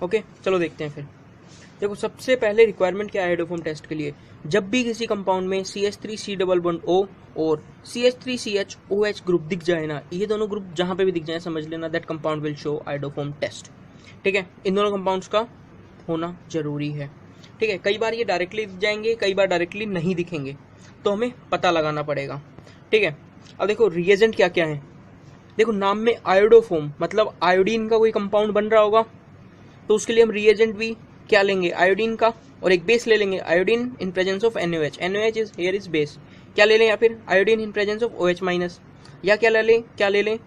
Okay चलो देखते हैं फिर। देखो सबसे पहले रिक्वायरमेंट क्या है हाइड्रोफॉर्म टेस्ट के लिए, जब भी किसी कंपाउंड में CH3C+O और CH3CHOH ग्रुप दिख जाए ना, ये दोनों ग्रुप जहां पे भी दिख जाए समझ लेना that compound will show hydroform test. ठीक है, इन दोनों कंपाउंड्स का होना जरूरी है। ठीक है, कई बार ये डायरेक्टली दिख जाएंगे, कई बार डायरेक्टली नहीं दिखेंगे, तो हमें पता लगाना पड़ेगा। ठीक है, अब देखो रिएजेंट क्या क्या है। देखो नाम में आयोडोफॉर्म मतलब आयोडीन का कोई कंपाउंड बन रहा होगा, तो उसके लिए हम रिएजेंट भी क्या लेंगे, आयोडीन का, और एक बेस ले लेंगे iodine in presence of NaOH। NaOH is here is base. क्या ले लें, या फिर iodine in presence of OH minus, या क्या ले लें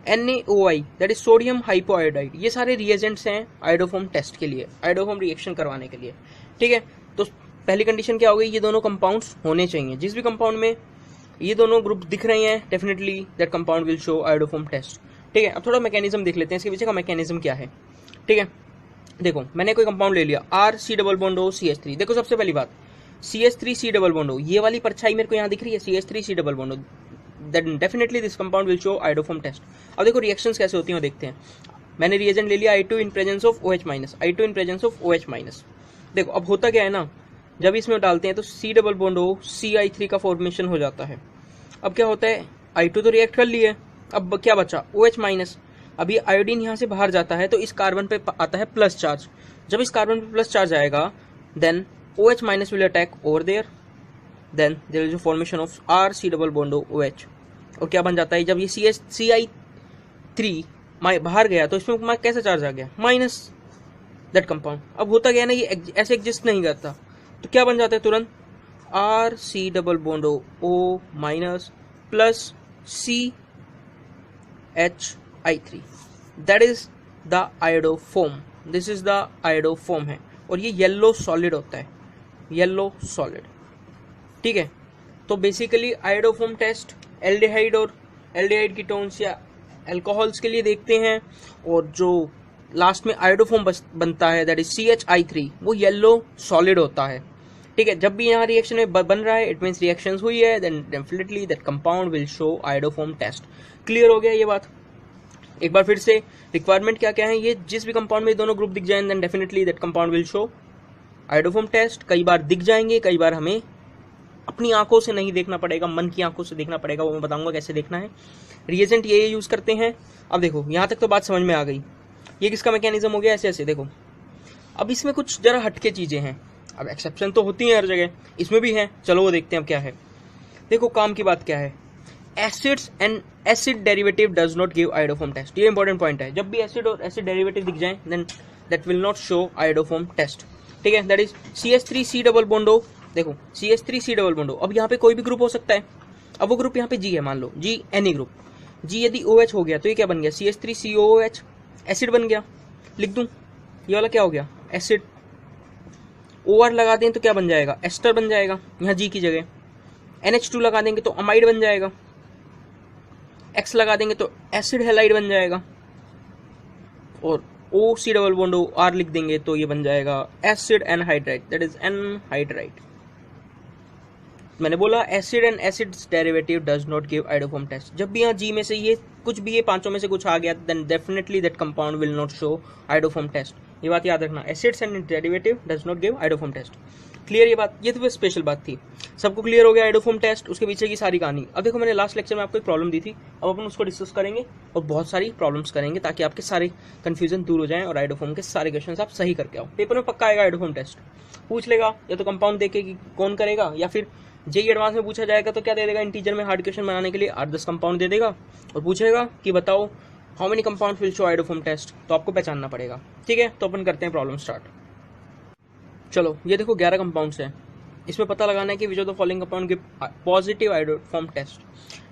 NaOI दैट इज सोडियम हाइपोआयोडाइड। ये सारे रिएजेंट्स हैं आयोडोफॉर्म टेस्ट के लिए, आयोडोफॉर्म रिएक्शन करवाने के लिए। ठीक है, तो पहली कंडीशन क्या हो गई, ये दोनों कंपाउंड्स होने चाहिए। जिस भी कंपाउंड में ये दोनों ग्रुप दिख रहे हैं definitely that compound will show iodoform test. ठीक है, अब थोड़ा मैकेनिज्म देख लेते हैं, इसके पीछे का मैकेनिज्म क्या है। ठीक है, देखो मैंने कोई कंपाउंड ले लिया RC+CH3। देखो सबसे पहली बात CH3C+O, ये वाली परछाई मेरे को यहाँ दिख रही है CH3C+O, then definitely this compound will show iodoform test. अब देखो रिएक्शंस कैसे होती हैं देखते हैं। मैंने रिएजेंट ले लिया I2 in presence of OH minus, I2 in presence of OH minus. देखो अब होता क्या है ना, जब इसमें डालते हैं तो C+O CI3 का फॉर्मेशन हो जाता है। अब क्या होता है, I2 तो रिएक्ट कर लिए, अब क्या बचा OH माइनस। अब ये आयोडीन यहाँ से बाहर जाता है तो इस कार्बन पे आता है प्लस चार्ज। जब इस कार्बन पे प्लस चार्ज आएगा then OH minus will attack over there, then there is a formation of RC+OH। और क्या बन जाता है, जब ये CI3 बाहर गया तो इसमें कैसा चार्ज आ गया, माइनस दैट कंपाउंड। अब होता गया ना, ये ऐसे एग्जिस्ट नहीं करता, तो क्या बन जाता है तुरंत RC+O minus plus CH3, that is the iodoform. This is the iodoform है, और ये येलो सॉलिड होता है, येलो सॉलिड। ठीक है, तो बेसिकली आयोडोफॉर्म टेस्ट एल्डिहाइड और एल्डिहाइड कीटोन्स या अल्कोहल्स के लिए देखते हैं, और जो लास्ट में आयोडोफॉर्म बनता है दैट इज CHI3, वो येलो सॉलिड होता है। ठीक है, जब भी यहाँ रिएक्शन में बन रहा है इट मींस रिएक्शन हुई है, then definitely that compound will show iodoform test. Clear हो गया ये बात। एक बार फिर से रिक्वायरमेंट क्या क्या है, ये जिस भी कंपाउंड में दोनों ग्रुप दिख जाएं then definitely that compound will show iodoform test. कई बार दिख जाएंगे, कई बार हमें अपनी आंखों से नहीं देखना पड़ेगा, मन की आंखों से देखना पड़ेगा, वो मैं बताऊंगा कैसे देखना है। रिएजेंट ये यूज करते हैं। अब देखो यहाँ तक तो बात समझ में आ गई, ये किसका मैकेनिज्म हो गया, ऐसे ऐसे। देखो अब इसमें कुछ जरा हटके चीजें हैं, अब एक्सेप्शन तो होती है हर जगह, इसमें भी है, चलो वो देखते हैं अब क्या है। देखो काम की बात क्या है, acids and acid derivative does not give iodoform test. ये इंपॉर्टेंट पॉइंट है, जब भी एसिड और एसिड डेरिवेटिव दिख जाए then that will not show iodoform test. ठीक है, दैट इज CH3C+O। देखो CH3C+O, अब यहाँ पे कोई भी ग्रुप हो सकता है। अब वो ग्रुप यहाँ पे G है, मान लो G एनी ग्रुप, G यदि OH हो गया तो ये क्या बन गया, CH3COOH, एसिड बन गया। लिख दूं ये वाला क्या हो गया, एसिड। OR लगा दें तो क्या बन जाएगा, एस्टर बन जाएगा यहाँ G की जगह। NH2 लगा देंगे तो अमाइड बन जाएगा। X लगा देंगे तो एसिड हैलाइड बन जाएगा, और OC+R लिख देंगे तो ये बन जाएगा acid anhydride, that is anhydride. मैंने बोला acid and acids derivative does not give iodoform test. जब भी यहाँ G में से ये कुछ भी, ये पांचों में से कुछ आ गया then definitely that compound will not show iodoform test. ये बात याद रखना, acids and derivative does not give iodoform test. Clear ये बात, ये तो स्पेशल बात थी। सबको क्लियर हो गया आयोडोफॉर्म टेस्ट, उसके पीछे की सारी कहानी। अब देखो मैंने लास्ट लेक्चर में आपको एक प्रॉब्लम दी थी, अब अपन उसको डिस्कस करेंगे और बहुत सारी प्रॉब्लम्स करेंगे ताकि आपके सारे कंफ्यूजन दूर हो जाएं और आयोडोफॉर्म के सारे क्वेश्चन आप सही करके आओ। पेपर में पक्का आएगा आयोडोफॉर्म टेस्ट, पूछ लेगा या तो कंपाउंड देके कि कौन करेगा, या फिर जेई एडवांस में पूछा जाएगा तो क्या दे देगा, इंटीजर में हार्ड क्वेश्चन बनाने के लिए 8-10 कंपाउंड दे देगा और पूछेगा कि बताओ how many compound will show iodoform test, तो आपको पहचानना पड़ेगा। ठीक है, तो अपन करते हैं प्रॉब्लम स्टार्ट। चलो ये देखो 11 कंपाउंड्स हैं, इसमें पता लगाना है कि which of the following compound give positive iodoform test.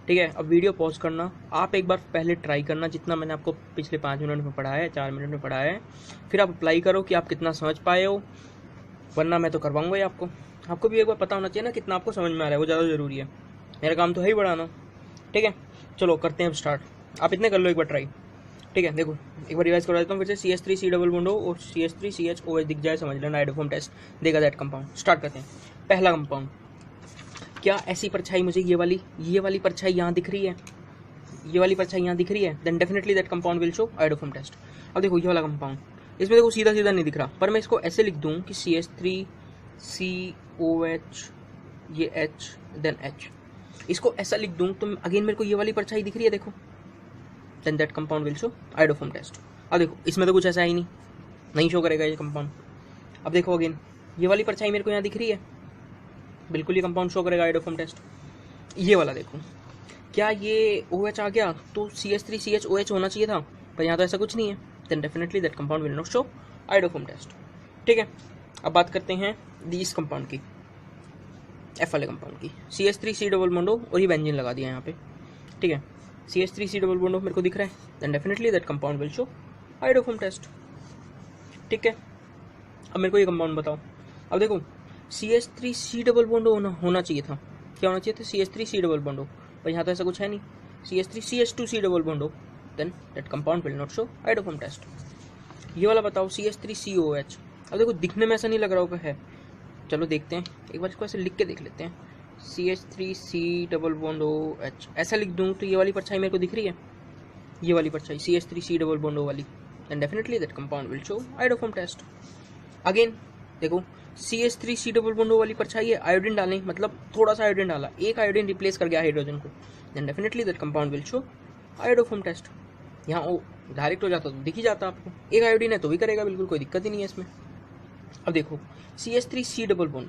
ठीक है, अब वीडियो पॉज करना, आप एक बार पहले ट्राई करना जितना मैंने आपको पिछले 5 मिनट में पढ़ाया है, 4 मिनट में पढ़ाया है, फिर आप अप्लाई करो कि आप कितना समझ पाए हो, वरना मैं तो करवाऊंगा ही आपको भी एक बार पता होना चाहिए ना कितना आपको समझ में आ रहा है, वो ज़्यादा जरूरी है। मेरा काम तो है ही बढ़ाना। ठीक है, चलो करते हैं अब स्टार्ट। आप इतने कर लो एक बार ट्राई। ठीक है, देखो एक बार रिवाइज करवा देता हूँ फिर से। CH3C+O और CH3CHOH दिख जाए समझ लेना आयोडोफॉर्म टेस्ट देगा दैट कंपाउंड। स्टार्ट करते हैं। पहला कंपाउंड, क्या ऐसी परछाई मुझे ये वाली परछाई यहाँ दिख रही है, ये वाली परछाई यहाँ दिख रही है, then definitely that compound will show iodoform test. अब देखो ये वाला कंपाउंड इसमें देखो सीधा सीधा नहीं दिख रहा, पर मैं इसको ऐसे लिख दूं कि CH3COH, ये H देन H, इसको ऐसा लिख दूं तो अगेन मेरे को ये वाली परछाई दिख रही है, देखो, then that compound will show iodoform test. अब देखो इसमें तो कुछ ऐसा ही नहीं शो करेगा ये कंपाउंड। अब देखो अगेन ये वाली परछाई मेरे को यहाँ दिख रही है, बिल्कुल ये कंपाउंड शो करेगा आयोडोफॉर्म टेस्ट। ये वाला देखो, क्या ये OH आ गया तो CH3CHOH होना चाहिए था, पर यहाँ तो ऐसा कुछ नहीं है, then definitely that compound will not show iodoform test. ठीक है, अब बात करते हैं इस कंपाउंड की, F वाले कंपाउंड की, CH3C डबल बॉन्डो और ये बेंजीन लगा दिया यहाँ पे। ठीक है, CH3C डबल बॉन्डो मेरे को दिख रहा है, then definitely that compound will show iodoform test. ठीक है, अब मेरे को ये कंपाउंड बताओ। अब देखो CH3C डबल बॉन्डो होना चाहिए था, क्या होना चाहिए था, CH3C डबल बॉन्डो, पर यहाँ तो ऐसा कुछ है नहीं, CH3CH2C double bond O, then that compound will not show iodoform test. ये वाला बताओ CH3COH। अब देखो दिखने में ऐसा नहीं लग रहा होगा है, चलो देखते हैं एक बार, इसको ऐसे लिख के देख लेते हैं, CH3C डबल बॉन्ड OH, ऐसा लिख दूँ तो ये वाली परछाई मेरे को दिख रही है, ये वाली परछाई CH3C डबल बॉन्ड O वाली, then definitely that compound will show iodoform test. Again देखो CH3C डबल बॉन्ड O वाली परछाई है, आयोडीन डालें, मतलब थोड़ा सा आयोडीन डाला, एक आयोडीन रिप्लेस कर गया हाइड्रोजन को, then definitely that compound will show iodoform test. यहाँ ओ डायरेक्ट हो जाता तो दिख ही जाता आपको, एक आयोडीन है तो भी करेगा, बिल्कुल कोई दिक्कत ही नहीं है इसमें। अब देखो CH3C डबल बॉन्ड,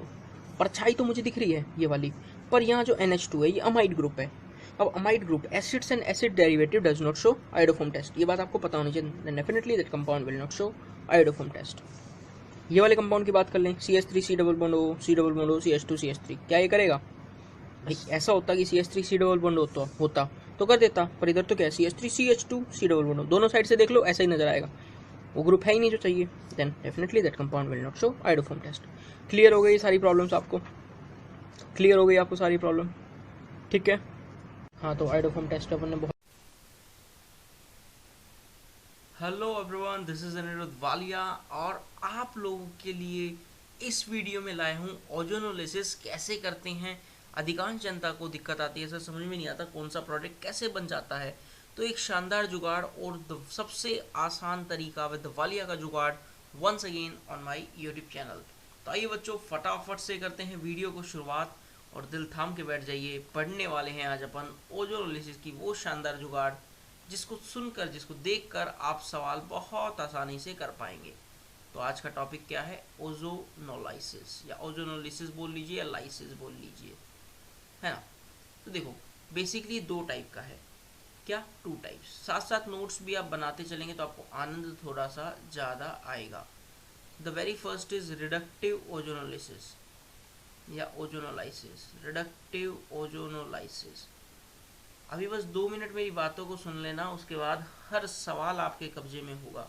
परछाई तो मुझे दिख रही है ये वाली, पर यहाँ जो NH2 है ये अमाइड ग्रुप है। अब amide group acids and acid derivative does not show iodoform test, ये बात आपको पता होनी चाहिए, definitely that compound will not show iodoform test. ये वाले कंपाउंड की बात कर लें, CH3C double bond O, C double bond O, CH2CH3, क्या ये करेगा भाई? ऐसा होता कि CH3C डबल बॉन्ड होता तो कर देता, पर इधर तो क्या है CH3CH2 C डबल बॉन्ड, दोनों साइड से देख लो ऐसा ही नजर आएगा, वो ग्रुप है ही नहीं जो चाहिए, then definitely that compound will not show iodoform test. Clear हो गई सारी प्रॉब्लम्स आपको, क्लियर हो गई आपको सारी प्रॉब्लम? ठीक है, हाँ तो आयोडोफॉर्म टेस्ट अपन ने बहुत। Hello everyone, this is Anirudh Walia और आप लोगों के लिए इस वीडियो में लाए हूँ ओजोनोलिसिस कैसे करते हैं। अधिकांश जनता को दिक्कत आती है, सर समझ में नहीं आता कौन सा प्रोडक्ट कैसे बन जाता है, तो एक शानदार जुगाड़ और सबसे आसान तरीका विद वालिया का जुगाड़ once again on my YouTube channel. तो आइए बच्चों फटाफट से करते हैं वीडियो को शुरुआत और दिल थाम के बैठ जाइए, पढ़ने वाले हैं आज अपन ओजोनोलिसिस की वो शानदार जुगाड़ जिसको सुनकर, जिसको देखकर आप सवाल बहुत आसानी से कर पाएंगे। तो आज का टॉपिक क्या है, ओजोनोलाइसिस या ओजोनोलिसिस बोल लीजिए या लाइसिस बोल लीजिए, है ना। तो देखो बेसिकली दो टाइप का है, क्या, टू टाइप्स। साथ साथ नोट्स भी आप बनाते चलेंगे तो आपको आनंद थोड़ा सा ज़्यादा आएगा। The very first is reductive ozonolysis या ओजोनोलाइसिस, रिडक्टिव ओजोनोलाइसिस। अभी बस 2 मिनट मेरी बातों को सुन लेना, उसके बाद हर सवाल आपके कब्जे में होगा।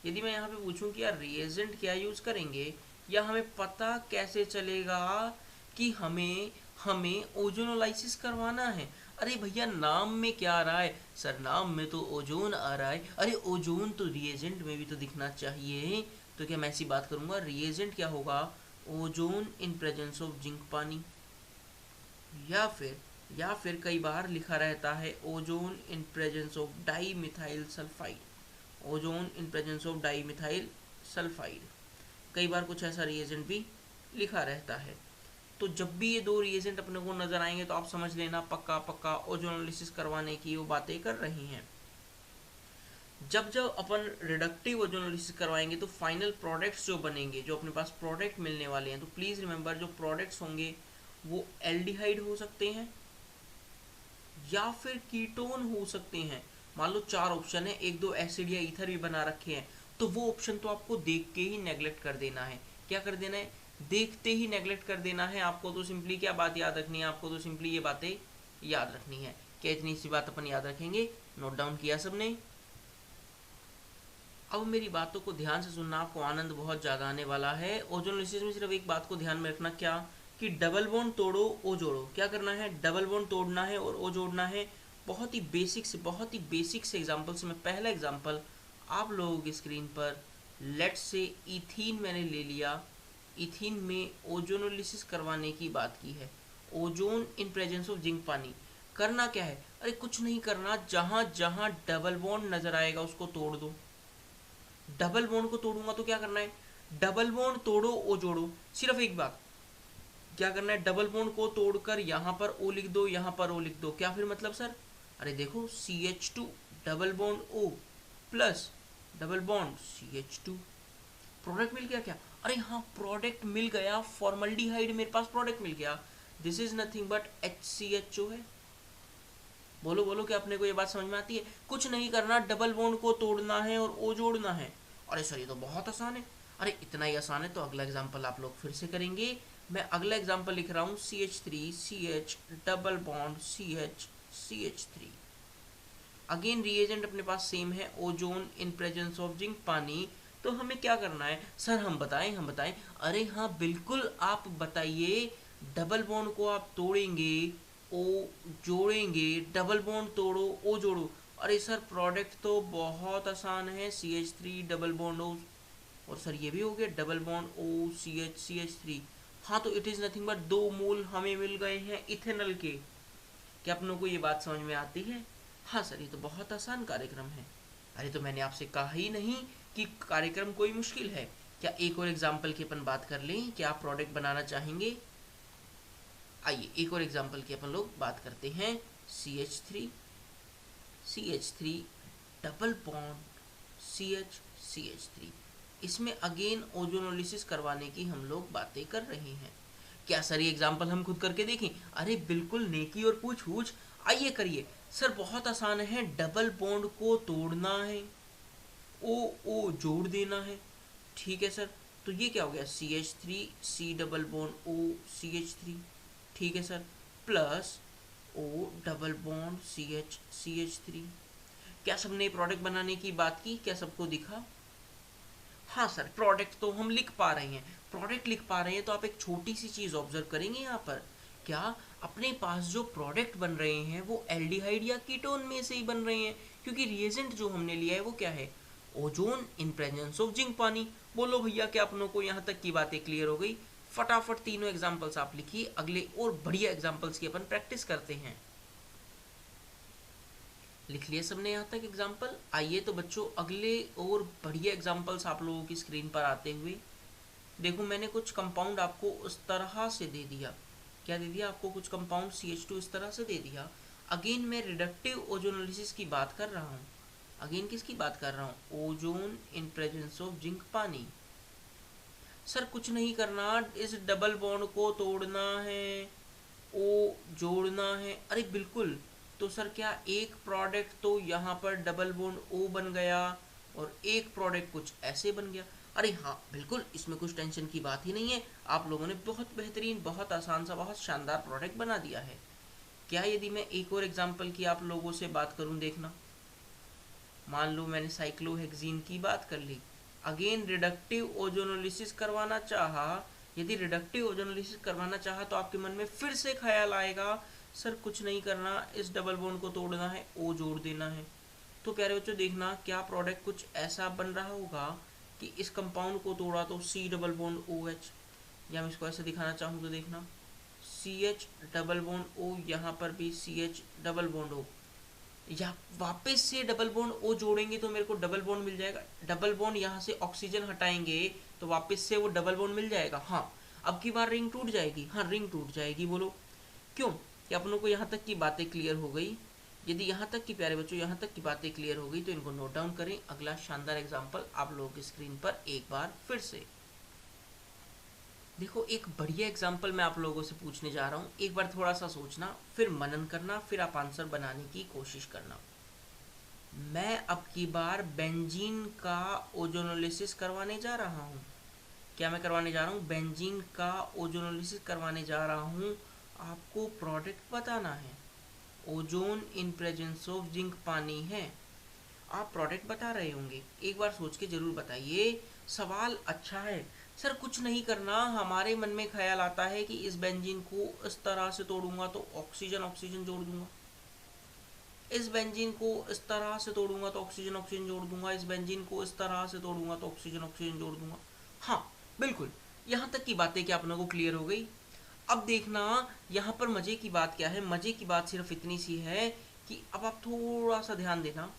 यदि मैं यहाँ पे पूछूं कि यार रिएजेंट क्या यूज़ करेंगे, या हमें पता कैसे चलेगा कि हमें ओजोनोलाइसिस करवाना है, अरे भैया नाम में क्या आ रहा है, सर नाम में तो ओजोन आ रहा है, अरे ओजोन तो रिएजेंट में भी तो दिखना चाहिए, तो क्या मैं ऐसी बात करूँगा, रिएजेंट क्या होगा, ozone in presence of zinc पानी, या फिर कई बार लिखा रहता है ozone in presence of di methyl sulphide, ozone in presence of di methyl sulphide, कई बार कुछ ऐसा रिएजेंट भी लिखा रहता है। तो जब भी ये दो रिएजेंट अपने को नजर आएंगे तो आप समझ लेना पक्का पक्का ओजोनोलिसिस करवाने की वो बातें कर रही हैं। जब जब अपन रिडक्टिव ओजोनोलिसिस करवाएंगे तो फाइनल प्रोडक्ट्स जो बनेंगे, जो अपने पास प्रोडक्ट मिलने वाले हैं, तो प्लीज रिमेंबर जो प्रोडक्ट्स होंगे वो एल्डिहाइड हो सकते हैं या फिर कीटोन हो सकते हैं। मान लो 4 ऑप्शन है, 1-2 एसिड या ईथर भी बना रखे हैं, तो वो ऑप्शन तो आपको देख के ही नेग्लेक्ट कर देना है। क्या कर देना है, देखते ही नेग्लेक्ट कर देना है। आपको तो सिंपली क्या बात याद रखनी है, आपको तो सिंपली ये बातें याद रखनी है। क्या इतनी सी बात अपन याद रखेंगे, नोट डाउन किया सबने? अब मेरी बातों को ध्यान से सुनना, आपको आनंद बहुत ज़्यादा आने वाला है। ओजोनोलिसिस में सिर्फ एक बात को ध्यान में रखना, क्या कि डबल बॉन्ड तोड़ो ओ जोड़ो। क्या करना है, डबल बॉन्ड तोड़ना है और ओ जोड़ना है। बहुत ही बेसिक से एग्जांपल से मैं पहला एग्जांपल आप लोगों की स्क्रीन पर, लेट्स से इथीन मैंने ले लिया, इथीन में ओजोनोलिसिस करवाने की बात की है, ozone in presence of zinc पानी। करना क्या है, अरे कुछ नहीं करना, जहां जहां डबल बॉन्ड नजर आएगा उसको तोड़ दो। डबल बॉन्ड को तोड़ूंगा तो क्या करना है, डबल बॉन्ड तोड़ो ओ जोड़ो, सिर्फ एक बात क्या करना है, डबल बॉन्ड को तोड़कर यहाँ पर ओ लिख दो, यहाँ पर ओ लिख दो। क्या फिर मतलब सर, अरे देखो CH2 double bond O plus double bond CH2, product मिल गया क्या, अरे हाँ प्रोडक्ट मिल गया, फॉर्मल्डिहाइड मेरे पास प्रोडक्ट मिल गया, this is nothing but HCHO है। बोलो बोलो क्या अपने को ये बात समझ में आती है, कुछ नहीं करना, डबल बॉन्ड को तोड़ना है और O जोड़ना है। अरे सर ये तो बहुत आसान है, अरे इतना ही आसान है तो अगला एग्जाम्पल आप लोग फिर से करेंगे। मैं अगला एग्जाम्पल लिख रहा हूँ CH3 CH double bond CH CH3। Again reagent अपने पास सेम है, ozone in presence of zinc पानी। तो हमें क्या करना है सर, हम बताएं, अरे हाँ बिल्कुल आप बताइए, डबल बॉन्ड को आप तोड़ेंगे ओ जोड़ेंगे, डबल बॉन्ड तोड़ो ओ जोड़ो। अरे सर प्रोडक्ट तो बहुत आसान है, CH3 डबल बॉन्ड ओ, और सर ये भी हो गया double bond O CH CH3। हाँ तो इट इज नथिंग बट 2 मोल हमें मिल गए हैं इथेनॉल के। क्या अपनों को ये बात समझ में आती है, हाँ सर ये तो बहुत आसान कार्यक्रम है। अरे तो मैंने आपसे कहा ही नहीं कि कार्यक्रम कोई मुश्किल है। क्या एक और एग्जाम्पल की अपन बात कर लें, क्या आप प्रोडक्ट बनाना चाहेंगे, आइए एक और एग्जाम्पल की अपन लोग बात करते हैं। CH3 double bond CH CH3, इसमें अगेन ओजोनोलिसिस करवाने की हम लोग बातें कर रहे हैं। क्या सर ये एग्जाम्पल हम खुद करके देखें, अरे बिल्कुल नेकी और पूछ पूछ, आइए करिए सर, बहुत आसान है, डबल बॉन्ड को तोड़ना है, ओ जोड़ देना है, ठीक है सर। तो ये क्या हो गया, CH3 C double bond O CH3, ठीक है sir, plus O double bond CH CH3। क्या सबने प्रोडक्ट बनाने की बात की, क्या सबको दिखा, हाँ सर प्रोडक्ट तो हम लिख पा रहे हैं, प्रोडक्ट लिख पा रहे हैं। तो आप एक छोटी सी चीज ऑब्जर्व करेंगे यहाँ पर, क्या अपने पास जो प्रोडक्ट बन रहे हैं वो एल्डिहाइड या कीटोन में से ही बन रहे हैं, क्योंकि रिएजेंट जो हमने लिया है वो क्या है, ozone in presence of zinc पानी। बोलो भैया क्या अपनों को यहाँ तक की बातें क्लियर हो गई। फटाफट तीनों एग्जाम्पल्स आप लिखिए, अगले और बढ़िया एग्जाम्पल्स की अपन प्रैक्टिस करते हैं। लिख लिया सबने यहाँ तक एग्जाम्पल। आइए तो बच्चों अगले और बढ़िया एग्जाम्पल्स आप लोगों की स्क्रीन पर आते हुए देखो, मैंने कुछ कंपाउंड आपको उस तरह से दे दिया, क्या दे दिया आपको, कुछ कंपाउंड CH2 इस तरह से दे दिया। अगेन मैं रिडक्टिव ओजोनोलिसिस की बात कर रहा हूँ, अगेन किसकी बात कर रहा हूँ, ozone in presence of zinc पानी। सर कुछ नहीं करना, इस डबल बॉन्ड को तोड़ना है, ओ जोड़ना है, अरे बिल्कुल। तो सर क्या एक प्रोडक्ट तो यहाँ पर डबल बॉन्ड O बन गया और एक प्रोडक्ट कुछ ऐसे बन गया, अरे हाँ बिल्कुल, इसमें कुछ टेंशन की बात ही नहीं है, आप लोगों ने बहुत बेहतरीन, बहुत आसान सा, बहुत शानदार प्रोडक्ट बना दिया है। क्या यदि मैं एक और एग्जांपल की आप लोगों से बात करूं, देखना, मान लो मैंने साइक्लोहेक्सीन की बात कर ली, अगेन रिडक्टिव ओजोनोलिसिस करवाना चाहा, यदि रिडक्टिव ओजोनोलिसिस करवाना चाहा तो आपके मन में फिर से ख्याल आएगा, सर कुछ नहीं करना, इस डबल बॉन्ड को तोड़ना है, ओ जोड़ देना है। तो प्यारे बच्चों देखना, क्या प्रोडक्ट कुछ ऐसा बन रहा होगा कि इस कंपाउंड को तोड़ा तो C डबल बॉन्ड OH, या मैं इसको ऐसे दिखाना चाहूँ तो देखना CH डबल बॉन्ड O, यहाँ पर भी CH डबल बॉन्ड O, या वापस से डबल बॉन्ड O जोड़ेंगे तो मेरे को डबल बॉन्ड मिल जाएगा, डबल बॉन्ड यहाँ से ऑक्सीजन हटाएंगे तो वापस से वो डबल बॉन्ड मिल जाएगा। हाँ अब की बार रिंग टूट जाएगी, हाँ रिंग टूट जाएगी, बोलो क्यों, कि अपनों को यहाँ तक की बातें क्लियर हो गई। यदि यहाँ तक की प्यारे बच्चों यहाँ तक की बातें क्लियर हो गई तो इनको नोट डाउन करें। अगला शानदार एग्जाम्पल आप लोगों की स्क्रीन पर एक बार फिर से देखो, एक बढ़िया एग्जाम्पल मैं आप लोगों से पूछने जा रहा हूँ, एक बार थोड़ा सा सोचना, फिर मनन करना, फिर आप आंसर बनाने की कोशिश करना। मैं अब की बार बेंजीन का ओजोनोलिसिस करवाने जा रहा हूँ। क्या मैं करवाने जा रहा हूँ, बेंजीन का ओजोनोलिसिस करवाने जा रहा हूँ। आपको प्रोडक्ट बताना है, ozone in presence of zinc पानी है। आप प्रोडक्ट बता रहे होंगे, एक बार सोच के जरूर बताइए। सवाल अच्छा है, सर कुछ नहीं करना, हमारे मन में ख्याल आता है कि इस बेंजीन को इस तरह से तोड़ूंगा तो ऑक्सीजन ऑक्सीजन जोड़ दूंगा, इस बेंजीन को इस तरह से तोड़ूंगा तो ऑक्सीजन ऑक्सीजन जोड़ दूंगा, इस बेंजीन को इस तरह से तोड़ूंगा तो ऑक्सीजन ऑक्सीजन जोड़ दूंगा। हाँ बिल्कुल, यहाँ तक की बातें क्या अपने को क्लियर हो गई। अब देखना यहाँ पर मजे की बात क्या है, मजे की बात सिर्फ इतनी सी है कि अब आप थोड़ा सा ध्यान देना,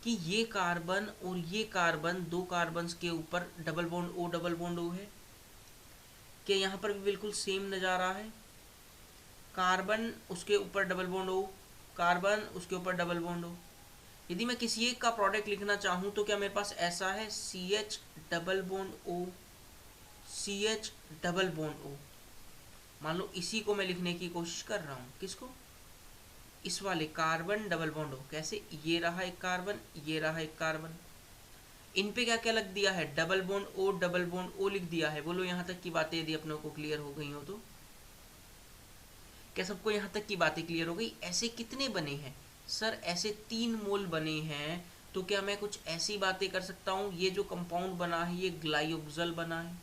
कि ये कार्बन और ये कार्बन, दो कार्बन्स के ऊपर डबल बॉन्ड ओ है। क्या यहाँ पर भी बिल्कुल सेम नज़ारा है? कार्बन उसके ऊपर डबल बॉन्ड ओ, कार्बन उसके ऊपर डबल बॉन्ड ओ। यदि मैं किसी एक का प्रोडक्ट लिखना चाहूँ तो क्या मेरे पास ऐसा है, CH double bond O, CH double bond O. मान लो इसी को मैं लिखने की कोशिश कर रहा हूँ, किसको? इस वाले कार्बन डबल बॉन्ड हो। कैसे? ये रहा एक कार्बन, ये रहा एक कार्बन, इन पे क्या क्या लग दिया है, डबल बॉन्ड ओ लिख दिया है। बोलो यहाँ तक की बातें यदि अपनों को क्लियर हो गई हो तो? क्या सबको यहाँ तक की बातें क्लियर हो गई? ऐसे कितने बने हैं सर? ऐसे 3 मोल बने हैं। तो क्या मैं कुछ ऐसी बातें कर सकता हूँ, ये जो कंपाउंड बना है ये ग्लाइयोक्सल बना है,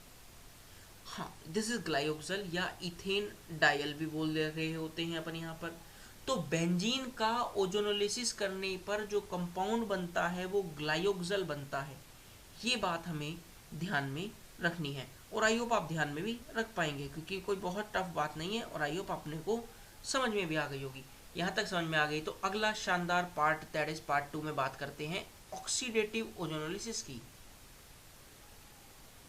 हाँ दिस इज ग्लाइयोक्सल, या इथेन डायल भी बोल दे रहे होते हैं अपन यहाँ पर। तो बेंजीन का ओजोनोलिसिस करने पर जो कंपाउंड बनता है वो ग्लाइयोक्सल बनता है। ये बात हमें ध्यान में रखनी है, और आई होप आप ध्यान में भी रख पाएंगे, क्योंकि कोई बहुत टफ बात नहीं है, और आई होप अपने को समझ में भी आ गई होगी। यहाँ तक समझ में आ गई तो अगला शानदार पार्ट, दैट इज पार्ट 2 में बात करते हैं ऑक्सीडेटिव ओजोनोलिसिस की।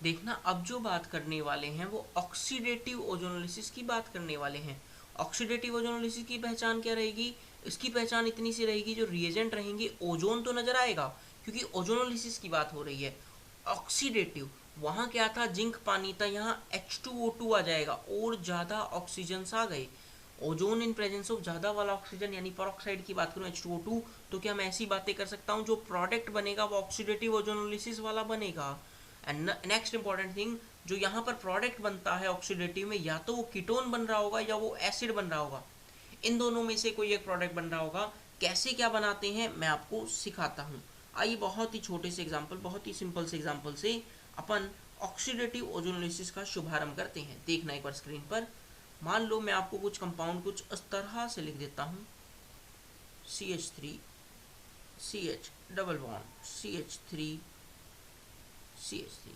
देखना, अब जो बात करने वाले हैं वो ऑक्सीडेटिव ओजोनोलिसिस की बात करने वाले हैं। ऑक्सीडेटिव ओजोनोलिसिस की पहचान क्या रहेगी? इसकी पहचान इतनी सी रहेगी, जो रिएजेंट रहेंगे ओजोन तो नजर आएगा, क्योंकि ओजोनोलिसिस की बात हो रही है। ऑक्सीडेटिव, वहाँ क्या था, जिंक पानी था, यहाँ H2O2 आ जाएगा, और ज़्यादा ऑक्सीजन आ गए। ओजोन इन प्रेजेंस ऑफ ज़्यादा वाला ऑक्सीजन, यानी परऑक्साइड की बात करूँ H2O2, तो क्या मैं ऐसी बातें कर सकता हूँ जो प्रोडक्ट बनेगा वो ऑक्सीडेटिव ओजोनोलिसिस वाला बनेगा। एंड नेक्स्ट इंपॉर्टेंट थिंग, जो यहाँ पर प्रोडक्ट बनता है ऑक्सीडेटिव में, या तो वो कीटोन बन रहा होगा या वो एसिड बन रहा होगा, इन दोनों में से कोई एक प्रोडक्ट बन रहा होगा। कैसे क्या बनाते हैं मैं आपको सिखाता हूँ। आइए बहुत ही छोटे से एग्जाम्पल, बहुत ही सिंपल से एग्जाम्पल से अपन ऑक्सीडेटिव ओजोनोलिसिस का शुभारंभ करते हैं। देखना एक बार स्क्रीन पर, मान लो मैं आपको कुछ कंपाउंड कुछ इस तरह से लिख देता हूँ, CH3 CH double bond CH3 CH3।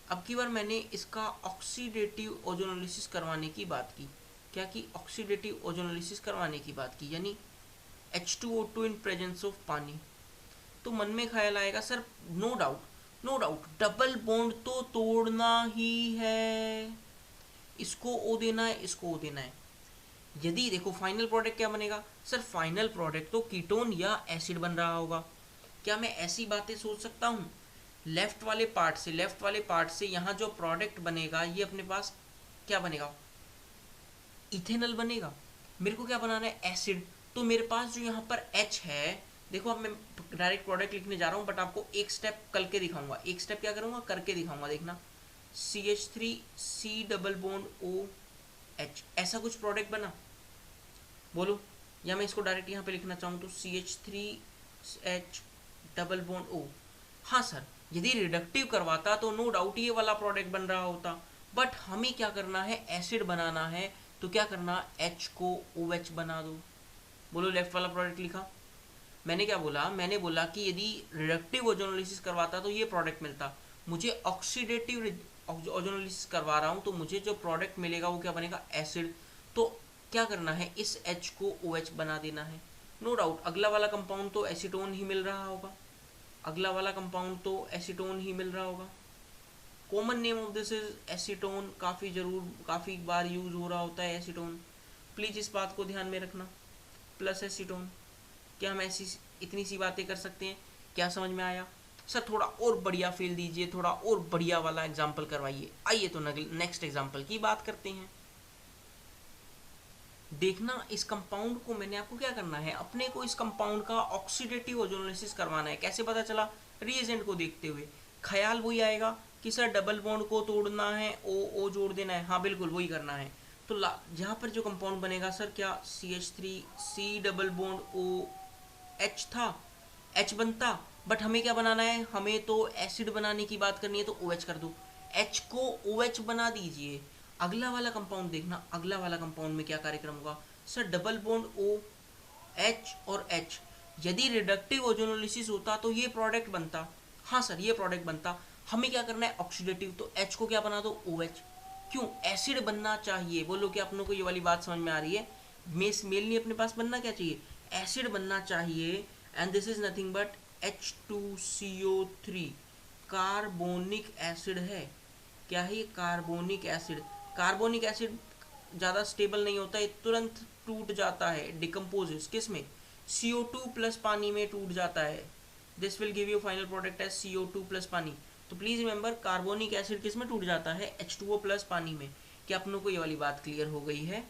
अब की बार मैंने इसका ऑक्सीडेटिव ओजोनोलिसिस करवाने की बात की। क्या की? ऑक्सीडेटिव ओजोनोलिसिस करवाने की बात की, यानी H2O2 इन प्रेजेंस ऑफ पानी। तो मन में ख्याल आएगा sir, no doubt double bond तो तोड़ना ही है, इसको O देना है, इसको O देना है। यदि देखो फाइनल प्रोडक्ट क्या बनेगा सर, फाइनल प्रोडक्ट तो कीटोन या एसिड बन रहा होगा। क्या मैं ऐसी बातें सोच सकता हूँ? लेफ्ट वाले पार्ट से यहाँ जो प्रोडक्ट बनेगा ये अपने पास क्या बनेगा, इथेनॉल बनेगा। मेरे को क्या बनाना है, एसिड। तो मेरे पास जो यहाँ पर H है, देखो अब मैं डायरेक्ट प्रोडक्ट लिखने जा रहा हूँ, बट आपको एक स्टेप करके दिखाऊंगा, एक स्टेप क्या करूँगा, करके दिखाऊंगा। देखना, CH3 C double bond OH, ऐसा कुछ प्रोडक्ट बना, बोलो। या मैं इसको डायरेक्ट यहाँ पे लिखना चाहूँ तो CH3H डबल बॉन्ड O। हाँ सर, यदि रिडक्टिव करवाता तो नो डाउट ये वाला प्रोडक्ट बन रहा होता, बट हमें क्या करना है, एसिड बनाना है। तो क्या करना, H को OH बना दो। बोलो, लेफ्ट वाला प्रोडक्ट लिखा। मैंने क्या बोला, मैंने बोला कि यदि रिडक्टिव ओजोनोलिसिस करवाता तो ये प्रोडक्ट मिलता, मुझे ऑक्सीडेटिव ओजोनोलिसिस करवा रहा हूँ तो मुझे जो प्रोडक्ट मिलेगा वो क्या बनेगा, एसिड। तो क्या करना है, इस H को OH बना देना है। नो डाउट अगला वाला कंपाउंड तो एसीटोन ही मिल रहा होगा, अगला वाला कंपाउंड तो एसीटोन ही मिल रहा होगा। Common name of this is acetone, काफ़ी बार यूज हो रहा होता है एसीटोन, प्लीज़ इस बात को ध्यान में रखना, प्लस एसीटोन। क्या हम ऐसी इतनी सी बातें कर सकते हैं? क्या समझ में आया सर? थोड़ा और बढ़िया फील दीजिए, थोड़ा और बढ़िया वाला एग्जाम्पल करवाइए। आइए तो नेक्स्ट एग्जाम्पल की बात करते हैं। देखना, इस कंपाउंड को मैंने आपको क्या करना है, अपने को इस कंपाउंड का ऑक्सीडेटिव ओजोनोलिसिस करवाना है। कैसे पता चला? रिएजेंट को देखते हुए ख्याल वही आएगा कि सर डबल बॉन्ड को तोड़ना है, ओ जोड़ देना है। हाँ बिल्कुल वही करना है। तो यहाँ पर जो कंपाउंड बनेगा सर, क्या CH3 C double bond OH था, H बनता, बट हमें क्या बनाना है, हमें तो एसिड बनाने की बात करनी है, तो OH कर दो, H को OH बना दीजिए। अगला वाला कंपाउंड देखना, अगला वाला कंपाउंड में क्या कार्यक्रम होगा सर, डबल बॉन्ड OH और H। यदि रिडक्टिव ओजोनोलिसिस होता तो ये प्रोडक्ट बनता। हाँ सर, ये प्रोडक्ट बनता। हमें क्या करना है, ऑक्सीडेटिव, तो H को क्या बना दो, OH। क्यों? एसिड बनना चाहिए। बोलो कि अपनों को ये वाली बात समझ में आ रही है? मेल नहीं, अपने पास बनना क्या चाहिए, एसिड बनना चाहिए। And this is nothing but H2CO3 carbonic acid है। क्या है ये? Carbonic acid. कार्बोनिक एसिड ज़्यादा स्टेबल नहीं होता, ये तुरंत टूट जाता है, डिकम्पोजेस किस में? CO2 प्लस पानी में टूट जाता है। This will give you final product as CO2 plus पानी। तो प्लीज रिमेंबर कार्बोनिक एसिड किस में टूट जाता है? H2O प्लस पानी में। क्या अपनों को ये वाली बात क्लियर हो गई है?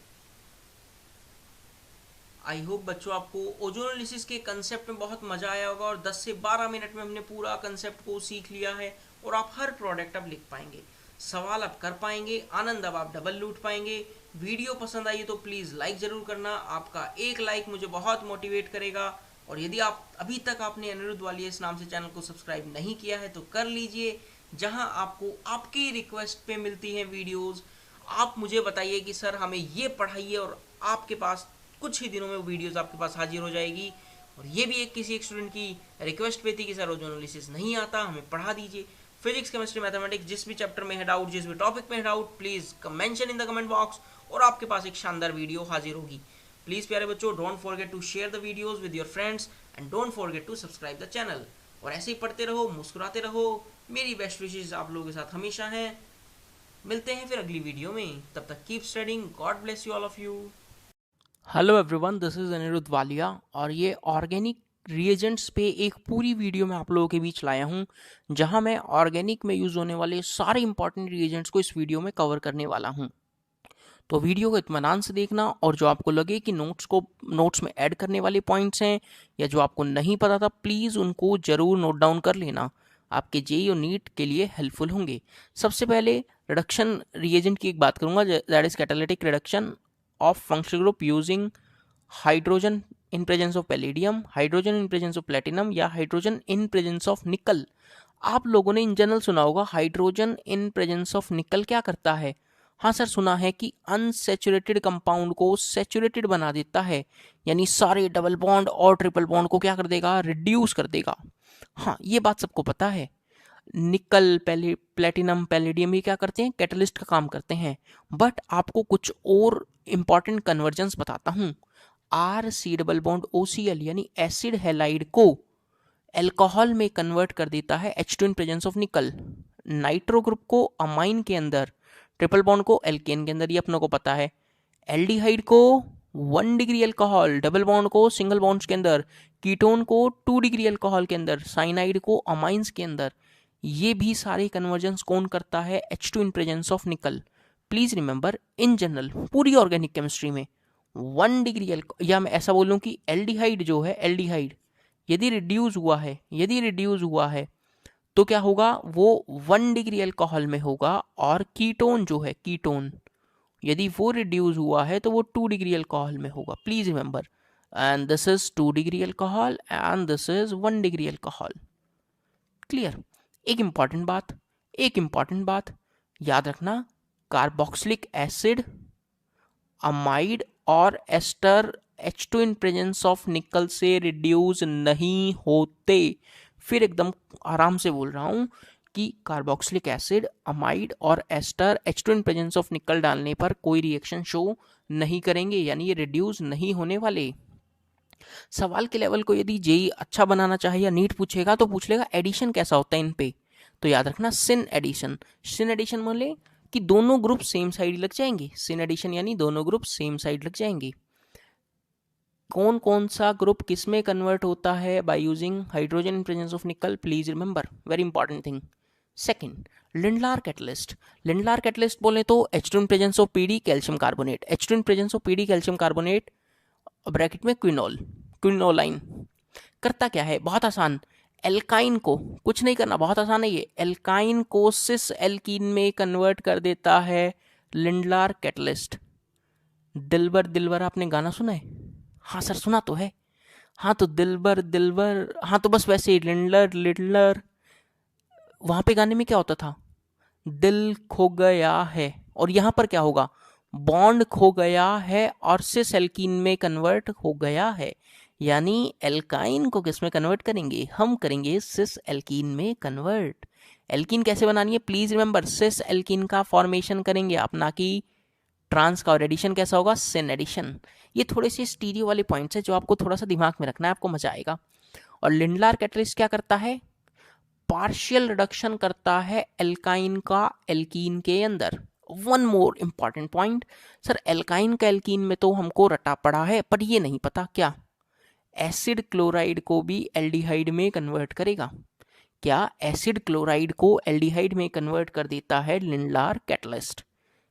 आई होप बच्चों आपको ओजोनोलिसिस के कंसेप्ट में बहुत मजा आया होगा और 10 से 12 मिनट में हमने पूरा कंसेप्ट को सीख लिया है और आप हर प्रोडक्ट अब लिख पाएंगे, सवाल आप कर पाएंगे, आनंद अब आप डबल लूट पाएंगे। वीडियो पसंद आई तो प्लीज़ लाइक ज़रूर करना, आपका एक लाइक मुझे बहुत मोटिवेट करेगा। और यदि आप अभी तक आपने अनिरुद्ध वालिया इस नाम से चैनल को सब्सक्राइब नहीं किया है तो कर लीजिए, जहां आपको आपकी रिक्वेस्ट पे मिलती हैं वीडियोस। आप मुझे बताइए कि सर हमें ये पढ़ाइए और आपके पास कुछ ही दिनों में वो वीडियोस आपके पास हाजिर हो जाएगी। और ये भी किसी एक स्टूडेंट की रिक्वेस्ट पे थी कि सर ओजोनोलिसिस नहीं आता, हमें पढ़ा दीजिए। फिजिक्स, केमिस्ट्री, मैथमेटिक्स, जिस भी चैप्टर में है डाउट, जिस भी टॉपिक में है doubt, please mention in the comment box और आपके पास एक शानदार वीडियो हाजिर होगी। प्लीज प्यारे बच्चों, don't forget to share the videos with your friends and don't forget to subscribe the channel. और ऐसे ही पढ़ते रहो, मुस्कुराते रहो, मेरी बेस्ट विशेष आप लोगों के साथ हमेशा हैं। मिलते हैं फिर अगली वीडियो में, तब तक keep studying, God bless you all of you. Hello everyone, this is Anirudh Walia और ये ऑर्गेनिक रिएजेंट्स पे एक पूरी वीडियो मैं आप लोगों के बीच लाया हूँ, जहां मैं ऑर्गेनिक में यूज़ होने वाले सारे इंपॉर्टेंट रिएजेंट्स को इस वीडियो में कवर करने वाला हूँ। तो वीडियो को इत्मीनान से देखना और जो आपको लगे कि नोट्स में ऐड करने वाले पॉइंट्स हैं या जो आपको नहीं पता था, प्लीज़ उनको ज़रूर नोट डाउन कर लेना, आपके जेईई और नीट के लिए हेल्पफुल होंगे। सबसे पहले रिडक्शन रिएजेंट की एक बात करूँगा, that is catalytic reduction of functional group using hydrogen in presence of palladium, hydrogen in presence of platinum या hydrogen in presence of nickel। आप लोगों ने इन जनरल सुना होगा हाइड्रोजन इन प्रेजेंस ऑफ निकल क्या करता है? हाँ सर, सुना है कि अनसेचुरेटेड कंपाउंड को सेचुरेटेड बना देता है, यानी सारे डबल बॉन्ड और ट्रिपल बॉन्ड को क्या कर देगा? रिड्यूस कर देगा। हाँ, ये बात सबको पता है। निकल, प्लेटिनम, पैलेडियम ये क्या करते हैं? कैटलिस्ट का काम करते हैं। बट आपको कुछ और इंपॉर्टेंट कन्वर्जेंस बताता हूं। R C double bond OCl यानी एसिड हैलाइड को एल्कोहल में कन्वर्ट कर देता है H2 in presence of nickel. Nitro group को अमाइन के अंदर, ट्रिपल बॉन्ड को एल्केन के अंदर, ये अपनों को पता है। एल्डिहाइड को 1 डिग्री अल्कोहल, डबल बॉन्ड को सिंगल बॉन्ड्स के अंदर, कीटोन को 2 डिग्री अल्कोहल के अंदर, साइनाइड को अमाइंस के अंदर। ये भी सारे कन्वर्जेंस कौन करता है? H2 इन प्रेजेंस ऑफ निकल। प्लीज रिमेंबर, इन जनरल पूरी ऑर्गेनिक केमिस्ट्री में 1 डिग्री या मैं ऐसा बोलूं कि एल्डिहाइड जो है, एल्डिहाइड यदि रिड्यूस हुआ है तो क्या होगा? वो 1 डिग्री अल्कोहल में होगा। और कीटोन जो है, कीटोन यदि वो रिड्यूस हुआ है तो वो 2 डिग्री अल्कोहल में होगा। Please remember, and this is 2 degree alcohol and this is 1 degree alcohol. Clear? एक इंपॉर्टेंट बात याद रखना, कार्बोक्सिलिक एसिड, अमाइड और ester H2 in presence of nickel से रिड्यूस नहीं होते। फिर एकदम आराम से बोल रहा हूं कि कार्बोक्सिलिक एसिड, अमाइड और ester H2 in presence of nickel डालने पर कोई रिएक्शन शो नहीं करेंगे, यानी ये रिड्यूस नहीं होने वाले। सवाल के लेवल को यदि जेईई अच्छा बनाना चाहे या नीट पूछेगा तो पूछ लेगा एडिशन कैसा होता है इन पे। तो याद रखना, सिन एडिशन मान ले कि दोनों ग्रुप सेम साइड लग जाएंगे। सिन एडिशन यानी दोनों ग्रुप सेम साइड लग जाएंगे। कौन कौन सा ग्रुप किस में कन्वर्ट होता है by using hydrogen in presence of निकल? Please remember, very important thing. Second, Lindlar catalyst बोले तो H2 in presence of PD calcium carbonate, H2 in presence of PD calcium carbonate bracket में क्विनोलाइन करता क्या है? बहुत आसान, एल्काइन को कुछ नहीं करना, बहुत आसान है ये। एल्काइन को सिस एल्कीन में कन्वर्ट कर देता है लिंडलार कैटलिस्ट। दिलबर आपने गाना सुना है? हाँ सर, सुना तो है। हाँ तो दिलबर, हाँ तो बस वैसे ही लिडलर वहां पे गाने में क्या होता था? दिल खो गया है। और यहां पर क्या होगा? बॉन्ड खो गया है और सिस एल्कीन में कन्वर्ट हो गया है। यानी एल्काइन को किस में कन्वर्ट करेंगे? हम करेंगे सिस एल्कीन में कन्वर्ट। एल्कीन कैसे बनानी है? प्लीज रिमेंबर, सिस एल्कीन का फॉर्मेशन करेंगे आप, ना कि ट्रांस का। और एडिशन कैसा होगा? Syn addition. ये थोड़े से स्टीरियो वाले पॉइंट्स है जो आपको थोड़ा सा दिमाग में रखना है, आपको मजा आएगा। और लिंडलार कैटलिस्ट क्या करता है, पार्शियल रिडक्शन करता है एल्काइन का एल्कीन के अंदर। One more important point, sir alkyne का एल्कीन में तो हमको रटा पड़ा है, पर ये नहीं पता क्या एसिड क्लोराइड को भी एल्डिहाइड में कन्वर्ट करेगा। क्या एसिड क्लोराइड को एल्डिहाइड में कन्वर्ट कर देता है लिंडलार कैटलिस्ट।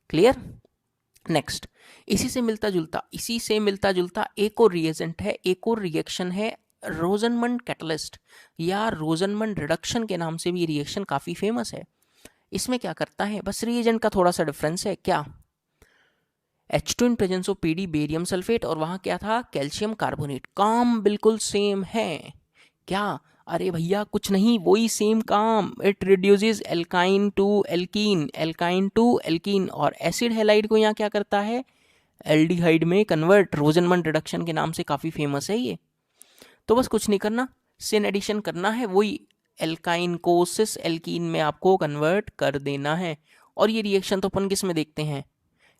क्लियर। नेक्स्ट, इसी से मिलता जुलता एक और रिएजेंट है, एक और रिएक्शन है, रोजनमंड कैटलिस्ट या रोजनमंड रिडक्शन के नाम से भी रिएक्शन काफी फेमस है। इसमें क्या करता है, बस रिएजेंट का थोड़ा सा डिफरेंस है। क्या, H2 in presence of PD barium sulphate, और वहां क्या था, कैल्शियम कार्बोनेट। काम बिल्कुल सेम है। क्या, अरे भैया कुछ नहीं, वही सेम काम। It reduces alkyne to alkene, alkyne to alkene, और एसिड हैलाइड को यहाँ क्या करता है, एल्डिहाइड में कन्वर्ट। रोजनमंड रिडक्शन के नाम से काफी फेमस है ये। तो बस कुछ नहीं करना, सिन एडिशन करना है, वही एल्काइन को सिस एल्कीन में आपको कन्वर्ट कर देना है। और ये रिएक्शन तो अपन किस में देखते हैं,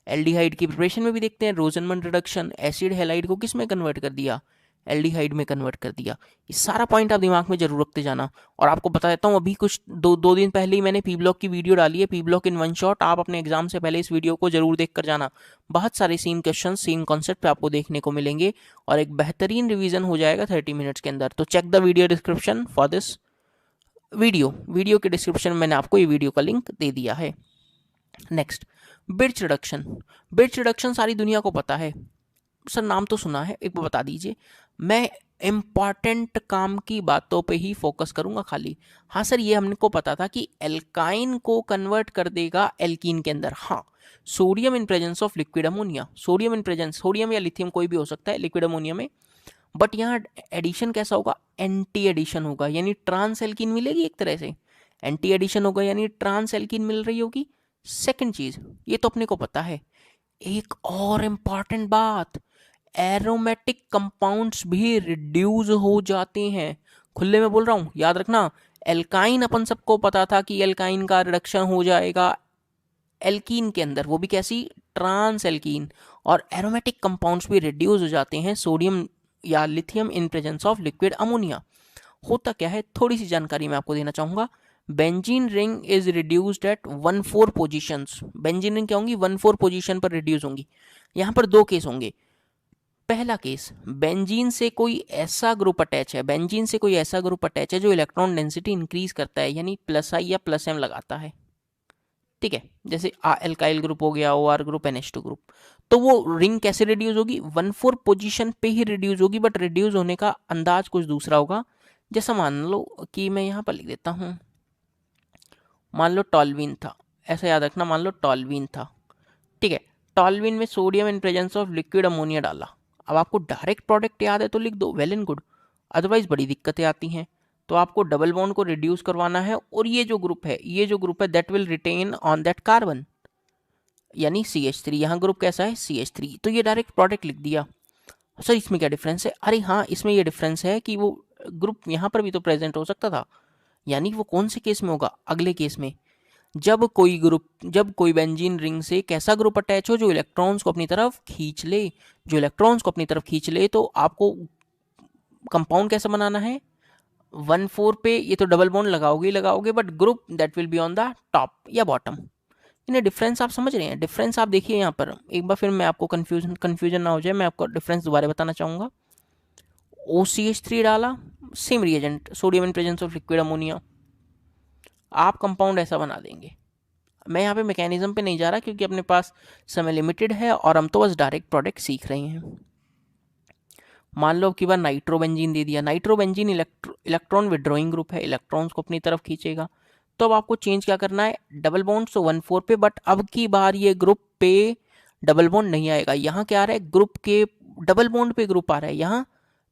एल्डिहाइड की प्रिपरेशन में भी देखते हैं। रोजनमंड रिडक्शन, एसिड हैलाइड को किस में कन्वर्ट कर दिया, एल्डिहाइड में कन्वर्ट कर दिया। ये सारा पॉइंट आप दिमाग में जरूर रखते जाना। और आपको बता देता हूँ, अभी कुछ दो दिन पहले ही मैंने पी ब्लॉक की वीडियो डाली है, P block in one shot. आप अपने एग्जाम से पहले इस वीडियो को जरूर देख कर जाना। बहुत सारे सेम क्वेश्चन सेम कॉन्सेप्ट पे आपको देखने को मिलेंगे और एक बेहतरीन रिवीजन हो जाएगा 30 मिनट्स के अंदर। तो check the video description for this video के डिस्क्रिप्शन में मैंने आपको ये वीडियो का लिंक दे दिया है। नेक्स्ट, बिर्च रिडक्शन सारी दुनिया को पता है। सर नाम तो सुना है, एक बार बता दीजिए। मैं इंपॉर्टेंट काम की बातों पे ही फोकस करूंगा खाली। हाँ सर, ये हमको पता था कि एल्काइन को कन्वर्ट कर देगा एल्कीन के अंदर। हाँ, sodium in presence of liquid ammonia, sodium in presence, sodium या लिथियम कोई भी हो सकता है लिक्विड अमोनिया में। बट यहाँ एडिशन कैसा होगा, एंटी एडिशन होगा, यानी ट्रांस एल्कीन मिलेगी एक तरह से। एंटी एडिशन होगा यानी ट्रांस एल्कीन मिल रही होगी। सेकंड चीज, ये तो अपने को पता है। एक और इंपॉर्टेंट बात, एरोमेटिक कंपाउंड्स भी रिड्यूस हो जाते हैं। खुले में बोल रहा हूं, याद रखना। एल्काइन अपन सबको पता था कि एल्काइन का रिडक्शन हो जाएगा एल्कीन के अंदर, वो भी कैसी, ट्रांस एल्कीन। और एरोमेटिक कंपाउंड्स भी रिड्यूस हो जाते हैं सोडियम या lithium in presence of liquid ammonia. होता क्या है, थोड़ी सी जानकारी मैं आपको देना चाहूंगा। Benzene ring is reduced at 1,4 positions. Benzene ring क्या होंगी, 1,4 पोजीशन पर रिड्यूस होंगी। यहां पर दो केस होंगे। पहला केस, बेंजीन से कोई ऐसा ग्रुप अटैच है, बेंजीन से कोई ऐसा ग्रुप अटैच है जो इलेक्ट्रॉन डेंसिटी इंक्रीज करता है, यानी +I या +M लगाता है। ठीक है, जैसे एल्काइल ग्रुप हो गया, OR ग्रुप, NH2 ग्रुप। तो वो रिंग कैसे रिड्यूस होगी, 1,4 पोजीशन पे ही रिड्यूस होगी, बट रिड्यूस होने का अंदाज कुछ दूसरा होगा। जैसा मान लो कि मैं यहां पर लिख देता हूं, मान लो टॉल्वीन था, ऐसा याद रखना, मान लो टॉल्वीन था। ठीक है, टॉल्वीन में sodium in presence of liquid ammonia डाला। अब आपको डायरेक्ट प्रोडक्ट याद है तो लिख दो, वेल एंड गुड, अदरवाइज बड़ी दिक्कतें आती हैं। तो आपको डबल बॉन्ड को रिड्यूस करवाना है, और ये जो ग्रुप है that will retain on that carbon, यानी CH3। यहाँ ग्रुप कैसा है, CH3। तो ये डायरेक्ट प्रोडक्ट लिख दिया। सर इसमें क्या डिफरेंस है, अरे हाँ, इसमें ये डिफरेंस है कि वो ग्रुप यहाँ पर भी तो प्रेजेंट हो सकता था। यानी वो कौन से केस में होगा, अगले केस में, जब कोई बेंजीन रिंग से कैसा ग्रुप अटैच हो जो इलेक्ट्रॉन्स को अपनी तरफ खींच ले, तो आपको कंपाउंड कैसा बनाना है, 1,4 पे ये तो डबल बॉन्ड लगाओगे, but group that will be on the top या बॉटम। इन्हें डिफरेंस आप समझ रहे हैं, डिफरेंस आप देखिए यहाँ पर एक बार, फिर मैं आपको कंफ्यूजन ना हो जाए, मैं आपको डिफरेंस दोबारा बताना चाहूंगा। OCH3 डाला, same reagent, sodium in presence of liquid ammonia, आप कंपाउंड ऐसा बना देंगे। मैं यहाँ पे मैकेनिज्म पे नहीं जा रहा क्योंकि अपने पास समय लिमिटेड है और हम तो बस डायरेक्ट प्रोडक्ट सीख रहे हैं। मान लो कि बार नाइट्रोबेंजीन दे दिया। नाइट्रोबेंजीन इलेक्ट्रॉन विड्रॉइंग ग्रुप है, इलेक्ट्रॉन्स को अपनी तरफ खींचेगा। तो अब आपको चेंज क्या करना है, डबल बॉन्ड तो 1,4 पे, बट अब की बार ये ग्रुप पे डबल बॉन्ड नहीं आएगा। यहाँ क्या आ रहा है, ग्रुप के डबल बॉन्ड पे ग्रुप आ रहा है, यहाँ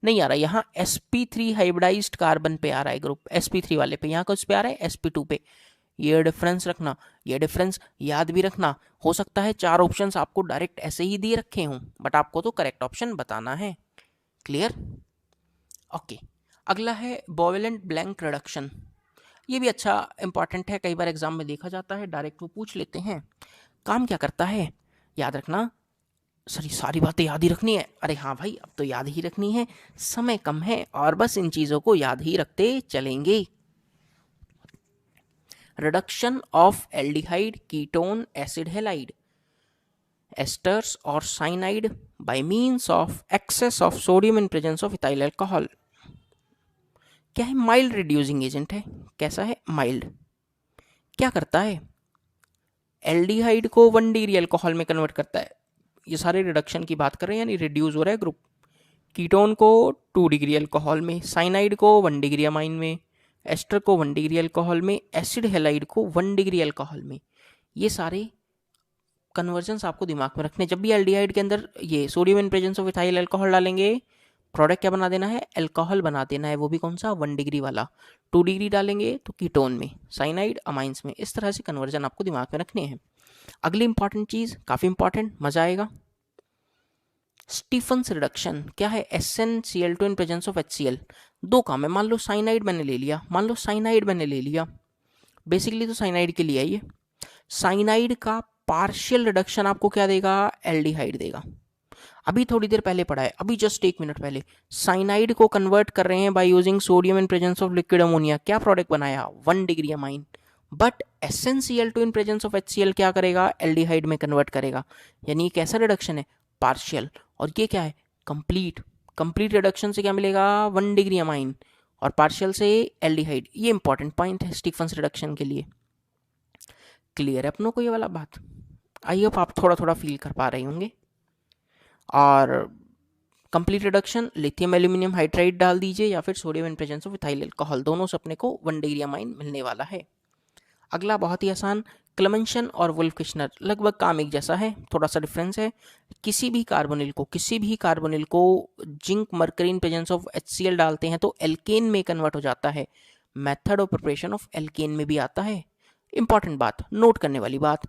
नहीं आ रहा, यहाँ sp3 हाइब्रिडाइज्ड कार्बन पे आ रहा है ग्रुप, sp3 वाले पे। यहाँ किस पे आ रहा है, sp2 पे। ये डिफरेंस रखना, ये डिफरेंस याद भी रखना। हो सकता है 4 ऑप्शंस आपको डायरेक्ट ऐसे ही दिए रखे हों, बट आपको तो करेक्ट ऑप्शन बताना है। Clear, okay. अगला है बोवेलेंट ब्लैंक रिडक्शन। ये भी अच्छा इंपॉर्टेंट है, कई बार एग्जाम में देखा जाता है, डायरेक्ट वो पूछ लेते हैं। काम क्या करता है, याद रखना, सॉरी, सारी बातें याद ही रखनी है? अरे हाँ भाई, अब तो याद ही रखनी है, समय कम है और बस इन चीज़ों को याद ही रखते चलेंगे। Reduction of aldehyde, ketone, acid halide, esters और cyanide by means of excess of sodium in presence of ethyl alcohol. क्या है? माइल्ड रिड्यूसिंग एजेंट है। कैसा है? माइल्ड। क्या करता है? एल्डिहाइड को 1 डिग्री अल्कोहल में कन्वर्ट करता है। ये सारे रिडक्शन की बात कर रहे हैं, यानी रिड्यूस हो रहा है ग्रुप। कीटोन को 2 डिग्री अल्कोहल में, साइनाइड को 1 डिग्री अमाइन में, एस्टर को 1 डिग्री अल्कोहल में, एसिड हैलाइड को 1 डिग्री अल्कोहल में। ये सारे कन्वर्जन्स आपको दिमाग में रखने। जब भी एल्डिहाइड के अंदर ये sodium in presence of ethyl alcohol डालेंगे, प्रोडक्ट क्या बना देना है? अल्कोहल बना देना है। वो भी कौन सा? 1 डिग्री वाला। 2 डिग्री डालेंगे तो कीटोन में, साइनाइड अमाइंस में। इस तरह से कन्वर्जन आपको दिमाग में रखने हैं। अगली इंपॉर्टेंट चीज, काफी इंपॉर्टेंट, मजा आएगा, स्टीफन्स रिडक्शन। क्या है? SnCl2 in presence of HCl। दो काम है। मान लो साइनाइड मैंने ले लिया, बेसिकली तो साइनाइड के लिए है ये। साइनाइड का पार्शियल रिडक्शन आपको क्या देगा? एल्डिहाइड देगा। अभी थोड़ी देर पहले पढ़ा है, अभी जस्ट 1 मिनट पहले। साइनाइड को कन्वर्ट कर रहे हैं by using sodium in presence of liquid ammonia. क्या प्रोडक्ट बनाया? 1 degree amine. But SnCl2 in presence of HCl क्या करेगा? एल्डिहाइड में कन्वर्ट करेगा। यानी कैसा रिडक्शन है? पार्शियल। और ये क्या है? कंप्लीट। कंप्लीट रिडक्शन से क्या मिलेगा? 1 डिग्री अमाइन, और पार्शियल से एल्डिहाइड। ये इंपॉर्टेंट पॉइंट है स्टीफन्स रिडक्शन के लिए। क्लियर है अपनों को ये वाला बात? आई होप आप थोड़ा थोड़ा फील कर पा रहे होंगे। और complete reduction, lithium aluminium hydride डाल दीजिए या फिर sodium in presence of ethyl alcohol, दोनों से अपने को 1 डिग्री अमाइन मिलने वाला है। अगला बहुत ही आसान, क्लेमेंशन और वुल्फ-किश्नर। लगभग काम एक जैसा है, थोड़ा सा डिफरेंस है। किसी भी कार्बोनिल को zinc mercury in presence of HCl डालते हैं तो एल्केन में कन्वर्ट हो जाता है। Method of preparation of alkene में भी आता है। इंपॉर्टेंट बात, नोट करने वाली बात,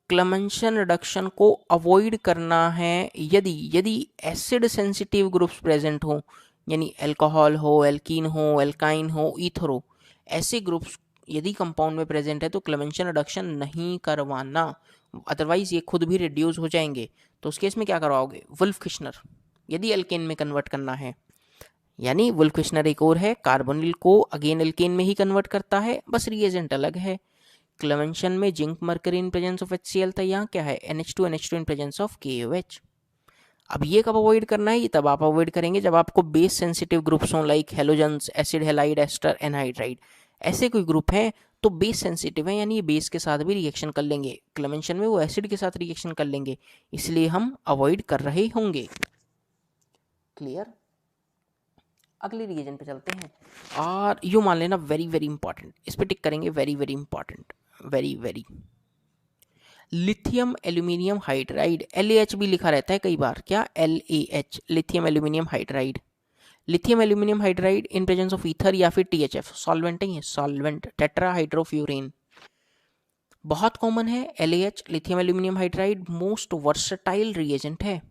क्लेमेंशन रिडक्शन को अवॉइड करना है यदि एसिड सेंसिटिव ग्रुप्स प्रेजेंट हो, यानी अल्कोहल हो, एल्कीन हो, एल्काइन हो, ईथर हो, ऐसे ग्रुप्स यदि कंपाउंड में प्रेजेंट है तो क्लेमेंशन रिडक्शन नहीं करवाना, अदरवाइज ये खुद भी रिड्यूस हो जाएंगे। तो उस केस में क्या करवाओगे? वुल्फ-किश्नर, यदि एल्केन में कन्वर्ट करना है। यानी वुल्फ-किश्नर एक और है, कार्बोनिल को अगेन एल्केन में ही कन्वर्ट करता है, बस रिएजेंट अलग है। क्लेमेंशन में zinc mercury in presence of HCl था, यहाँ क्या है? NH2 in presence of KOH। अब ये कब अवॉइड करना है? ये तब आप अवॉइड करेंगे जब आपको बेस सेंसिटिव ग्रुप्स हों, like halogens, acid halide, ester, anhydride. ऐसे कोई ग्रुप है तो बेस सेंसिटिव है, यानी ये बेस के साथ भी रिएक्शन कर लेंगे। क्लेमेंशन में वो एसिड के साथ रिएक्शन कर लेंगे, इसलिए हम अवॉइड कर रहे होंगे। क्लियर? अगले रिएजेंट पे चलते हैं, और यू मान लेना वेरी वेरी इंपॉर्टेंट, इस पे टिक करेंगे, very very important, very very. Lithium aluminium hydride, LAH भी लिखा रहता है कई बार। क्या? LAH, lithium aluminium hydride. Lithium aluminium hydride in presence of ether या फिर THF, सॉल्वेंट है ये, सॉल्वेंट, टेट्राहाइड्रोफ्यूरेन। बहुत कॉमन है LAH, lithium aluminium hydride, most versatile reagent है।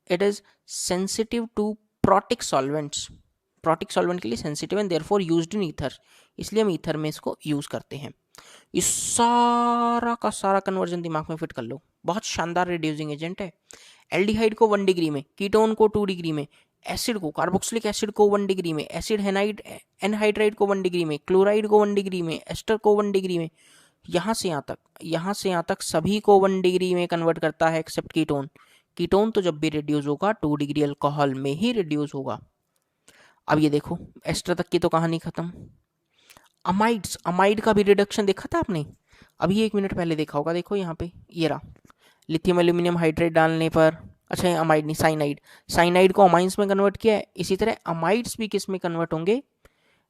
It is sensitive to protic solvents, protic solvent के लिए sensitive and therefore used in ether, इसलिए हम ईथर में इसको यूज करते हैं। इस सारा का सारा कन्वर्जन दिमाग में फिट कर लो, बहुत शानदार रिड्यूसिंग एजेंट है। एल्डिहाइड को 1 डिग्री में, कीटोन को 2 डिग्री में, एसिड को, कार्बोक्सिलिक एसिड को 1 डिग्री में, एसिड एनहाइड्राइड को 1 डिग्री में, क्लोराइड को 1 डिग्री में, एस्टर को 1 डिग्री में, यहाँ से यहाँ तक सभी को 1 डिग्री में कन्वर्ट करता है एक्सेप्ट कीटोन। कीटोन तो जब भी रिड्यूस होगा 2 डिग्री अल्कोहल में ही रिड्यूस होगा। अब ये देखो, एस्टर तक की तो कहानी खत्म। अमाइड्स, अमाइड का भी रिडक्शन देखा था आपने, अभी 1 मिनट पहले देखा होगा। देखो यहाँ पे, ये रहा, लिथियम एल्यूमिनियम हाइड्राइड डालने पर, अच्छा ये अमाइड नहीं, साइनाइड, साइनाइड को अमाइंस में कन्वर्ट किया है। इसी तरह अमाइड्स भी किस में कन्वर्ट होंगे?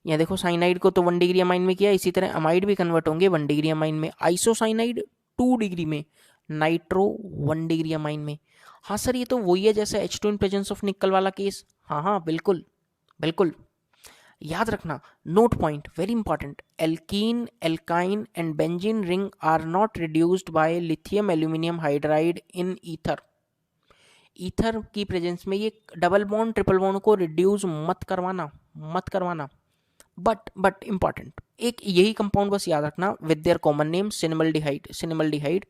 यहाँ देखो, साइनाइड को तो 1 डिग्री अमाइन में किया, इसी तरह अमाइड भी कन्वर्ट होंगे 1 डिग्री अमाइन में। आइसोसाइनाइड 2 डिग्री में, नाइट्रो 1 डिग्री अमाइन में। हाँ सर, ये तो वही है जैसे H2 इन प्रेजेंस ऑफ निकल वाला केस। हाँ हाँ, बिल्कुल बिल्कुल, याद रखना, note point very important, alkene, alkyne and benzene ring are not reduced by lithium aluminium hydride in ether. Ether की प्रेजेंस में ये डबल बॉन्ड ट्रिपल बॉन्ड को रिड्यूस मत करवाना। बट इंपॉर्टेंट, एक यही कंपाउंड बस याद रखना with their common name cinnamaldehyde,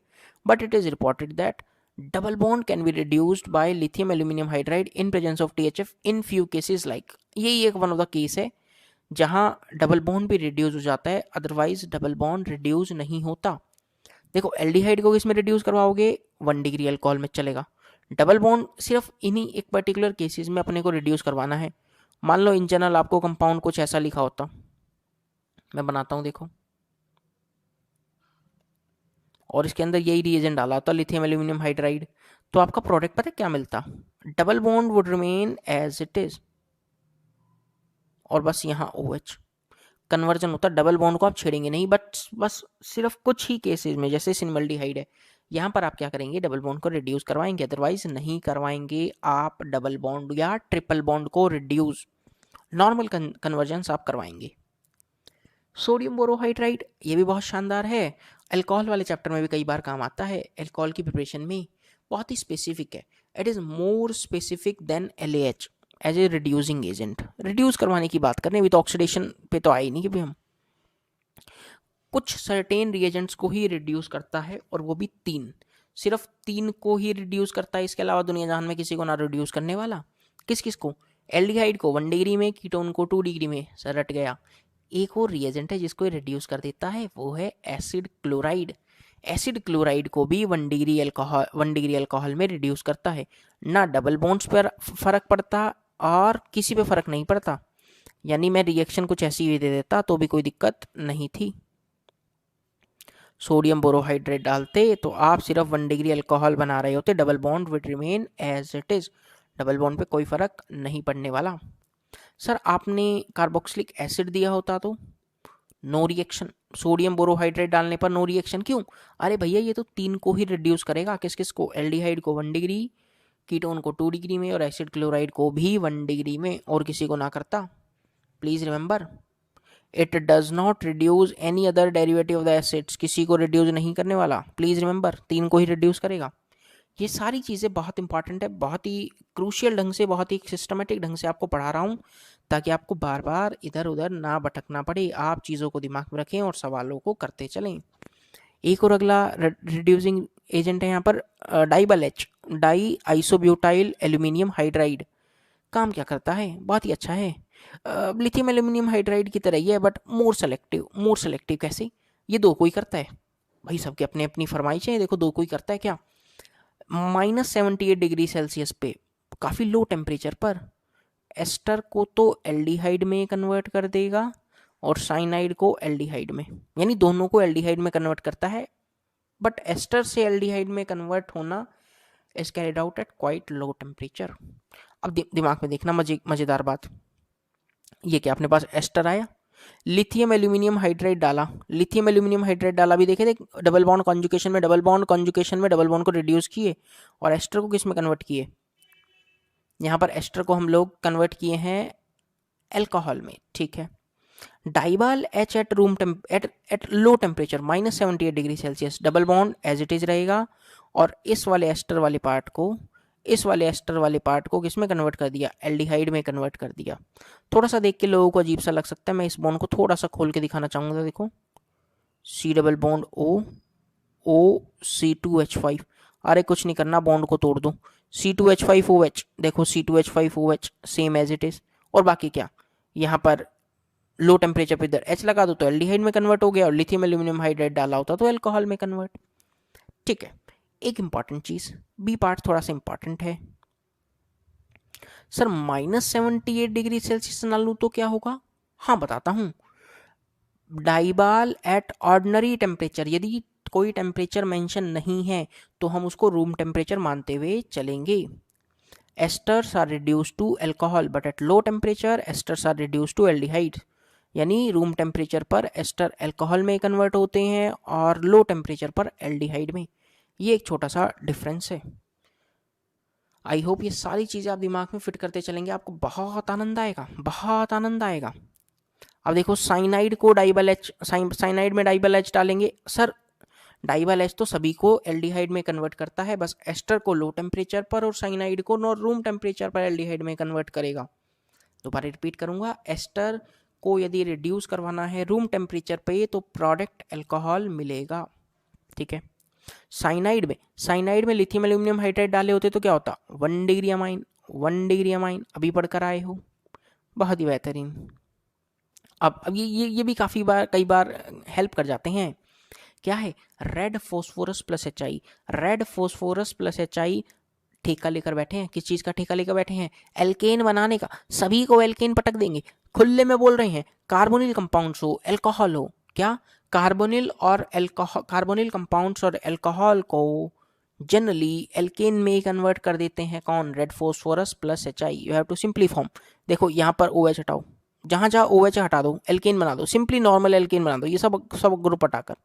but it is reported that double bond can be reduced by lithium aluminium hydride in presence of THF in few cases like, यही एक one of the case है जहां double bond भी reduce हो जाता है, otherwise double bond reduce नहीं होता। देखो एल्डिहाइड को किस में रिड्यूस करवाओगे, 1 डिग्री अल्कोहल में चलेगा। डबल बॉन्ड सिर्फ इन्हीं एक पर्टिकुलर केसेस में अपने को रिड्यूस करवाना है। मान लो इन जनरल आपको कंपाउंड कुछ ऐसा लिखा होता, मैं बनाता हूं देखो, और इसके अंदर यही रिएजेंट डाला होता लिथियम एल्यूमिनियम हाइड्राइड, तो आपका प्रोडक्ट पता है क्या मिलता, double bond would remain as it is, और बस यहाँ OH कन्वर्जन होता। डबल बॉन्ड को आप छेड़ेंगे नहीं, बट बस सिर्फ कुछ ही केसेस में, जैसे सिनमल्डिहाइड है, यहाँ पर आप क्या करेंगे, डबल बॉन्ड को रिड्यूस करवाएंगे, अदरवाइज नहीं करवाएंगे आप डबल बॉन्ड या ट्रिपल बॉन्ड को रिड्यूस, नॉर्मल कन्वर्जेंस आप करवाएंगे। सोडियम बोरोहाइड्राइड ये भी बहुत शानदार है, अल्कोहल वाले चैप्टर में भी कई बार काम आता है, अल्कोहल की प्रिपरेशन में बहुत ही स्पेसिफिक है। It is more specific than LAH as a reducing agent. Reduce करवाने की बात करें, अभी तो ऑक्सीडेशन पे तो आए नहीं कि भी हम कुछ सर्टेन रिएजेंट्स को ही रिड्यूस करता है, और वो भी 3, सिर्फ 3 को ही रिड्यूस करता है, इसके अलावा दुनिया जहान में किसी को ना रिड्यूस करने वाला। किस किस को, एल्डिहाइड को 1 डिग्री में, कीटोन को 2 डिग्री में, सर रट गया। एक और रिएजेंट है जिसको रिड्यूस कर देता है, वो है एसिड क्लोराइड। एसिड क्लोराइड को भी 1 डिग्री अल्कोहल में रिड्यूस करता है। ना डबल बॉन्ड्स पर फर्क पड़ता और किसी पे फर्क नहीं पड़ता, यानी मैं रिएक्शन कुछ ऐसी भी दे देता तो भी कोई दिक्कत नहीं थी। सोडियम बोरोहाइड्रेट डालते तो आप सिर्फ 1 डिग्री अल्कोहल बना रहे होते, double bond would remain as it is, double bond पे कोई फर्क नहीं पड़ने वाला। सर आपने कार्बोक्सिलिक एसिड दिया होता तो नो रिएक्शन, सोडियम बोरोहाइड्रेट डालने पर नो रिएक्शन, क्यों, अरे भैया ये तो 3 को ही रिड्यूस करेगा, किस किस को, एल्डिहाइड को 1 डिग्री, कीटोन को 2 डिग्री में, और एसिड क्लोराइड को भी 1 डिग्री में, और किसी को ना करता। Please remember it does not reduce any other derivative of the acids, किसी को रिड्यूस नहीं करने वाला, प्लीज रिमेंबर 3 को ही रिड्यूस करेगा। ये सारी चीज़ें बहुत इंपॉर्टेंट है, बहुत ही क्रूशियल ढंग से, बहुत ही सिस्टमेटिक ढंग से आपको पढ़ा रहा हूँ, ताकि आपको बार बार इधर उधर ना भटकना पड़े, आप चीज़ों को दिमाग में रखें और सवालों को करते चलें। एक और अगला रिड्यूसिंग एजेंट है यहाँ पर DIBAL H, diisobutyl aluminium hydride. काम क्या करता है, बहुत ही अच्छा है, लिथियम एल्यूमिनियम हाइड्राइड की तरह ही है, but more selective. More selective कैसे, ये 2 को ही करता है भाई, सबके अपने अपनी फरमाइश है, देखो 2 को ही करता है क्या, -78 डिग्री सेल्सियस पे, काफ़ी लो टेम्परेचर पर एस्टर को तो एल्डिहाइड में कन्वर्ट कर देगा और साइनाइड को एल्डिहाइड में, यानी दोनों को एल्डिहाइड में कन्वर्ट करता है, बट एस्टर से एल्डिहाइड में कन्वर्ट होना is carried out at quite low temperature. अब दिमाग में देखना मजेदार बात, ये क्या अपने पास एस्टर आया, लिथियम एल्यूमिनियम हाइड्राइड डाला, लिथियम एल्यूमिनियम हाइड्राइड डाला भी देखे थे, डबल बॉन्ड कॉन्जुकेशन में, डबल बॉन्ड कॉन्जुकेशन में डबल बॉन्ड को रिड्यूस किए और एस्टर को किस में कन्वर्ट किए, यहाँ पर एस्टर को हम लोग कन्वर्ट किए हैं एल्कोहल में, ठीक है। DIBAL H at at low temperature -78 degree Celsius, double bond as it is रहेगा, और इस वाले एस्टर वाले पार्ट को, इस वाले एस्टर वाले पार्ट को किस में कन्वर्ट कर दिया, एल्डिहाइड में कन्वर्ट कर दिया। थोड़ा सा देख के लोगों को अजीब सा लग सकता है, मैं इस बॉन्ड को थोड़ा सा खोल के दिखाना चाहूँगा, देखो C double bond O C2H5, अरे कुछ नहीं करना, बॉन्ड को तोड़ दो, C2H5OH, देखो C2H5OH same as it is, और बाकी क्या, यहाँ पर लो टेम्परेचर पे इधर H लगा दो तो एल्डिहाइड में कन्वर्ट हो गया, और लिथियम एल्यूमिनियम हाइड्राइड डाला होता तो अल्कोहल में कन्वर्ट, ठीक है। एक इंपॉर्टेंट चीज, बी पार्ट थोड़ा सा इंपॉर्टेंट है सर, -78 डिग्री सेल्सियस ना लूँ तो क्या होगा, हाँ बताता हूँ, डाइबाल एट ऑर्डिनरी टेम्परेचर, यदि कोई टेम्परेचर मेंशन नहीं है तो हम उसको रूम टेम्परेचर मानते हुए चलेंगे। Esters are reduce to alcohol but at low temperature esters are reduce to aldehyde, यानी रूम टेम्परेचर पर एस्टर अल्कोहल में कन्वर्ट होते हैं और लो टेम्परेचर पर एल्डिहाइड में, ये एक छोटा सा डिफरेंस है। आई होप ये सारी चीज़ें आप दिमाग में फिट करते चलेंगे, आपको बहुत आनंद आएगा, बहुत आनंद आएगा। अब देखो साइनाइड को डाइबल एच, साइनाइड में डाइबल एच डालेंगे, सर डाइबल एच तो सभी को एल्डिहाइड में कन्वर्ट करता है, बस एस्टर को लो टेम्परेचर पर और साइनाइड को रूम टेम्परेचर पर एल्डिहाइड में कन्वर्ट करेगा। दोबारा रिपीट करूंगा, एस्टर को यदि रिड्यूस करवाना है रूम टेम्परेचर पे तो प्रोडक्ट अल्कोहल मिलेगा, ठीक है। साइनाइड में लिथियम एल्यूमिनियम हाइड्राइड डाले होते तो क्या होता, 1 डिग्री अमाइन, 1 डिग्री अमाइन, अभी पढ़कर आए हो, बहुत ही बेहतरीन। अब ये भी कई बार हेल्प कर जाते हैं। क्या है, रेड फोस्फोरस प्लस एच आई, रेड फोस्फोरस प्लस एच आई ठेका लेकर बैठे हैं। किस चीज का ठेका लेकर बैठे हैं, एल्केन बनाने का। सभी को एल्केन पटक देंगे, खुले में बोल रहे हैं। कार्बोनिल कंपाउंड्स हो, अल्कोहल हो, क्या कार्बोनिल और अल्कोहल, कार्बोनिल कंपाउंड्स और अल्कोहल को जनरली एल्केन में कन्वर्ट कर देते हैं। कौन, red phosphorus plus H I. You have to simply form. देखो यहाँ पर ओ एच हटाओ, जहां जहां ओ एच हटा दो, एल्केन बना दो, सिंपली नॉर्मल एल्केन बना दो। ये सब ग्रुप हटाकर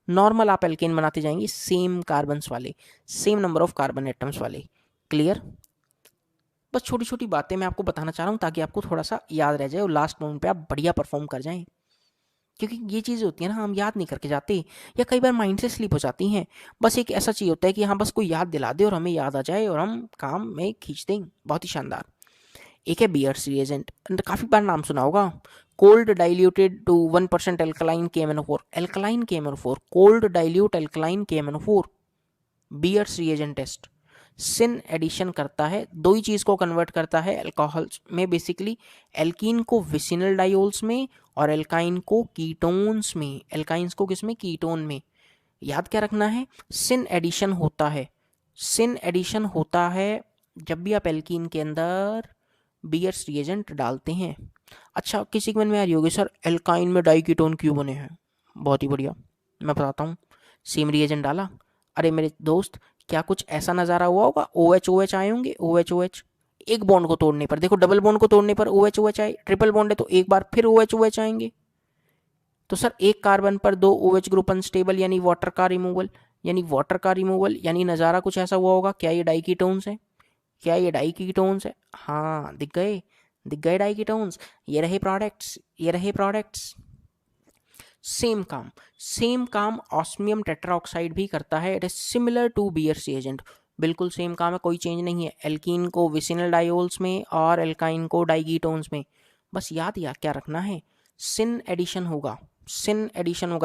नॉर्मल आप एल्केन बनाते जाएंगे, सेम कार्बन्स वाले, same number of carbon atoms वाले। क्लियर। बस छोटी छोटी बातें मैं आपको बताना चाह रहा हूँ ताकि आपको थोड़ा सा याद रह जाए और लास्ट मोमेंट पे आप बढ़िया परफॉर्म कर जाएं। क्योंकि ये चीज़ें होती है ना, हम याद नहीं करके जाते या कई बार माइंड से स्लिप हो जाती हैं। बस एक ऐसा चीज़ होता है कि हाँ बस कोई याद दिला दे और हमें याद आ जाए और हम काम में खींच दें। बहुत ही शानदार। एक है बियर्स रिएजेंट, काफ़ी बार नाम सुना होगा। Cold diluted to 1% alkaline KMnO4, alkaline KMnO4, cold dilute alkaline KMnO4, Baeyer's reagent test. Syn addition करता है, दो ही चीज़ को कन्वर्ट करता है अल्कोहल्स में, बेसिकली एल्कीन को विसिनल डायोल्स में और एल्काइन को कीटोन्स में। एल्काइंस को किस में, कीटोन में। याद क्या रखना है, सिन एडिशन होता है, सिन एडिशन होता है जब भी आप एल्कीन के अंदर बियर्स रिएजेंट डालते हैं। अच्छा, किसी के मन में आ रही होगी सर एल्काइन में डाइकीटोन क्यों बने हैं। बहुत ही बढ़िया, मैं बताता हूँ। सेम रिएजेंट डाला, अरे मेरे दोस्त क्या कुछ ऐसा नज़ारा हुआ होगा, OH आए होंगे, OH एक बॉन्ड को तोड़ने पर। देखो डबल बॉन्ड को तोड़ने पर OH आए, ट्रिपल बॉन्ड है तो एक बार फिर OH आएंगे। तो सर एक कार्बन पर 2 OH ग्रुप अनस्टेबल, यानी वाटर का रिमूवल, यानी नज़ारा कुछ ऐसा हुआ होगा। क्या ये डाइकीटोन्स है, क्या ये डाइकीटोन्स है। हाँ दिख गए डाइकीटोन्स। ये रहे प्रोडक्ट्स। सेम काम ऑस्मियम टेट्राऑक्साइड भी करता है। It is similar to Baeyer's reagent, बिल्कुल सेम काम है, कोई चेंज नहीं है। एल्कीन को विसिनल डायोल्स में और एल्काइन को डाइकीटोन्स में। बस याद क्या रखना है, सिन एडिशन होगा।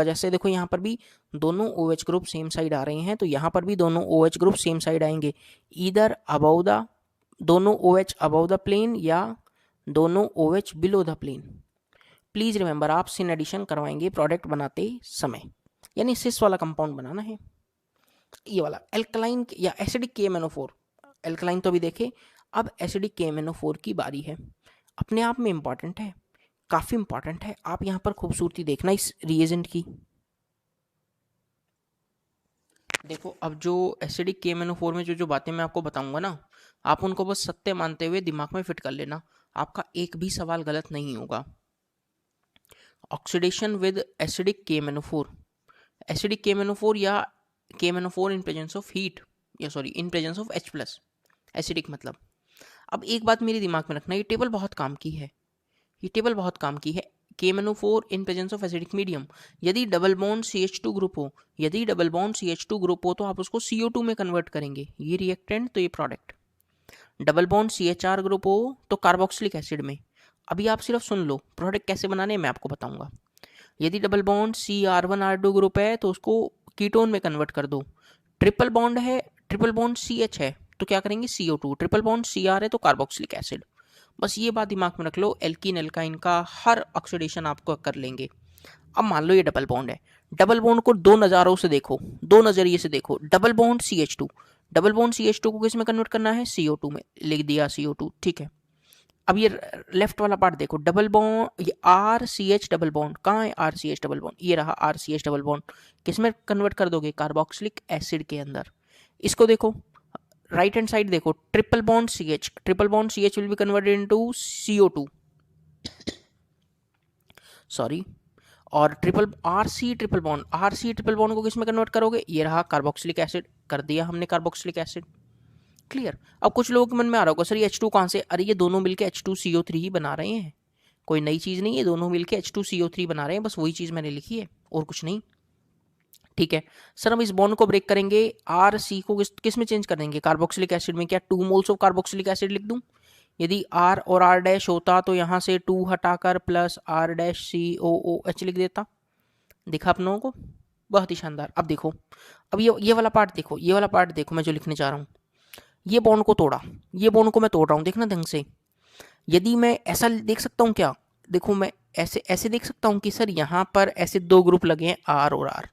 जैसे देखो यहाँ पर भी दोनों OH ग्रुप सेम साइड आ रहे हैं, तो यहाँ पर भी दोनों OH ग्रुप सेम साइड आएंगे। ईदर अबव द, दोनों OH अबव द प्लेन या दोनों OH below the plane. Please remember, आप सिन एडिशन करवाएंगे प्रोडक्ट बनाते समय, यानी सिस वाला कंपाउंड बनाना है। ये वाला एल्कलाइन या एसिडिक KMnO4, एल्कलाइन तो अभी देखे, अब एसिडिक KMnO4 की बारी है। अपने आप में इंपॉर्टेंट है, काफी इंपॉर्टेंट है। आप यहां पर खूबसूरती देखना इस रिएजेंट की। देखो अब जो एसिडिक KMnO4 में जो बातें मैं आपको बताऊंगा ना, आप उनको बस सत्य मानते हुए दिमाग में फिट कर लेना, आपका एक भी सवाल गलत नहीं होगा। Oxidation with acidic KMnO4, acidic KMnO4 या KMnO4 in presence of heat, या sorry in presence of H+, acidic मतलब। अब एक बात मेरे दिमाग में रखना, ये टेबल बहुत काम की है, KMnO4 in presence of acidic medium. यदि डबल बॉन्ड CH2 ग्रुप हो, तो आप उसको CO2 में कन्वर्ट करेंगे, ये रिएक्टेंट तो ये product. Double bond CHR group हो तो कार्बोक्सिलिक एसिड में। अभी आप सिर्फ सुन लो, प्रोडक्ट कैसे बनाने मैं आपको बताऊंगा। यदि डबल बॉन्ड CR1R2 ग्रुप है तो उसको कीटोन में कन्वर्ट कर दो। ट्रिपल बॉन्ड CH है तो क्या करेंगे, CO2। ट्रिपल बॉन्ड CR है तो कार्बोक्सिलिक एसिड। बस ये बात दिमाग में रख लो, एल्कीन एल्काइन का हर ऑक्सीडेशन आपको कर लेंगे। अब मान लो ये डबल बॉन्ड है, डबल बॉन्ड को दो नज़ारों से देखो, दो नज़रिए से देखो। डबल बॉन्ड CH2 को किस में कन्वर्ट करना है, CO2 में, लिख दिया CO2, ठीक है। अब ये लेफ्ट वाला पार्ट देखो, डबल बॉन्ड, ये RCH डबल बॉन्ड, कहाँ है RCH डबल बॉन्ड, ये रहा RCH डबल बॉन्ड, किस में कन्वर्ट कर दोगे, कार्बोक्सिलिक एसिड के अंदर। इसको देखो राइट हैंड साइड देखो, triple bond CH will be converted into CO2, sorry, और RC ट्रिपल बॉन्ड को किस में कन्वर्ट करोगे, ये रहा कार्बोक्सिलिक एसिड, कर दिया हमने कार्बोक्सिलिक एसिड। क्लियर। अब कुछ लोगों के मन में आ रहा होगा सर ये H2 कहाँ से, अरे ये दोनों मिलके H2CO3 ही बना रहे हैं, कोई नई चीज़ नहीं है, दोनों मिलके H2CO3 बना रहे हैं, बस वही चीज़ मैंने लिखी है और कुछ नहीं। ठीक है सर, हम इस बॉन्ड को ब्रेक करेंगे, RC को किस में चेंज कर देंगे, कार्बोक्सिलिक एसिड में। क्या 2 मोल्स ऑफ कार्बोक्सिलिक एसिड लिख दूं, यदि R और R डैश होता तो यहाँ से 2 हटाकर प्लस R डैश COOH लिख देता। दिखा आप लोगों को, बहुत ही शानदार। अब देखो, अब ये वाला पार्ट देखो, ये वाला पार्ट देखो, मैं जो लिखने जा रहा हूँ, ये बॉन्ड को तोड़ा, ये बॉन्ड को मैं तोड़ रहा हूँ, देखना ढंग से। यदि मैं ऐसा देख सकता हूँ क्या, देखो मैं ऐसे ऐसे देख सकता हूँ कि सर यहाँ पर ऐसे दो ग्रुप लगे हैं, आर और आर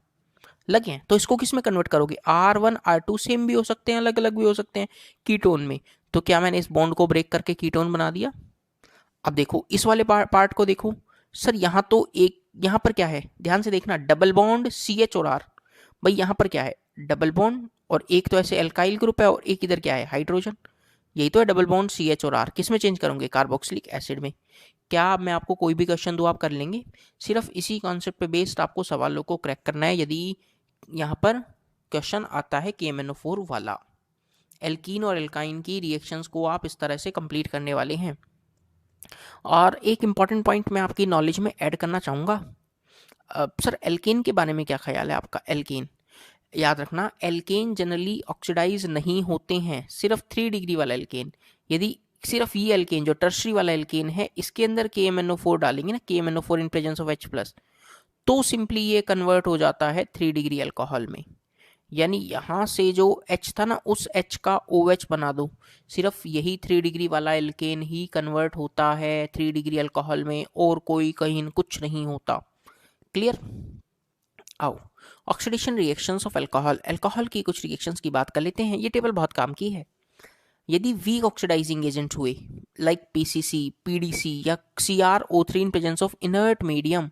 लगे हैं, तो इसको किस में कन्वर्ट करोगे, R1 R2 सेम भी हो सकते हैं, अलग अलग भी हो सकते हैं, कीटोन में। तो क्या मैंने इस बॉन्ड को ब्रेक करके कीटोन बना दिया। अब देखो इस वाले पार्ट को देखो, सर यहाँ तो एक, यहाँ पर क्या है, ध्यान से देखना, डबल बॉन्ड CH और R। भाई यहाँ पर क्या है, डबल बॉन्ड, और एक तो ऐसे एल्काइल ग्रुप है और एक इधर क्या है, हाइड्रोजन। यही तो है डबल बॉन्ड CH और R। किस में चेंज करोगे, कार्बोक्सिलिक एसिड में। क्या मैं आपको कोई भी क्वेश्चन दूँ आप कर लेंगे। सिर्फ इसी कॉन्सेप्ट पे बेस्ड आपको सवालों को क्रैक करना है। यदि यहाँ पर क्वेश्चन आता है KMnO4 वाला, एल्कीन और एल्काइन की रिएक्शंस को आप इस तरह से कंप्लीट करने वाले हैं। और एक इंपॉर्टेंट पॉइंट मैं आपकी नॉलेज में ऐड करना चाहूँगा। सर एल्केन के बारे में क्या ख्याल है आपका। एल्केन याद रखना, एल्केन जनरली ऑक्सीडाइज नहीं होते हैं, सिर्फ 3 डिग्री वाला एल्केन। यदि सिर्फ ये एल्केन जो टर्शरी वाला एल्केन है, इसके अंदर KMnO4 डालेंगे ना, KMnO4 in presence of H+, तो सिंपली ये कन्वर्ट हो जाता है 3 डिग्री अल्कोहल में। यानी यहाँ से जो H था ना, उस H का OH बना दो, सिर्फ यही 3 डिग्री वाला एल्केन ही कन्वर्ट होता है 3 डिग्री अल्कोहल में, और कोई कहीं कुछ नहीं होता। क्लियर। आओ oxidation reactions of alcohol, alcohol की कुछ रिएक्शंस की बात कर लेते हैं। ये टेबल बहुत काम की है। यदि वीक ऑक्सीडाइजिंग एजेंट हुए लाइक PCC, PDC या CrO3 in presence of inert medium,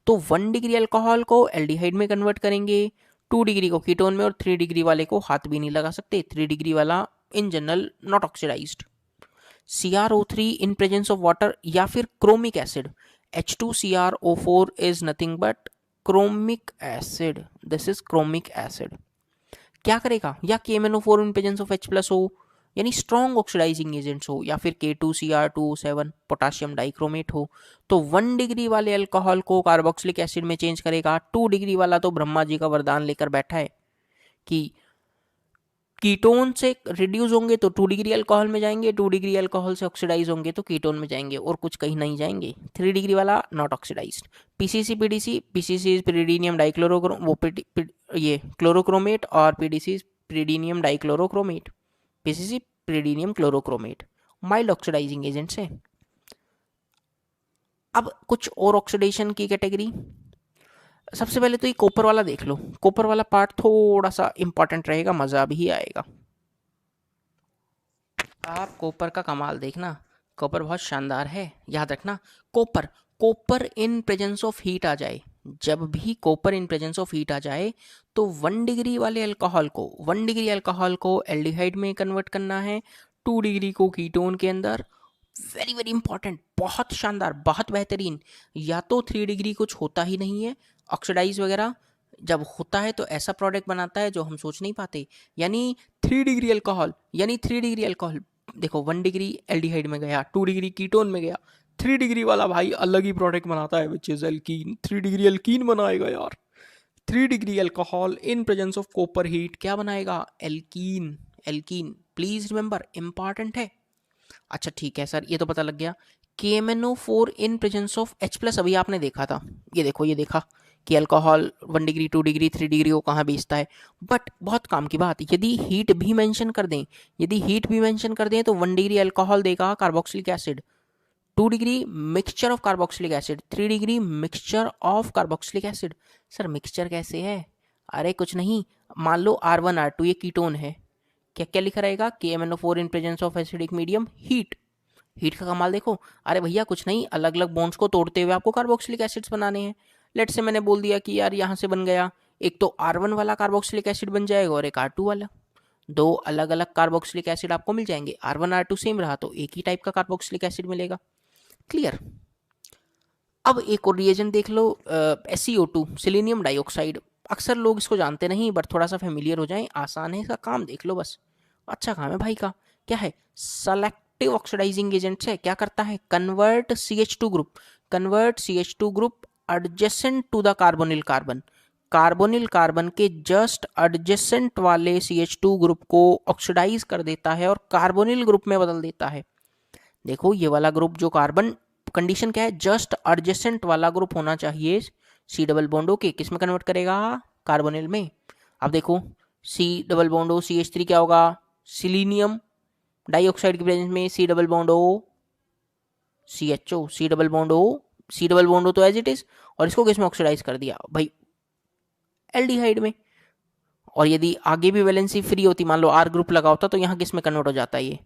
तो 1 डिग्री अल्कोहल को एल्डिहाइड में कन्वर्ट करेंगे, 2 डिग्री को कीटोन में, और 3 डिग्री वाले को हाथ भी नहीं लगा सकते, 3 डिग्री वाला in general not oxidized. CrO3 in presence of water या फिर chromic acid, H2CrO4 is nothing but chromic acid, this is chromic acid. क्या करेगा, या KMnO4 in presence of H+ हो, यानी स्ट्रॉन्ग ऑक्सीडाइजिंग एजेंट्स हो, या फिर K2Cr2O7 पोटाशियम डाइक्रोमेट हो, तो 1 डिग्री वाले अल्कोहल को कार्बोक्सिलिक एसिड में चेंज करेगा। 2 डिग्री वाला तो ब्रह्मा जी का वरदान लेकर बैठा है कि कीटोन से रिड्यूस होंगे तो 2 डिग्री अल्कोहल में जाएंगे, 2 डिग्री अल्कोहल से ऑक्सीडाइज होंगे तो कीटोन में जाएंगे, और कुछ कहीं नहीं जाएंगे। 3 डिग्री वाला not oxidized. PCC is pyridinium dichlorochrome, वो ये क्लोरोक्रोमेट, और PDC pyridinium dichlorochromate, PCC pyridinium chlorochromate, mild oxidizing agents हैं। अब कुछ और ऑक्सीडेशन की कैटेगरी, सबसे पहले तो ये कॉपर वाला देख लो। कॉपर वाला पार्ट थोड़ा सा इंपॉर्टेंट रहेगा, मजा भी आएगा। आप कॉपर का कमाल देखना, कॉपर बहुत शानदार है। याद रखना, copper copper in presence of heat आ जाए, जब भी copper in presence of heat आ जाए, तो 1 डिग्री वाले अल्कोहल को 1 डिग्री अल्कोहल को एल्डिहाइड में कन्वर्ट करना है, 2 डिग्री को कीटोन के अंदर। वेरी वेरी इंपॉर्टेंट, बहुत शानदार, बहुत बेहतरीन। या तो 3 डिग्री कुछ होता ही नहीं है ऑक्सीडाइज वगैरह, जब होता है तो ऐसा प्रोडक्ट बनाता है जो हम सोच नहीं पाते। यानी 3 डिग्री अल्कोहल, यानी 3 डिग्री अल्कोहल देखो, 1 डिग्री एल्डिहाइड में गया, 2 डिग्री कीटोन में गया, 3 डिग्री वाला भाई अलग ही प्रोडक्ट बनाता है which is alkene. 3 degree alkene बनाएगा यार। 3 degree alcohol in presence of copper heat क्या बनाएगा, alkene. Alkene please remember, important है। अच्छा ठीक है सर, ये तो पता लग गया। KMnO4 in presence of H+ अभी आपने देखा था, ये देखो, ये देखा कि अल्कोहल 1 डिग्री 2 डिग्री 3 डिग्री को कहाँ बेचता है। बट बहुत काम की बात, यदि हीट भी मेंशन कर दें, यदि हीट भी मेंशन कर दें, तो 1 डिग्री अल्कोहल देगा carboxylic acid, 2 degree mixture of carboxylic acid, 3 degree mixture of carboxylic acid. Sir mixture कैसे है, अरे कुछ नहीं, मान लो R1 R2 ये कीटोन है, क्या क्या लिखा रहेगा, KMnO4 in presence of acidic medium heat. Heat का कमाल देखो, अरे भैया कुछ नहीं, अलग अलग बॉन्ड्स को तोड़ते हुए आपको कार्बोक्सिलिक एसिड्स बनाने हैं। लेट से मैंने बोल दिया कि यार यहाँ से बन गया, एक तो R1 वाला कार्बोक्सिलिक एसिड बन जाएगा और एक R2 वाला, 2 अलग अलग कार्बोक्सिलिक एसिड आपको मिल जाएंगे। R1 R2 सेम रहा तो एक ही टाइप का कार्बोक्सिलिक एसिड मिलेगा। क्लियर। अब एक और रिएजेंट देख लो, SiO2 सिलीनियम डाइऑक्साइड। अक्सर लोग इसको जानते नहीं, बट थोड़ा सा फेमिलियर हो जाएं, आसान है इसका काम, देख लो बस, अच्छा काम है भाई का। क्या है, सेलेक्टिव ऑक्सीडाइजिंग एजेंट है। क्या करता है, convert CH2 group adjacent to the carbonyl carbon, carbonyl carbon के जस्ट एडजेसेंट वाले CH2 ग्रुप को ऑक्सीडाइज कर देता है और कार्बोनिल ग्रुप में बदल देता है। देखो ये वाला ग्रुप जो कार्बन, कंडीशन क्या है, जस्ट एडजेसेंट वाला ग्रुप होना चाहिए, C डबल बॉन्ड ओके, किस में कन्वर्ट करेगा, कार्बोनिल में। अब देखो सी डबल बॉन्ड ओ CH3 क्या होगा, सिलीनियम डाइऑक्साइड की प्रेजेंस में C double bond O CHO, C double bond O तो एज इट इज, और इसको किस में ऑक्सीडाइज कर दिया भाई, एल्डिहाइड में। और यदि आगे भी वैलेंसी फ्री होती, मान लो आर ग्रुप लगा होता, तो यहाँ किस में कन्वर्ट हो जाता, ये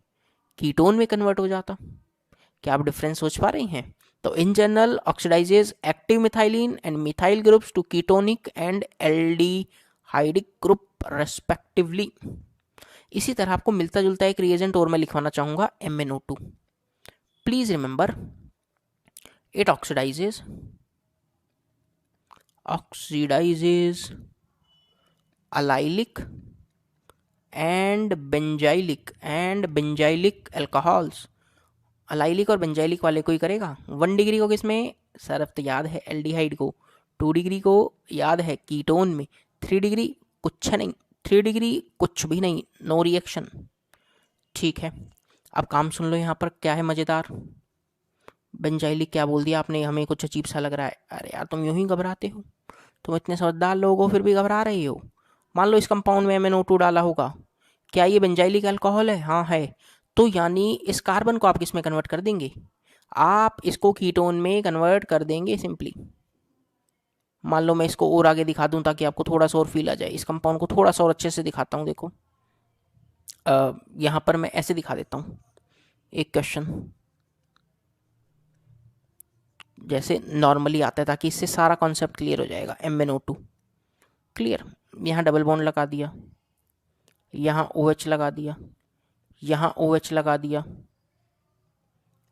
कीटोन में कन्वर्ट हो जाता। क्या आप डिफरेंस सोच पा रहे हैं? तो in general oxidizes active methylene and methyl groups to ketonic and aldehydic group respectively. इसी तरह आपको मिलता जुलता एक रिएजेंट और मैं लिखवाना चाहूंगा, MnO2। Please remember it oxidises allylic and benzylic alcohols। Allylic और बेंजाइलिक वाले कोई करेगा। 1 डिग्री को किसमें सर, अब तो याद है एल्डिहाइड को, 2 डिग्री को याद है कीटोन में, 3 डिग्री कुछ नहीं, 3 डिग्री कुछ भी नहीं, नो रिएक्शन। ठीक है, अब काम सुन लो यहाँ पर क्या है मज़ेदार। बेंजाइलिक क्या बोल दिया आपने, हमें कुछ अजीब सा लग रहा है। अरे यार तुम यूं ही घबराते हो, तुम इतने समझदार लोग हो फिर भी घबरा रहे हो। मान लो इस कंपाउंड में MnO2 डाला होगा, क्या ये बेंजाइलिक अल्कोहल है? हाँ है। तो यानी इस कार्बन को आप किस में कन्वर्ट कर देंगे, आप इसको कीटोन में कन्वर्ट कर देंगे सिंपली। मान लो मैं इसको और आगे दिखा दूं ताकि आपको थोड़ा सा और फील आ जाए, इस कंपाउंड को थोड़ा सा और अच्छे से दिखाता हूं। देखो यहाँ पर मैं ऐसे दिखा देता हूँ, एक क्वेश्चन जैसे नॉर्मली आता है, ताकि इससे सारा कॉन्सेप्ट क्लियर हो जाएगा। MnO2 क्लियर, यहाँ डबल बॉन्ड लगा दिया, यहाँ OH लगा दिया, यहाँ OH लगा दिया,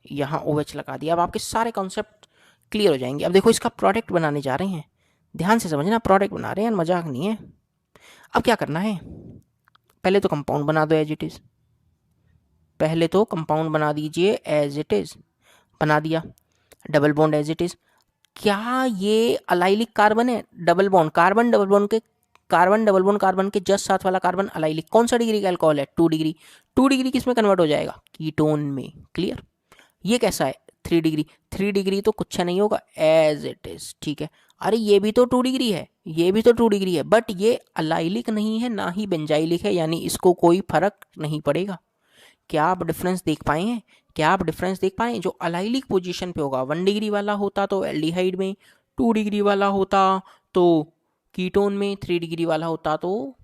यहाँ OH लगा दिया। अब आपके सारे कॉन्सेप्ट क्लियर हो जाएंगे। अब देखो इसका प्रोडक्ट बनाने जा रहे हैं, ध्यान से समझना, प्रोडक्ट बना रहे हैं, मजाक नहीं है। अब क्या करना है, पहले तो कंपाउंड बना दो एज इट इज, पहले तो कंपाउंड बना दीजिए एज इट इज। बना दिया, double bond as it is. क्या ये अलाइलिक कार्बन है? Double bond carbon, double bond के कार्बन, डबल बॉन्ड कार्बन के जस्ट साथ वाला कार्बन अलाइलिक। कौन सा डिग्री का अल्कोहल है? 2 डिग्री। 2 डिग्री किस में कन्वर्ट हो जाएगा? कीटोन में। क्लियर। ये कैसा है? 3 डिग्री। 3 डिग्री तो कुछ नहीं होगा, एज इट इज। ठीक है। अरे ये भी तो 2 डिग्री है, ये भी तो 2 डिग्री है, बट ये अलाइलिक नहीं है, ना ही बेंजाइलिक है, यानी इसको कोई फर्क नहीं पड़ेगा। क्या आप डिफरेंस देख पाए हैं? क्या आप डिफरेंस देख पाए? जो अलाइलिक पोजीशन पे होगा, 1 डिग्री वाला होता तो एल्डिहाइड में, 2 डिग्री वाला होता तो कीटोन में, 3 डिग्री वाला होता तो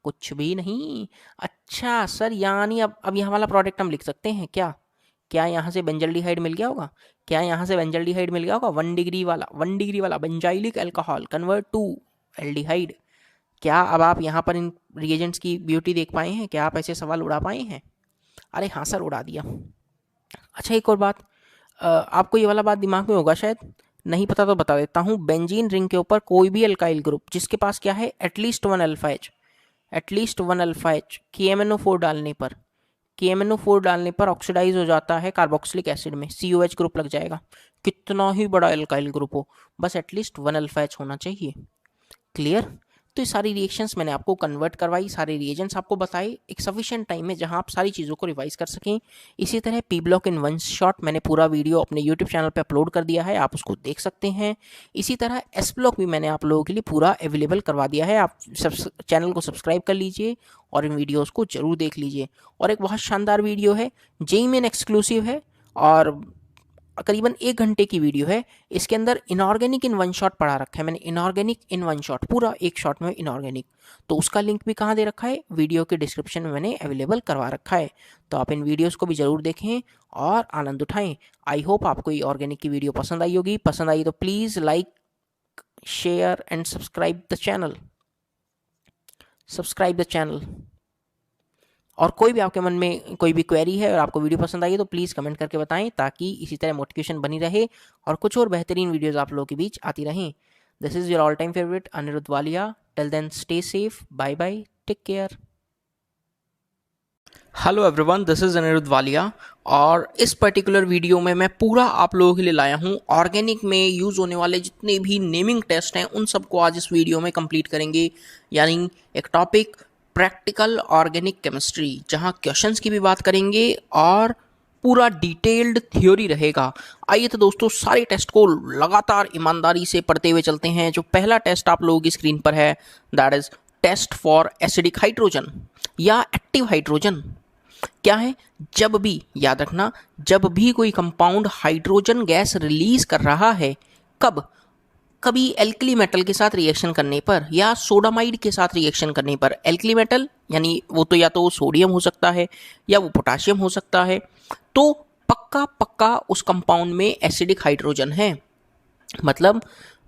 कुछ भी नहीं। अच्छा सर, यानी अब यहाँ वाला प्रोडक्ट हम लिख सकते हैं क्या? क्या यहाँ से बेंजल्डिहाइड मिल गया होगा? क्या यहाँ से बेंजल्डिहाइड मिल गया होगा? 1 डिग्री वाला, 1 डिग्री वाला benzylic alcohol convert to aldehyde. क्या अब आप यहाँ पर इन रिएजेंट्स की ब्यूटी देख पाए हैं? क्या आप ऐसे सवाल उड़ा पाए हैं? अरे हाँ सर, उड़ा दिया। अच्छा एक और बात, आपको ये वाला बात दिमाग में होगा शायद, नहीं पता तो बता देता हूँ। बेंजीन रिंग के ऊपर कोई भी अल्काइल ग्रुप जिसके पास क्या है, at least 1 alpha H, at least 1 alpha H, KMnO4 डालने पर, KMnO4 डालने पर ऑक्सीडाइज हो जाता है कार्बोक्सिलिक एसिड में, COH ग्रुप लग जाएगा। कितना ही बड़ा अल्काइल ग्रुप हो, बस एटलीस्ट 1 अल्फा एच होना चाहिए। क्लियर। तो ये सारी रिएक्शंस मैंने आपको कन्वर्ट करवाई, सारे रिएजेंट्स आपको बताए एक सफिशिएंट टाइम में, जहां आप सारी चीज़ों को रिवाइज कर सकें। इसी तरह पी ब्लॉक इन 1 शॉट मैंने पूरा वीडियो अपने यूट्यूब चैनल पे अपलोड कर दिया है, आप उसको देख सकते हैं। इसी तरह एस ब्लॉक भी मैंने आप लोगों के लिए पूरा अवेलेबल करवा दिया है, आप चैनल को सब्सक्राइब कर लीजिए और इन वीडियोज़ को जरूर देख लीजिए। और एक बहुत शानदार वीडियो है, जेईई मेन एक्सक्लूसिव है और करीबन 1 घंटे की वीडियो है। इसके अंदर इनऑर्गेनिक इन 1 शॉट पढ़ा रखा है मैंने, इनऑर्गेनिक इन 1 शॉट, पूरा 1 शॉट में इनऑर्गेनिक। तो उसका लिंक भी कहाँ दे रखा है, वीडियो के डिस्क्रिप्शन में मैंने अवेलेबल करवा रखा है। तो आप इन वीडियोस को भी जरूर देखें और आनंद उठाएं। आई होप आपको ये ऑर्गेनिक की वीडियो पसंद आई होगी। पसंद आई तो please like, share and subscribe the channel, subscribe the channel. और कोई भी आपके मन में कोई भी क्वेरी है और आपको वीडियो पसंद आई है तो प्लीज़ कमेंट करके बताएं, ताकि इसी तरह मोटिवेशन बनी रहे और कुछ और बेहतरीन वीडियोस आप लोगों के बीच आती रहें। This is your all time favourite Anirudh Walia. Till then stay safe, bye bye, take care. Hello everyone, this is Anirudh Walia और इस पर्टिकुलर वीडियो में मैं पूरा आप लोगों के लिए लाया हूँ ऑर्गेनिक में यूज़ होने वाले जितने भी नेमिंग टेस्ट हैं उन सबको आज इस वीडियो में कंप्लीट करेंगे। यानी एक टॉपिक प्रैक्टिकल ऑर्गेनिक केमिस्ट्री, जहां क्वेश्चंस की भी बात करेंगे और पूरा डिटेल्ड थ्योरी रहेगा। आइए तो दोस्तों सारे टेस्ट को लगातार ईमानदारी से पढ़ते हुए चलते हैं। जो पहला टेस्ट आप लोगों की स्क्रीन पर है that is test for acidic hydrogen या एक्टिव हाइड्रोजन। क्या है, जब भी याद रखना, जब भी कोई कंपाउंड हाइड्रोजन गैस रिलीज कर रहा है, कब, कभी एल्कली मेटल के साथ रिएक्शन करने पर या सोडामाइड के साथ रिएक्शन करने पर। एल्कली मेटल यानी वो तो या तो सोडियम हो सकता है या वो पोटाशियम हो सकता है, तो पक्का पक्का उस कंपाउंड में एसिडिक हाइड्रोजन है। मतलब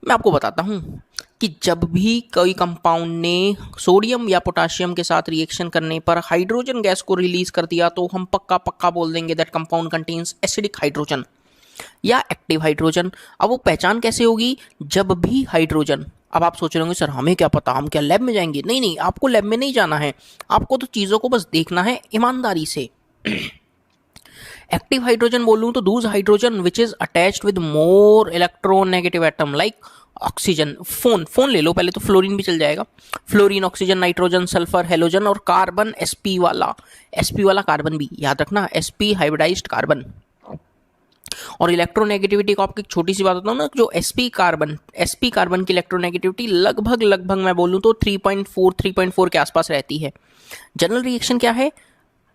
मैं आपको बताता हूँ कि जब भी कोई कंपाउंड ने सोडियम या पोटाशियम के साथ रिएक्शन करने पर हाइड्रोजन गैस को रिलीज कर दिया तो हम पक्का पक्का बोल देंगे that compound contains acidic hydrogen या एक्टिव हाइड्रोजन। अब वो पहचान कैसे होगी, जब भी हाइड्रोजन, अब आप सोच रहे होंगे सर हमें क्या पता, हम क्या लैब में जाएंगे? नहीं नहीं, आपको लैब में नहीं जाना है, आपको तो चीज़ों को बस देखना है ईमानदारी से। एक्टिव हाइड्रोजन बोलूँ तो Dooj hydrogen which is attached with more electronegative atom like oxygen. Phone ले लो पहले, तो फ्लोरीन भी चल जाएगा। Fluorine, oxygen, nitrogen, sulphur, halogen और कार्बन sp वाला कार्बन भी याद रखना, sp हाइब्रिडाइज्ड कार्बन। और इलेक्ट्रोनेगेटिविटी को आपको एक छोटी सी बात बताऊं ना, जो sp कार्बन की इलेक्ट्रोनेगेटिविटी लगभग मैं बोलूं तो 3.4 के आसपास रहती है। जनरल रिएक्शन क्या है,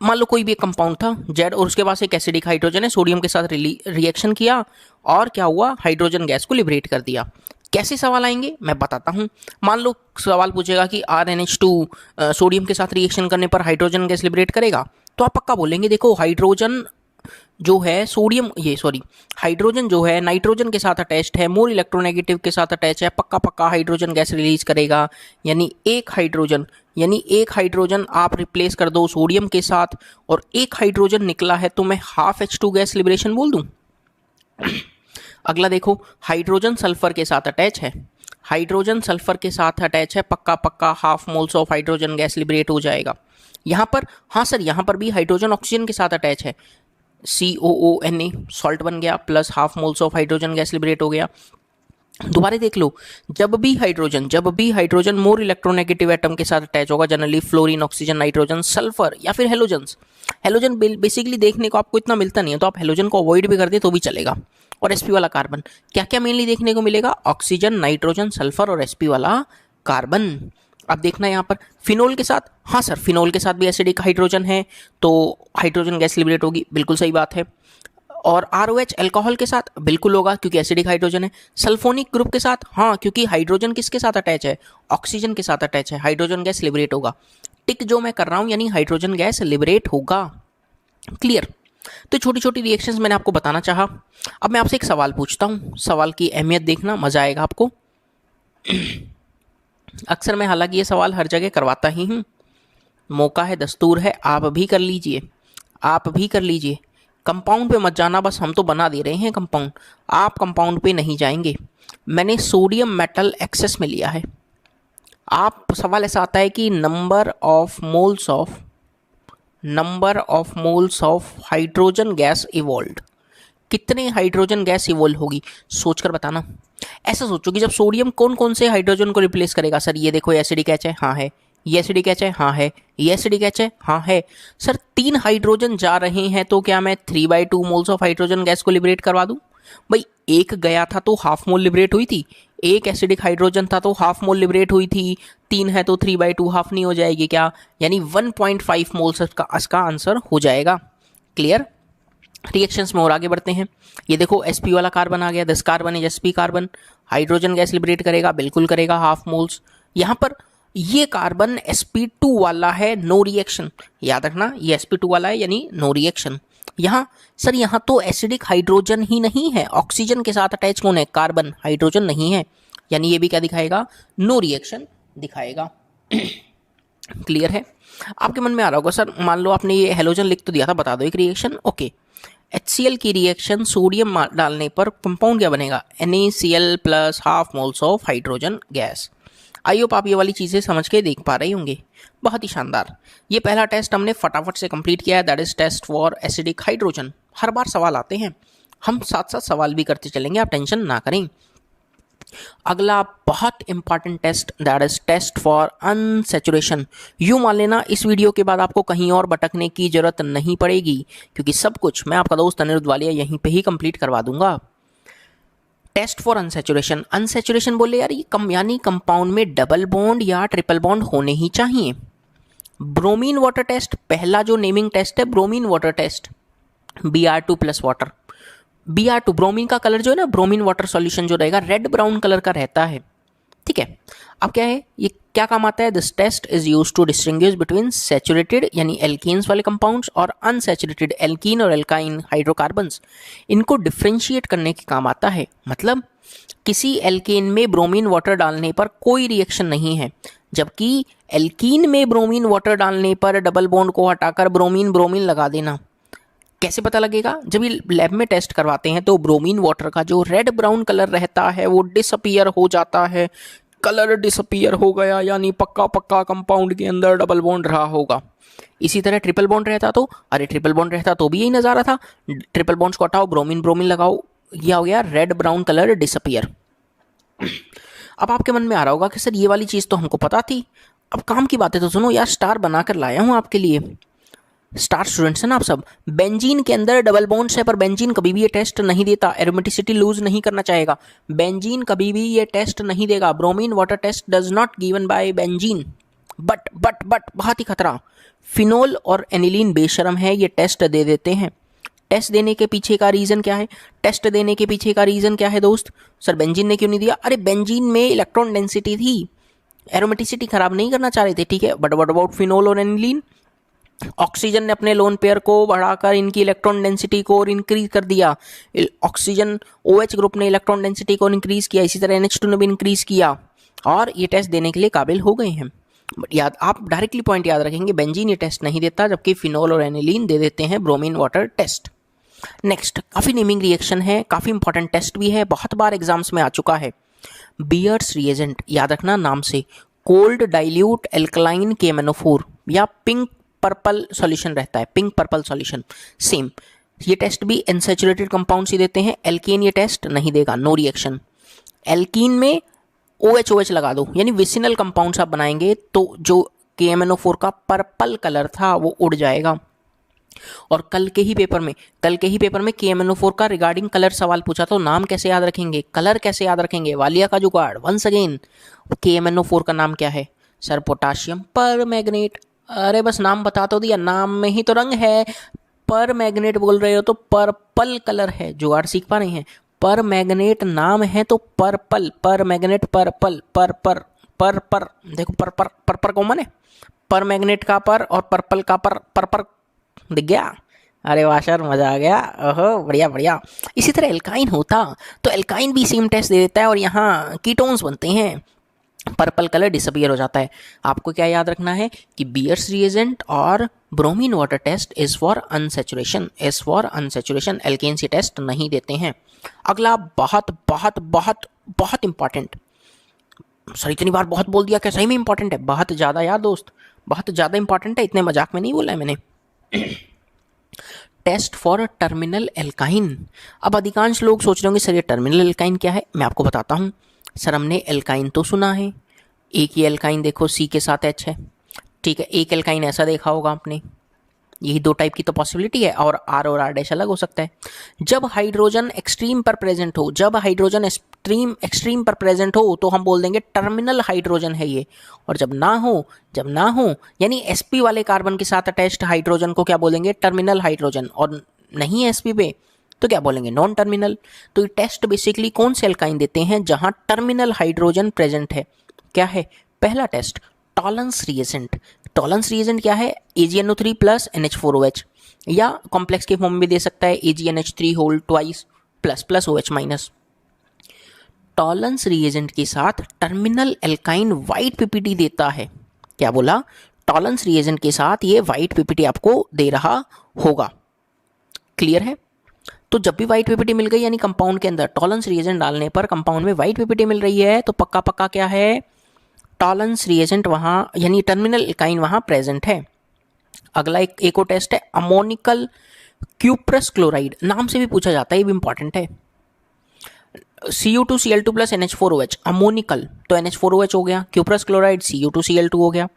मान लो कोई भी एक कंपाउंड था जेड और उसके पास एक एसिडिक हाइड्रोजन है, सोडियम के साथ रिएक्शन किया और क्या हुआ, हाइड्रोजन गैस को लिबरेट कर दिया। कैसे सवाल आएंगे मैं बताता हूं। मान लो सवाल पूछेगा कि RnH2 सोडियम के साथ रिएक्शन करने पर हाइड्रोजन गैस लिबरेट करेगा, तो आप पक्का बोलेंगे देखो हाइड्रोजन जो है हाइड्रोजन जो है नाइट्रोजन के साथ अटैच्ड है, मोर इलेक्ट्रोनेगेटिव के साथ अटैच है, पक्का पक्का हाइड्रोजन गैस रिलीज करेगा। यानी एक हाइड्रोजन आप रिप्लेस कर दो सोडियम के साथ और एक हाइड्रोजन निकला है तो मैं हाफ H2 गैस लिबरेशन बोल दूं। अगला देखो, हाइड्रोजन सल्फर के साथ अटैच है, पक्का पक्का half moles of hydrogen gas liberate हो जाएगा। यहाँ पर हाँ सर, यहाँ पर भी हाइड्रोजन ऑक्सीजन के साथ अटैच है, COONA सॉल्ट बन गया plus half moles of hydrogen gas liberate हो गया। दोबारा देख लो, जब भी हाइड्रोजन मोर इलेक्ट्रोनेगेटिव एटम के साथ अटैच होगा, generally fluorine, oxygen, nitrogen, sulphur या फिर हेलोजन बेसिकली देखने को आपको इतना मिलता नहीं है, तो आप हेलोजन को अवॉइड भी कर दे तो भी चलेगा। और sp वाला कार्बन, क्या क्या मेनली देखने को मिलेगा, ऑक्सीजन, नाइट्रोजन, सल्फर और sp वाला कार्बन। अब देखना यहाँ पर फिनोल के साथ, हाँ सर फिनोल के साथ भी एसिडिक हाइड्रोजन है तो हाइड्रोजन गैस लिबरेट होगी, बिल्कुल सही बात है। और ROH अल्कोहल के साथ बिल्कुल होगा क्योंकि एसिडिक हाइड्रोजन है। सल्फोनिक ग्रुप के साथ, हाँ क्योंकि हाइड्रोजन किसके साथ अटैच है, ऑक्सीजन के साथ अटैच है, हाइड्रोजन गैस लिबरेट होगा। टिक जो मैं कर रहा हूँ यानी हाइड्रोजन गैस लिबरेट होगा। क्लियर? तो छोटी छोटी रिएक्शंस मैंने आपको बताना चाहा। अब मैं आपसे एक सवाल पूछता हूँ, सवाल की अहमियत देखना, मजा आएगा आपको। अक्सर मैं हालांकि ये सवाल हर जगह करवाता ही हूँ, मौका है, दस्तूर है, आप भी कर लीजिए। कंपाउंड पे मत जाना, बस हम तो बना दे रहे हैं कंपाउंड, आप कंपाउंड पे नहीं जाएंगे। मैंने सोडियम मेटल एक्सेस में लिया है। आप सवाल ऐसा आता है कि number of moles of hydrogen gas evolved, कितने हाइड्रोजन गैस इवॉल्व होगी, सोचकर बताना। ऐसा सोचो कि जब सोडियम कौन से हाइड्रोजन को रिप्लेस करेगा, सर ये देखो एसिडिक H है, हाँ है, ये एसिडिक H है, हाँ है, ये एसिडिक H है, हाँ है। सर 3 हाइड्रोजन जा रहे हैं तो क्या मैं 3/2 मोल्स ऑफ हाइड्रोजन गैस को लिबरेट करवा दूं? भाई एक गया था तो हाफ मोल लिबरेट हुई थी, एक एसिडिक हाइड्रोजन था तो हाफ मोल लिबरेट हुई थी, 3 है तो 3/2 हाफ नहीं हो जाएगी क्या? यानी 1.5 मोल्स इसका आंसर हो जाएगा। क्लियर? रिएक्शंस में और आगे बढ़ते हैं। ये देखो sp वाला कार्बन आ गया, this carbon is sp carbon, hydrogen gas liberate करेगा, बिल्कुल करेगा, हाफ मोल्स। यहाँ पर ये कार्बन sp2 वाला है, नो रिएक्शन, याद रखना ये sp2 वाला है यानी नो रिएक्शन। यहाँ सर यहाँ तो एसिडिक हाइड्रोजन ही नहीं है, ऑक्सीजन के साथ अटैच कौन है, कार्बन, हाइड्रोजन नहीं है, यानी ये भी क्या दिखाएगा, नो रिएक्शन दिखाएगा। क्लियर है? आपके मन में आ रहा होगा सर मान लो आपने ये हेलोजन लिख तो दिया था, बता दो एक रिएक्शन। ओके, HCl की रिएक्शन सोडियम डालने पर कंपाउंड क्या बनेगा, NaCl plus half moles of hydrogen gas. I hope आप ये वाली चीज़ें समझ के देख पा रहे होंगे। बहुत ही शानदार, ये पहला टेस्ट हमने फटाफट से कंप्लीट किया है, that is test for acidic hydrogen. हर बार सवाल आते हैं, हम साथ साथ सवाल भी करते चलेंगे, आप टेंशन ना करें। अगला बहुत important test, that is test for unsaturation. यूं मान लेना इस वीडियो के बाद आपको कहीं और भटकने की जरूरत नहीं पड़ेगी, क्योंकि सब कुछ मैं आपका दोस्त अनिरुद्ध वालिया यहीं पे ही कंप्लीट करवा दूंगा। टेस्ट फॉर अनसैचुरेशन, अनसैचुरेशन बोले यार ये कम यानी कंपाउंड में डबल बॉन्ड या ट्रिपल बॉन्ड होने ही चाहिए। ब्रोमीन वाटर टेस्ट, पहला जो नेमिंग टेस्ट है bromine water test, Br2 plus water. Br2 bromine का कलर जो है ना, ब्रोमीन वाटर सॉल्यूशन जो रहेगा रेड ब्राउन कलर का रहता है, ठीक है। अब क्या है, ये क्या काम आता है, this test is used to distinguish between saturated यानी एल्कीन्स वाले कंपाउंड्स और अनसैचुरेटेड एल्कीन और एल्काइन हाइड्रोकार्बन्स, इनको डिफ्रेंशिएट करने के काम आता है। मतलब किसी एल्केन में ब्रोमीन वाटर डालने पर कोई रिएक्शन नहीं है, जबकि एल्कीन में ब्रोमीन वाटर डालने पर डबल बॉन्ड को हटाकर ब्रोमीन ब्रोमीन लगा देना। कैसे पता लगेगा, जब ये लैब में टेस्ट करवाते हैं तो ब्रोमीन वाटर का जो रेड ब्राउन कलर रहता है वो डिसअपीयर हो जाता है। कलर डिसअपीयर हो गया यानी पक्का पक्का कंपाउंड के अंदर डबल बॉन्ड रहा होगा। इसी तरह ट्रिपल बॉन्ड रहता तो, अरे ट्रिपल बॉन्ड रहता तो भी यही नज़ारा था, ट्रिपल बॉन्ड्स को हटाओ ब्रोमीन ब्रोमीन लगाओ, यह हो गया रेड ब्राउन कलर डिसअपीयर। अब आपके मन में आ रहा होगा कि सर ये वाली चीज़ तो हमको पता थी, अब काम की बातें तो सुनो यार, स्टार बनाकर लाया हूँ आपके लिए। स्टार स्टूडेंट्स हैं ना आप सब। बेंजीन के अंदर डबल बॉन्ड्स है पर बेंजीन कभी भी ये टेस्ट नहीं देता, एरोमेटिसिटी लूज नहीं करना चाहेगा, बेंजीन कभी भी ये टेस्ट नहीं देगा। Bromine water test does not given by benzene. But बहुत ही खतरा, फिनोल और एनिलीन बेशरम है, ये टेस्ट दे देते हैं। टेस्ट देने के पीछे का रीज़न क्या है, टेस्ट देने के पीछे का रीज़न क्या है दोस्त, सर बेंजीन ने क्यों नहीं दिया, अरे बेंजीन में इलेक्ट्रॉन डेंसिटी थी, एरोमेटिसिटी खराब नहीं करना चाह रहे थे, ठीक है। बट व्हाट अबाउट फिनोल और एनिलीन, ऑक्सीजन ने अपने लोन पेयर को बढ़ाकर इनकी इलेक्ट्रॉन डेंसिटी को और इंक्रीज कर दिया। ऑक्सीजन OH ग्रुप ने इलेक्ट्रॉन डेंसिटी को इंक्रीज किया, इसी तरह NH2 ने भी इंक्रीज किया और ये टेस्ट देने के लिए काबिल हो गए हैं। याद, आप डायरेक्टली पॉइंट याद रखेंगे, बेंजीन ये टेस्ट नहीं देता, जबकि फिनोल और एनिलीन दे देते हैं ब्रोमीन वाटर टेस्ट। नेक्स्ट, काफ़ी नेमिंग रिएक्शन है, काफ़ी इंपॉर्टेंट टेस्ट भी है, बहुत बार एग्जाम्स में आ चुका है। बियर्स रिएजेंट, याद रखना नाम से, कोल्ड डाइल्यूट एल्कलाइन KMnO4 या पिंक पर्पल सॉल्यूशन रहता है, पिंक पर्पल सॉल्यूशन सेम। ये टेस्ट भी अनसैचुरेटेड कंपाउंड्स ही देते हैं, एल्केन ये टेस्ट नहीं देगा, नो रिएक्शन। एल्कीन में OH लगा दो, यानी विसिनल कंपाउंड्स आप बनाएंगे तो जो KMnO4 का पर्पल कलर था वो उड़ जाएगा। और कल के ही पेपर में KMnO4 का रिगार्डिंग कलर सवाल पूछा, तो नाम कैसे याद रखेंगे, कलर कैसे याद रखेंगे, वालिया का जुगाड़। वंस अगेन, KMnO4 का नाम क्या है सर, पोटाशियम पर मैग्नेट। अरे बस नाम बता तो दिया, नाम में ही तो रंग है, पर मैग्नेट बोल रहे हो तो पर्पल कलर है, जुगाड़ सीख पा रहे हैं। पर मैग्नेट नाम है तो पर्पल, पर मैग्नेट पर्पल, पर देखो पर कॉमन है, पर मैग्नेट का पर और पर्पल का पर दिख गया। अरे वाह सर, मजा आ गया, ओहो बढ़िया। इसी तरह एल्काइन होता तो एल्काइन भी सेम टेस्ट दे देता है और यहाँ कीटोन्स बनते हैं, पर्पल कलर डिसअपीयर हो जाता है। आपको क्या याद रखना है कि बियर्स रिएजेंट और bromine water test is for unsaturation, alkanes ये टेस्ट नहीं देते हैं। अगला बहुत इंपॉर्टेंट, सर इतनी बार बहुत बोल दिया क्या, सही में इंपॉर्टेंट है, बहुत ज़्यादा यार दोस्त, बहुत ज़्यादा इंपॉर्टेंट है, इतने मजाक में नहीं बोला है मैंने। Test for terminal alkyne. अब अधिकांश लोग सोच रहे होंगे सर ये टर्मिनल एल्काइन क्या है, मैं आपको बताता हूँ। सर हमने एल्काइन तो सुना है, एक ही एल्काइन देखो C के साथ H है, ठीक है, एक एल्काइन ऐसा देखा होगा आपने, यही दो टाइप की तो पॉसिबिलिटी है, और R और R' अलग हो सकता है। जब हाइड्रोजन एक्सट्रीम पर प्रेजेंट हो, तो हम बोल देंगे टर्मिनल हाइड्रोजन है ये, और जब ना हो यानी sp वाले कार्बन के साथ अटैच्ड हाइड्रोजन को क्या बोलेंगे, टर्मिनल हाइड्रोजन, और नहीं है sp पे तो क्या बोलेंगे, नॉन टर्मिनल। तो ये टेस्ट बेसिकली कौन से एल्काइन देते हैं, जहां टर्मिनल हाइड्रोजन प्रेजेंट है। क्या है पहला test, Tollens reagent. Tollens reagent क्या है, AgNO3 प्लस NH4OH, या कॉम्प्लेक्स के फॉर्म में दे सकता है AgNH3 whole twice plus OH minus. Tollens reagent के साथ टर्मिनल एल्काइन वाइट PPT देता है। क्या बोला, टॉलरेंस रिएजेंट के साथ ये वाइट PPT आपको दे रहा होगा, क्लियर है। तो जब भी वाइट PPT मिल गई यानी कंपाउंड के अंदर टॉलरेंस रिएजेंट डालने पर कंपाउंड में वाइट PPT मिल रही है, तो पक्का क्या है, टॉलरेंस रिएजेंट वहां यानी टर्मिनल एल्काइन वहां प्रेजेंट है। अगला एक और टेस्ट है अमोनिकल क्यूप्रस क्लोराइड, नाम से भी पूछा जाता है, ये भी इंपॉर्टेंट है। Cu2Cl2 प्लस NH4OH अमोनिकल, तो NH4OH हो गया, क्यूप्रस क्लोराइड Cu2Cl2 हो गया।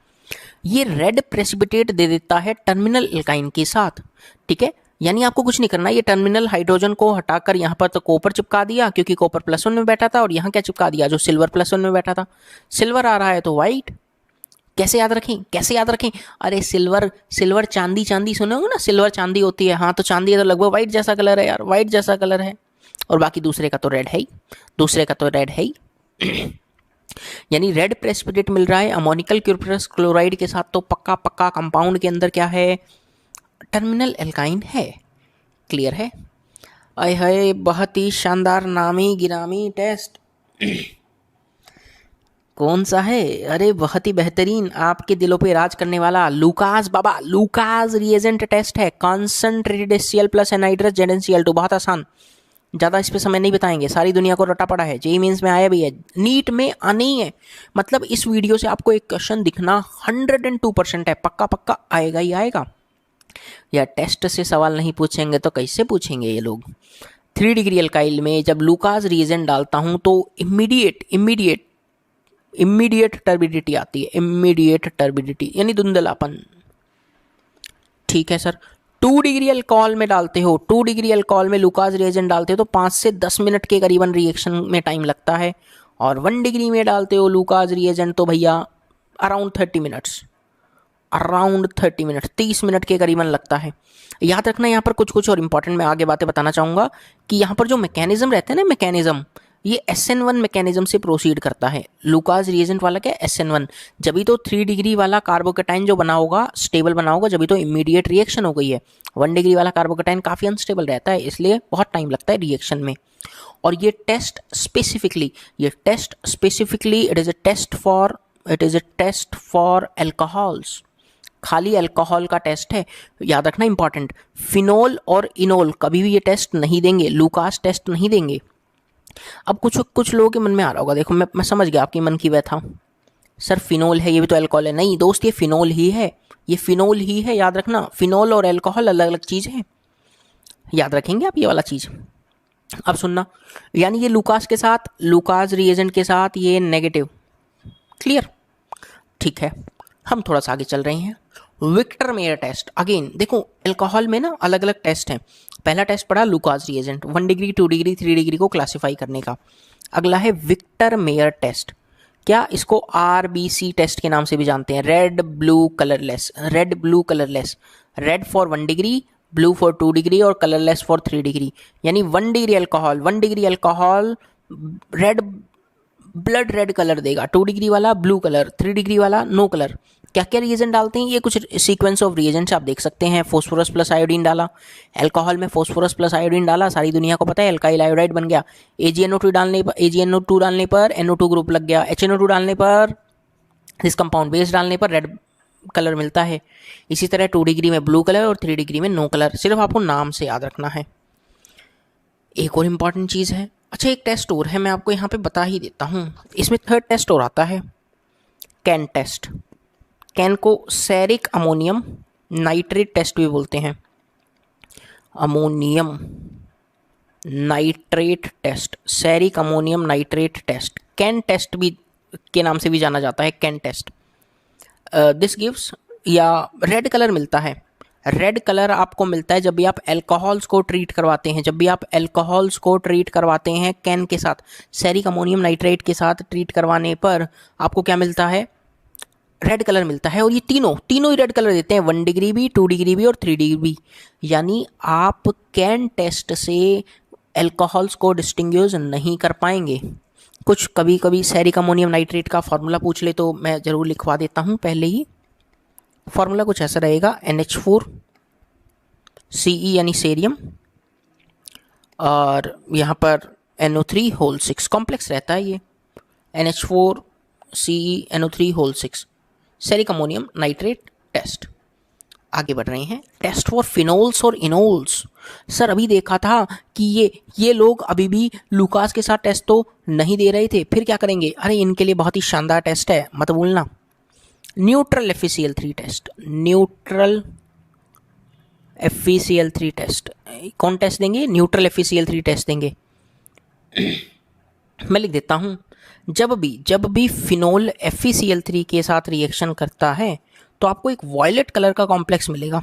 ये रेड प्रेसिपिटेट दे देता है टर्मिनल एल्काइन के साथ, ठीक है। यानी आपको कुछ नहीं करना, ये टर्मिनल हाइड्रोजन को हटाकर यहाँ पर तो कॉपर चिपका दिया क्योंकि कॉपर +1 में बैठा था, और यहाँ क्या चिपका दिया, जो सिल्वर +1 में बैठा था। सिल्वर आ रहा है तो वाइट। कैसे याद रखें, कैसे याद रखें, अरे सिल्वर, सिल्वर चांदी, चांदी सुने होंगे ना, सिल्वर चांदी होती है, हाँ तो चांदी है तो लगभग वाइट जैसा कलर है यार, वाइट जैसा कलर है। और बाकी दूसरे का तो रेड है ही, दूसरे का तो रेड है ही। यानी रेड प्रेसिपिटेट मिल रहा है अमोनिकल क्यूप्रस क्लोराइड के साथ, तो पक्का पक्का कंपाउंड के अंदर क्या है, टर्मिनल एल्काइन है। क्लियर है। आय हाय, बहुत ही शानदार नामी गिरामी टेस्ट। कौन सा है, अरे बहुत ही बेहतरीन, आपके दिलों पे राज करने वाला लूकास बाबा, लूकास रिएजेंट टेस्ट है। Concentrated HCl plus anhydrous ZnCl2, बहुत आसान, ज़्यादा इस पर समय नहीं बताएंगे, सारी दुनिया को रटा पड़ा है, जेईई मेंस में आया भी है, नीट में आने ही है। मतलब इस वीडियो से आपको एक क्वेश्चन दिखना 102% है, पक्का पक्का आएगा ही आएगा। या टेस्ट से सवाल नहीं पूछेंगे तो कैसे पूछेंगे ये लोग। 3 डिग्री अल्काइल में जब लूकास रिएजेंट डालता हूं तो इमीडिएट टर्बिडिटी आती है, इमीडिएट टर्बिडिटी यानी धुंधलापन, ठीक है सर। 2 डिग्री अल्कोहल में डालते हो, 2 डिग्री अल्कोहल में लूकास रिएजेंट डालते हो तो 5 से 10 मिनट के करीबन रिएक्शन में टाइम लगता है, और 1 डिग्री में डालते हो लूकास रिएजेंट तो भैया around 30 minutes, around 30 minute, 30 minute के करीबन लगता है। याद रखना यहाँ पर कुछ कुछ और इंपॉर्टेंट मैं आगे बातें बताना चाहूँगा कि यहाँ पर जो मैकेनिज्म रहते हैं ना, मैकेनिज्म, ये SN1 मैकेनिज्म से प्रोसीड करता है। लूकास रिएजेंट वाला क्या है, SN1, जब भी तो 3 डिग्री वाला कार्बोकेटाइन जो बना होगा, स्टेबल बना होगा, जब भी तो इमीडिएट रिएक्शन हो गई है। 1 डिग्री वाला कार्बोकेटाइन काफ़ी अनस्टेबल रहता है, इसलिए बहुत टाइम लगता है रिएक्शन में। और ये test specifically it is a test for alcohols, खाली अल्कोहल का टेस्ट है। याद रखना इंपॉर्टेंट, फिनोल और इनोल कभी भी ये टेस्ट नहीं देंगे, लूकास टेस्ट नहीं देंगे। अब कुछ लोगों के मन में आ रहा होगा, देखो मैं समझ गया आपकी मन की व्यथा, सर फिनोल है ये भी तो अल्कोहल है। नहीं दोस्त, ये फिनोल ही है, ये फिनोल ही है, याद रखना। फिनोल और अल्कोहल अलग अलग चीज़ है, याद रखेंगे आप ये वाला चीज़। अब सुनना, यानी ये लूकास के साथ, लूकास रिएजेंट के साथ ये नेगेटिव, क्लियर, ठीक है। हम थोड़ा सा आगे चल रहे हैं। विक्टर मेयर टेस्ट, अगेन देखो अल्कोहल में ना अलग अलग टेस्ट हैं। पहला टेस्ट पड़ा Lucas reagent, 1 degree 2 degree 3 degree को क्लासिफाई करने का। अगला है विक्टर मेयर टेस्ट, क्या इसको RBC टेस्ट के नाम से भी जानते हैं, red blue colourless, red for 1 degree, blue for 2 degree और कलरलेस फॉर 3 डिग्री। यानी 1 degree alcohol red, blood red colour देगा, 2 डिग्री वाला ब्लू कलर, 3 डिग्री वाला नो कलर। क्या क्या रिएजेंट डालते हैं, ये कुछ सीक्वेंस ऑफ रिएजेंट्स आप देख सकते हैं। फोस्फोरस प्लस आयोडीन डाला, अल्कोहल में फोस्फोरस प्लस आयोडीन डाला, सारी दुनिया को पता है एल्काइल आयोडाइड बन गया। AgNO2 डालने पर NO2 ग्रुप लग गया, HNO2 डालने पर, इस कंपाउंड बेस डालने पर रेड कलर मिलता है। इसी तरह 2 डिग्री में ब्लू कलर और 3 डिग्री में नो कलर, सिर्फ आपको नाम से याद रखना है। एक और इम्पॉर्टेंट चीज़ है, अच्छा एक टेस्ट और है, मैं आपको यहाँ पे बता ही देता हूँ, इसमें 3rd टेस्ट और आता है, कैन टेस्ट। कैन को सेरिक अमोनियम नाइट्रेट टेस्ट भी बोलते हैं, ammonium nitrate test, ceric ammonium nitrate test, CAN test भी के नाम से भी जाना जाता है, कैन टेस्ट। दिस गिव्स, या रेड कलर मिलता है, रेड कलर आपको मिलता है जब भी आप अल्कोहल्स को ट्रीट करवाते हैं, कैन के साथ, सेरिक अमोनियम नाइट्रेट के साथ ट्रीट करवाने पर आपको क्या मिलता है, रेड कलर मिलता है। और ये तीनों ही रेड कलर देते हैं, 1 डिग्री भी, 2 डिग्री भी और 3 डिग्री भी। यानी आप कैन टेस्ट से अल्कोहल्स को डिस्टिंग्विश नहीं कर पाएंगे। कुछ कभी कभी सेरिक अमोनियम नाइट्रेट का फार्मूला पूछ ले तो मैं ज़रूर लिखवा देता हूँ पहले ही। फार्मूला कुछ ऐसा रहेगा, NH4Ce यानी सेरियम, और यहाँ पर NO3 कॉम्प्लेक्स रहता है ये, NH4Ce NO3 ceric ammonium nitrate test. आगे बढ़ रहे हैं, टेस्ट फॉर फिनोल्स और इनोल्स। सर अभी देखा था कि ये लोग अभी भी लूकास के साथ टेस्ट तो नहीं दे रहे थे, फिर क्या करेंगे, अरे इनके लिए बहुत ही शानदार टेस्ट है, मत भूलना, neutral FeCl3 test, neutral FeCl3 test. कौन टेस्ट देंगे, न्यूट्रल FeCl3 टेस्ट देंगे। मैं लिख देता हूँ, जब भी फिनोल FeCl3 के साथ रिएक्शन करता है तो आपको एक वॉयलेट कलर का कॉम्प्लेक्स मिलेगा,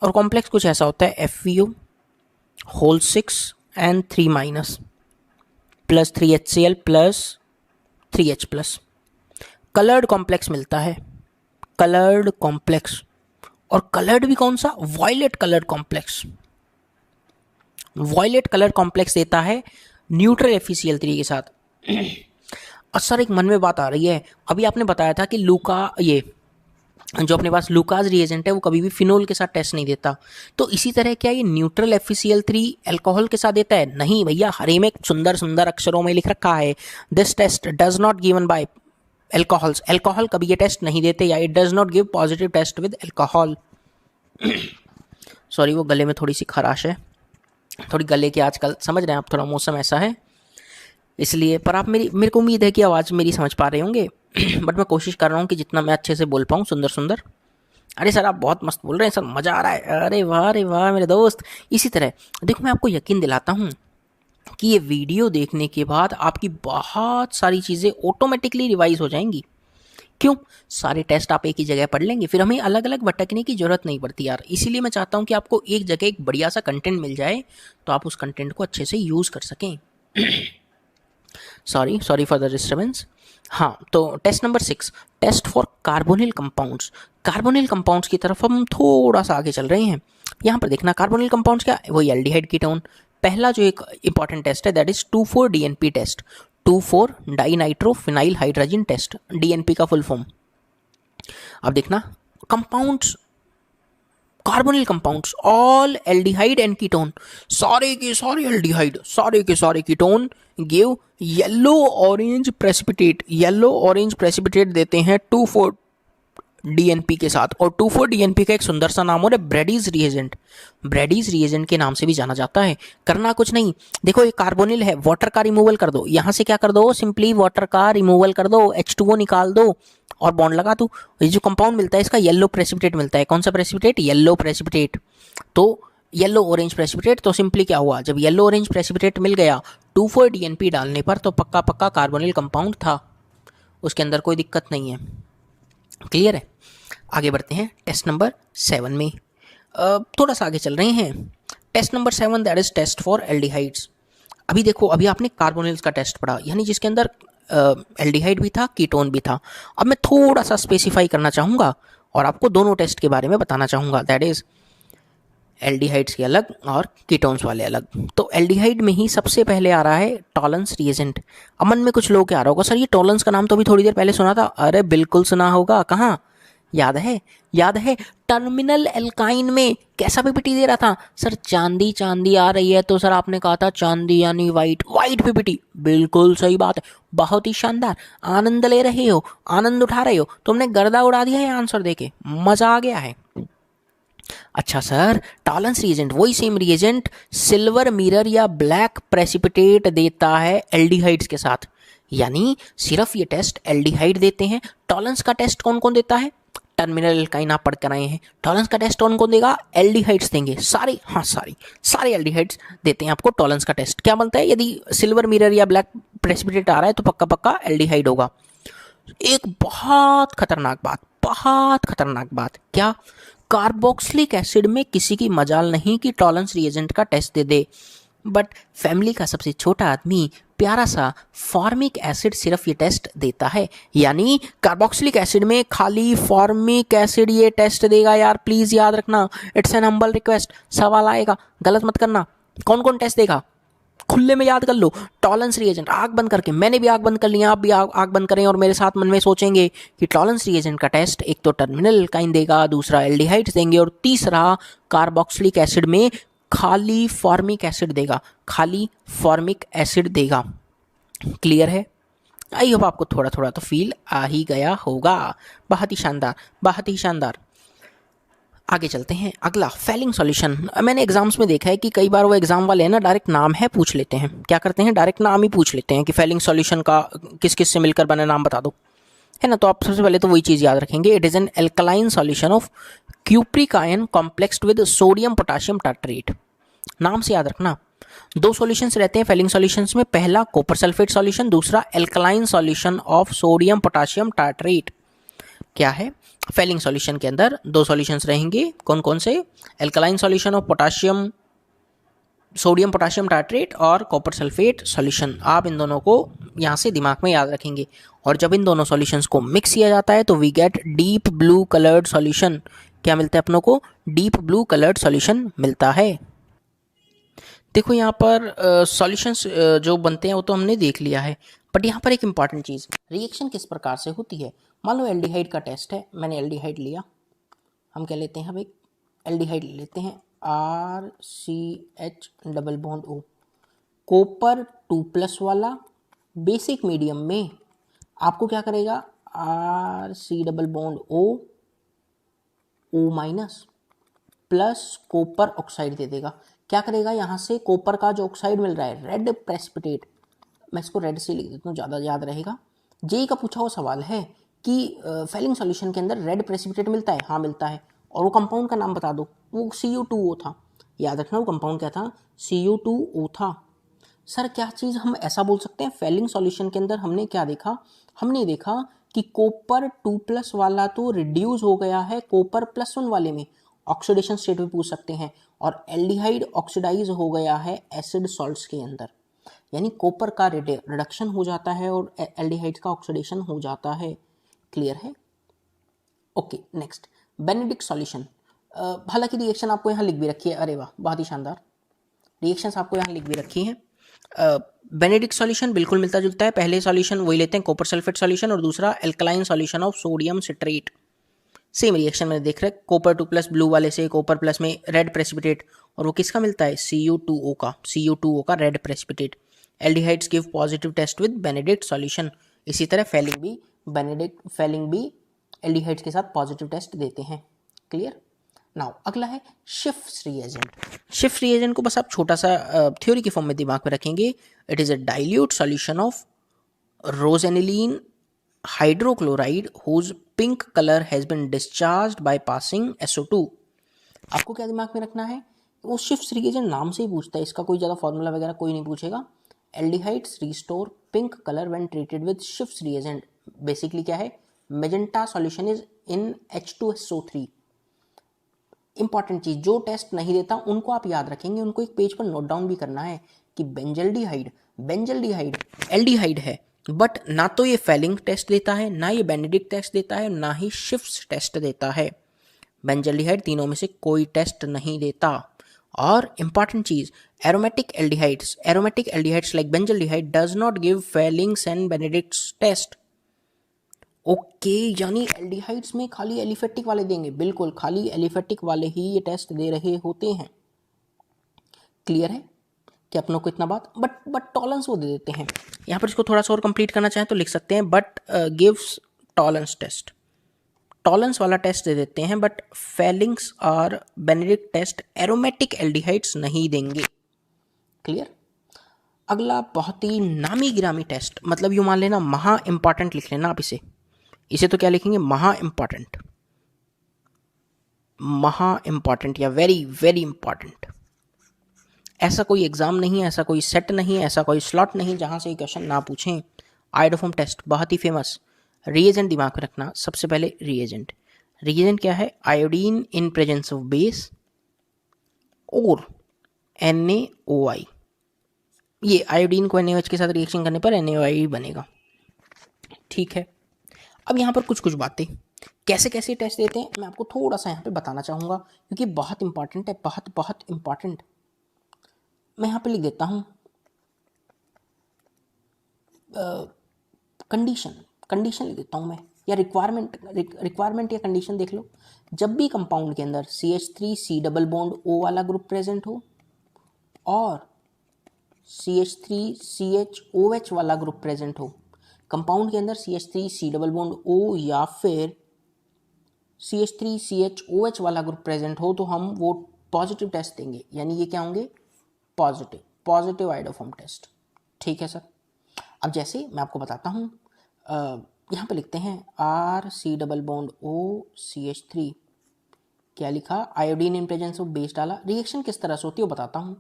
और कॉम्प्लेक्स कुछ ऐसा होता है FeO6 and 3- plus 3HCl plus 3H+। Coloured complex मिलता है, कलर्ड कॉम्प्लेक्स, और कलर्ड भी कौन सा, violet coloured complex. Violet colour complex देता है न्यूट्रल FeCl3 के साथ। और सर एक मन में बात आ रही है, अभी आपने बताया था कि ये जो अपने पास लूकास रिएजेंट है वो कभी भी फिनोल के साथ टेस्ट नहीं देता, तो इसी तरह क्या ये न्यूट्रल FeCl3 अल्कोहल के साथ देता है? नहीं भैया, हरे में सुंदर सुंदर अक्षरों में लिख रखा है, this test does not given by alcohols. Alcohol कभी ये टेस्ट नहीं देते, या it does not give positive test with alcohol. Sorry, वो गले में थोड़ी सी खराश है, थोड़ी गले की आजकल समझ रहे हैं आप, थोड़ा मौसम ऐसा है इसलिए। पर आप मेरे को उम्मीद है कि आवाज़ मेरी समझ पा रहे होंगे। बट मैं कोशिश कर रहा हूँ कि जितना मैं अच्छे से बोल पाऊँ, सुंदर सुंदर। अरे सर आप बहुत मस्त बोल रहे हैं सर, मज़ा आ रहा है, अरे वाह मेरे दोस्त। इसी तरह देखो, मैं आपको यकीन दिलाता हूँ कि ये वीडियो देखने के बाद आपकी बहुत सारी चीज़ें ऑटोमेटिकली रिवाइज हो जाएंगी। क्यों? सारे टेस्ट आप एक ही जगह पढ़ लेंगे, फिर हमें अलग अलग भटकने की जरूरत नहीं पड़ती यार। इसीलिए मैं चाहता हूँ कि आपको एक जगह एक बढ़िया सा कंटेंट मिल जाए, तो आप उस कंटेंट को अच्छे से यूज़ कर सकें। Sorry for the disturbance. हाँ, तो test number 6, test for carbonyl compounds. Carbonyl compounds की तरफ हम थोड़ा सा आगे चल रहे हैं। यहाँ पर देखना, कार्बोनिल कंपाउंड्स क्या, वही एल्डिहाइड कीटोन। पहला जो एक इंपॉर्टेंट टेस्ट है that is 2,4-DNP test, two four dinitrophenyl hydrogen test, DNP का फुल फॉर्म। अब देखना, compounds, carbonyl compounds all aldehyde and ketone, सारे के सारे एल्डिहाइड, सारे के सारे ketone give yellow orange precipitate. Yellow orange precipitate देते हैं 2,4-DNP के साथ। और 2,4-DNP का एक सुंदर सा नाम और है ब्रैडीज रिएजेंट। ब्रैडीज रिएजेंट के नाम से भी जाना जाता है। करना कुछ नहीं, देखो ये कार्बोनिल है, वाटर का रिमूवल कर दो, यहाँ से क्या कर दो, सिंपली वाटर का रिमूवल कर दो, H2O निकाल दो और बॉन्ड लगा दो। ये जो कंपाउंड मिलता है इसका येलो प्रेसिपिटेट मिलता है। कौन सा प्रेसिपिटेट? Yellow precipitate. तो येलो ऑरेंज प्रेसिपिटेट, तो सिंपली क्या हुआ, जब येलो ऑरेंज प्रेसिपिटेट मिल गया 2,4-DNP डालने पर, तो पक्का पक्का कार्बोनिल कंपाउंड था, उसके अंदर कोई दिक्कत नहीं है। क्लियर है? आगे बढ़ते हैं टेस्ट नंबर 7 में। थोड़ा सा आगे चल रहे हैं। Test number 7 that is test for aldehydes. अभी देखो, अभी आपने कार्बोनिल्स का टेस्ट पढ़ा, यानी जिसके अंदर एल्डिहाइड भी था, कीटोन भी था। अब मैं थोड़ा सा स्पेसिफाई करना चाहूँगा और आपको दोनों टेस्ट के बारे में बताना चाहूँगा, दैट इज एल्डिहाइड्स के अलग और कीटोन्स वाले अलग। तो एल्डिहाइड में ही सबसे पहले आ रहा है टॉलरेंस रिएजेंट। अब मन में कुछ लोगों के आ रहा होगा, सर ये टॉलरेंस का नाम तो अभी थोड़ी देर पहले सुना था। अरे बिल्कुल सुना होगा, कहाँ याद है? याद है, टर्मिनल एल्काइन में कैसा पीपीटी दे रहा था सर, चांदी चांदी आ रही है, तो सर आपने कहा था चांदी यानी वाइट, वाइट पीपीटी। बिल्कुल सही बात है, बहुत ही शानदार, आनंद ले रहे हो, आनंद उठा रहे हो, तुमने गर्दा उड़ा दिया है आंसर देके, मजा आ गया है। अच्छा सर, टॉलरेंस रिएजेंट वही सेम रिएजेंट सिल्वर मिरर या ब्लैक प्रेसिपिटेट देता है एल्डिहाइड्स के साथ, यानी सिर्फ ये टेस्ट एल्डिहाइड देते हैं। टॉलरेंस का टेस्ट कौन कौन देता है? टर्मिनल एल्काइन आप पढ़ कर आए हैं। टॉलरेंस का टेस्ट कौन कौन देगा? एल्डिहाइड्स देंगे सारे, हाँ सारे एल्डिहाइड्स देते हैं आपको टॉलरेंस का टेस्ट। क्या बनता है? यदि सिल्वर मिरर या ब्लैक प्रेसिपिटेट आ रहा है तो पक्का पक्का एल्डिहाइड होगा। एक बहुत खतरनाक बात, क्या? कार्बोक्सिलिक एसिड में किसी की मजाल नहीं कि टॉलरेंस रिएजेंट का टेस्ट दे दे, बट फैमिली का सबसे छोटा आदमी प्यारा सा फॉर्मिक एसिड सिर्फ ये टेस्ट देता है। यानी कार्बोक्सिलिक एसिड में खाली फॉर्मिक एसिड ये टेस्ट देगा यार, प्लीज याद रखना, इट्स एन हम्बल रिक्वेस्ट। सवाल आएगा, गलत मत करना। कौन कौन टेस्ट देगा? खुले में याद कर लो, टॉलरेंस रिएजेंट, आग बंद करके, मैंने भी आग बंद कर लिया, आप भी आग बंद करें और मेरे साथ मन में सोचेंगे कि टॉलरेंस रिएजेंट का टेस्ट एक तो टर्मिनल एल्काइन देगा, दूसरा एल्डिहाइड्स देंगे और तीसरा कार्बोक्सिलिक एसिड में खाली फॉर्मिक एसिड देगा, खाली फॉर्मिक एसिड देगा। क्लियर है? आई होप आपको थोड़ा थोड़ा तो फील आ ही गया होगा। बहुत ही शानदार, बहुत ही शानदार। आगे चलते हैं, अगला फेलिंग सॉल्यूशन। मैंने एग्जाम्स में देखा है कि कई बार वो एग्जाम वाले हैं ना, डायरेक्ट नाम है पूछ लेते हैं। क्या करते हैं? डायरेक्ट नाम ही पूछ लेते हैं कि फेलिंग सॉल्यूशन का किस किस से मिलकर बना, नाम बता दो, है ना। तो आप सबसे पहले तो वही चीज़ याद रखेंगे, it is an alkaline solution of cupric ion complexed with sodium potassium tartrate. नाम से याद रखना, दो सॉल्यूशंस रहते हैं फेलिंग सॉल्यूशंस में, पहला कॉपर सल्फेट सॉल्यूशन, दूसरा alkaline solution of sodium potassium tartrate. क्या है, फेलिंग सॉल्यूशन के अंदर दो सॉल्यूशंस रहेंगे, कौन कौन से, alkaline solution of potassium sodium potassium tartrate और कॉपर सल्फेट सॉल्यूशन। आप इन दोनों को यहाँ से दिमाग में याद रखेंगे, और जब इन दोनों सॉल्यूशंस को मिक्स किया जाता है तो we get deep blue coloured solution. क्या मिलता है अपनों को, डीप ब्लू कलर्ड सॉल्यूशन मिलता है। देखो यहाँ पर सॉल्यूशंस जो बनते हैं वो तो हमने देख लिया है, बट यहाँ पर एक इंपॉर्टेंट चीज़, रिएक्शन किस प्रकार से होती है। मान लो एल्डिहाइड का टेस्ट है, मैंने एल्डिहाइड लिया, हम क्या लेते हैं, हम एक एल्डिहाइड लेते हैं RCH double bond O, copper 2+ वाला, बेसिक मीडियम में आपको क्या करेगा, RC double bond O plus copper oxide दे देगा। क्या करेगा, यहाँ से कॉपर का जो ऑक्साइड मिल रहा है रेड प्रेसिपिटेट, मैं इसको रेड से लिख देता हूँ ज़्यादा याद रहेगा। जेई का पूछा हुआ सवाल है कि फेलिंग सॉल्यूशन के अंदर रेड प्रेसिपिटेट मिलता है, हाँ मिलता है, और वो कंपाउंड का नाम बता दो, वो CU2O था। याद रखना वो कंपाउंड क्या था, CU2O था। सर क्या चीज़ हम ऐसा बोल सकते हैं, फेलिंग सॉल्यूशन के अंदर हमने क्या देखा, हमने देखा कि कॉपर 2+ वाला तो रिड्यूस हो गया है कॉपर +1 वाले में, ऑक्सीडेशन स्टेट में पूछ सकते हैं, और एल्डिहाइड ऑक्सीडाइज हो गया है एसिड सॉल्ट्स के अंदर, यानी कॉपर का रिडक्शन हो जाता है और एल्डिहाइड का ऑक्सीडेशन हो जाता है। क्लियर है, ओके। नेक्स्ट बेनेडिक्ट सॉल्यूशन, हालांकि रिएक्शन आपको यहाँ लिख भी रखी है, अरे वाह बहुत ही शानदार, रिएक्शंस आपको यहाँ लिख भी रखी हैं। बेनेडिक्ट सॉल्यूशन बिल्कुल मिलता जुलता है, पहले सॉल्यूशन वही लेते हैं कॉपर सल्फेट सॉल्यूशन, और दूसरा alkaline solution of sodium citrate. Same reaction मैंने देख रहे, कॉपर 2+ ब्लू वाले से कॉपर प्लस में रेड प्रेसिपिटेट, और वो किसका मिलता है, CU2O का red precipitate. Aldehydes give positive test with Benedict solution. इसी तरह फेलिंग भी एल्डिहाइड्स के साथ पॉजिटिव टेस्ट देते हैं। क्लियर। नाउ अगला है शिफ्ट रिएजेंट। शिफ्ट रिएजेंट को बस आप छोटा सा थ्योरी की फॉर्म में दिमाग में रखेंगे। It is a dilute solution of rosaniline hydrochloride whose pink color has been discharged by passing SO2। आपको क्या दिमाग में रखना है, वो शिफ्ट रिएजेंट नाम से ही पूछता है, इसका कोई ज़्यादा फॉर्मूला वगैरह कोई नहीं पूछेगा। Aldehydes restore pink colour when treated with shift reagent. Basically क्या है, magenta solution is in H2SO3। Important चीज, जो टेस्ट नहीं देता उनको आप याद रखेंगे, उनको एक पेज पर नोट डाउन भी करना है कि बेंजल्डिहाइड एल्डिहाइड है, बट ना तो ये फेलिंग टेस्ट देता है, ना ये बेनेडिक्ट टेस्ट देता है, ना ही शिफ्ट टेस्ट देता है। बेंजल्डिहाइड तीनों में से कोई टेस्ट नहीं देता। और इंपॉर्टेंट चीज, aromatic aldehydes like benzaldehyde does not give Fehling's and Benedict's test. Okay, यानी एल्डिहाइड्स में खाली एलिफेटिक वाले देंगे, बिल्कुल खाली एलिफेटिक वाले ही ये टेस्ट दे रहे होते हैं। क्लियर है कि अपनों को इतना बात, बट टॉलरेंस वो दे देते हैं। यहाँ पर इसको थोड़ा सा और कंप्लीट करना चाहें तो लिख सकते हैं but gives Tollens test, Tollens वाला टेस्ट दे देते हैं, बट फेलिंग्स और बेनेडिक्ट टेस्ट एरोमेटिक एल्डिहाइड्स नहीं देंगे। क्लियर। अगला बहुत ही नामी गिरामी टेस्ट, मतलब यूँ मान लेना महा इंपॉर्टेंट लिख लेना आप इसे तो क्या लिखेंगे, महा इंपॉर्टेंट या वेरी वेरी इंपॉर्टेंट। ऐसा कोई एग्जाम नहीं है, ऐसा कोई सेट नहीं है, ऐसा कोई स्लॉट नहीं जहां से क्वेश्चन ना पूछें। आयोडोफॉर्म टेस्ट बहुत ही फेमस। रिएजेंट दिमाग में रखना, सबसे पहले रिएजेंट क्या है, iodine in presence of base और NaOI। ये आयोडीन को NaOH के साथ रिएक्शन करने पर NaOI बनेगा। ठीक है, अब यहाँ पर कुछ बातें, कैसे कैसे टेस्ट देते हैं मैं आपको थोड़ा सा यहाँ पे बताना चाहूँगा, क्योंकि बहुत इंपॉर्टेंट है, बहुत इंपॉर्टेंट। मैं यहाँ पे लिख देता हूँ कंडीशन लिख देता हूँ मैं, या रिक्वायरमेंट या कंडीशन देख लो। जब भी कंपाउंड के अंदर CH3C डबल बॉन्ड O वाला ग्रुप प्रेजेंट हो और CH3CHOH वाला ग्रुप प्रेजेंट हो, कंपाउंड के अंदर CH3C डबल बॉन्ड O या फिर CH3CHOH वाला ग्रुप प्रेजेंट हो, तो हम वो पॉजिटिव टेस्ट देंगे, यानी ये क्या होंगे, पॉजिटिव आयोडोफॉर्म टेस्ट। ठीक है सर। अब जैसे मैं आपको बताता हूँ, यहाँ पे लिखते हैं RC double bond O CH3, क्या लिखा, iodine in presence of base डाला। रिएक्शन किस तरह से होती है वो बताता हूँ।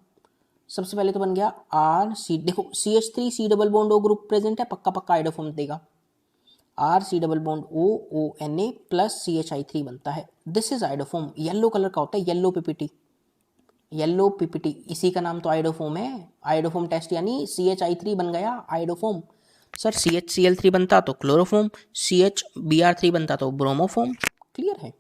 सबसे पहले तो बन गया आर सी, देखो CH3 C double bond O group present है, पक्का पक्का आइडोफॉर्म देगा। R C double bond O Na plus CHI3 बनता है, this is iodoform. Yellow colour का होता है, येलो पीपीटी, येलो पीपीटी, इसी का नाम तो आइडोफॉर्म है। आइडोफॉर्म टेस्ट यानी CHI3 बन गया आइडोफॉर्म। सर CHCl3 बनता तो क्लोरोफॉर्म, CHBr3 बनता तो ब्रोमोफॉर्म। क्लियर है।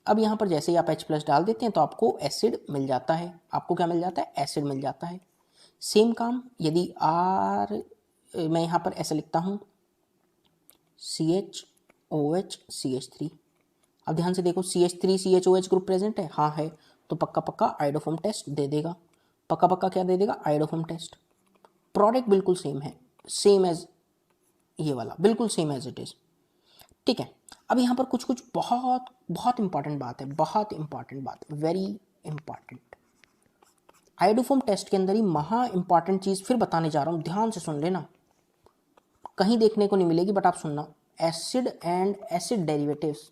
अब यहाँ पर जैसे ही आप H प्लस डाल देते हैं तो आपको एसिड मिल जाता है। आपको क्या मिल जाता है? एसिड मिल जाता है। सेम काम यदि आर, मैं यहाँ पर ऐसे लिखता हूँ CHOH CH3। अब ध्यान से देखो CH3 CHOH ग्रुप प्रेजेंट है, हाँ है, तो पक्का पक्का आइडोफॉर्म टेस्ट दे देगा। पक्का पक्का क्या दे देगा? Iodoform test. प्रोडक्ट बिल्कुल सेम है, सेम एज ये वाला, बिल्कुल सेम एज इट इज। ठीक है। अब यहाँ पर कुछ कुछ बहुत बहुत इंपॉर्टेंट बात है, बहुत इंपॉर्टेंट बात, वेरी इंपॉर्टेंट। आइडोफॉर्म टेस्ट के अंदर ही महा इंपॉर्टेंट चीज फिर बताने जा रहा हूँ, ध्यान से सुन लेना, कहीं देखने को नहीं मिलेगी बट आप सुनना। Acid and acid derivatives,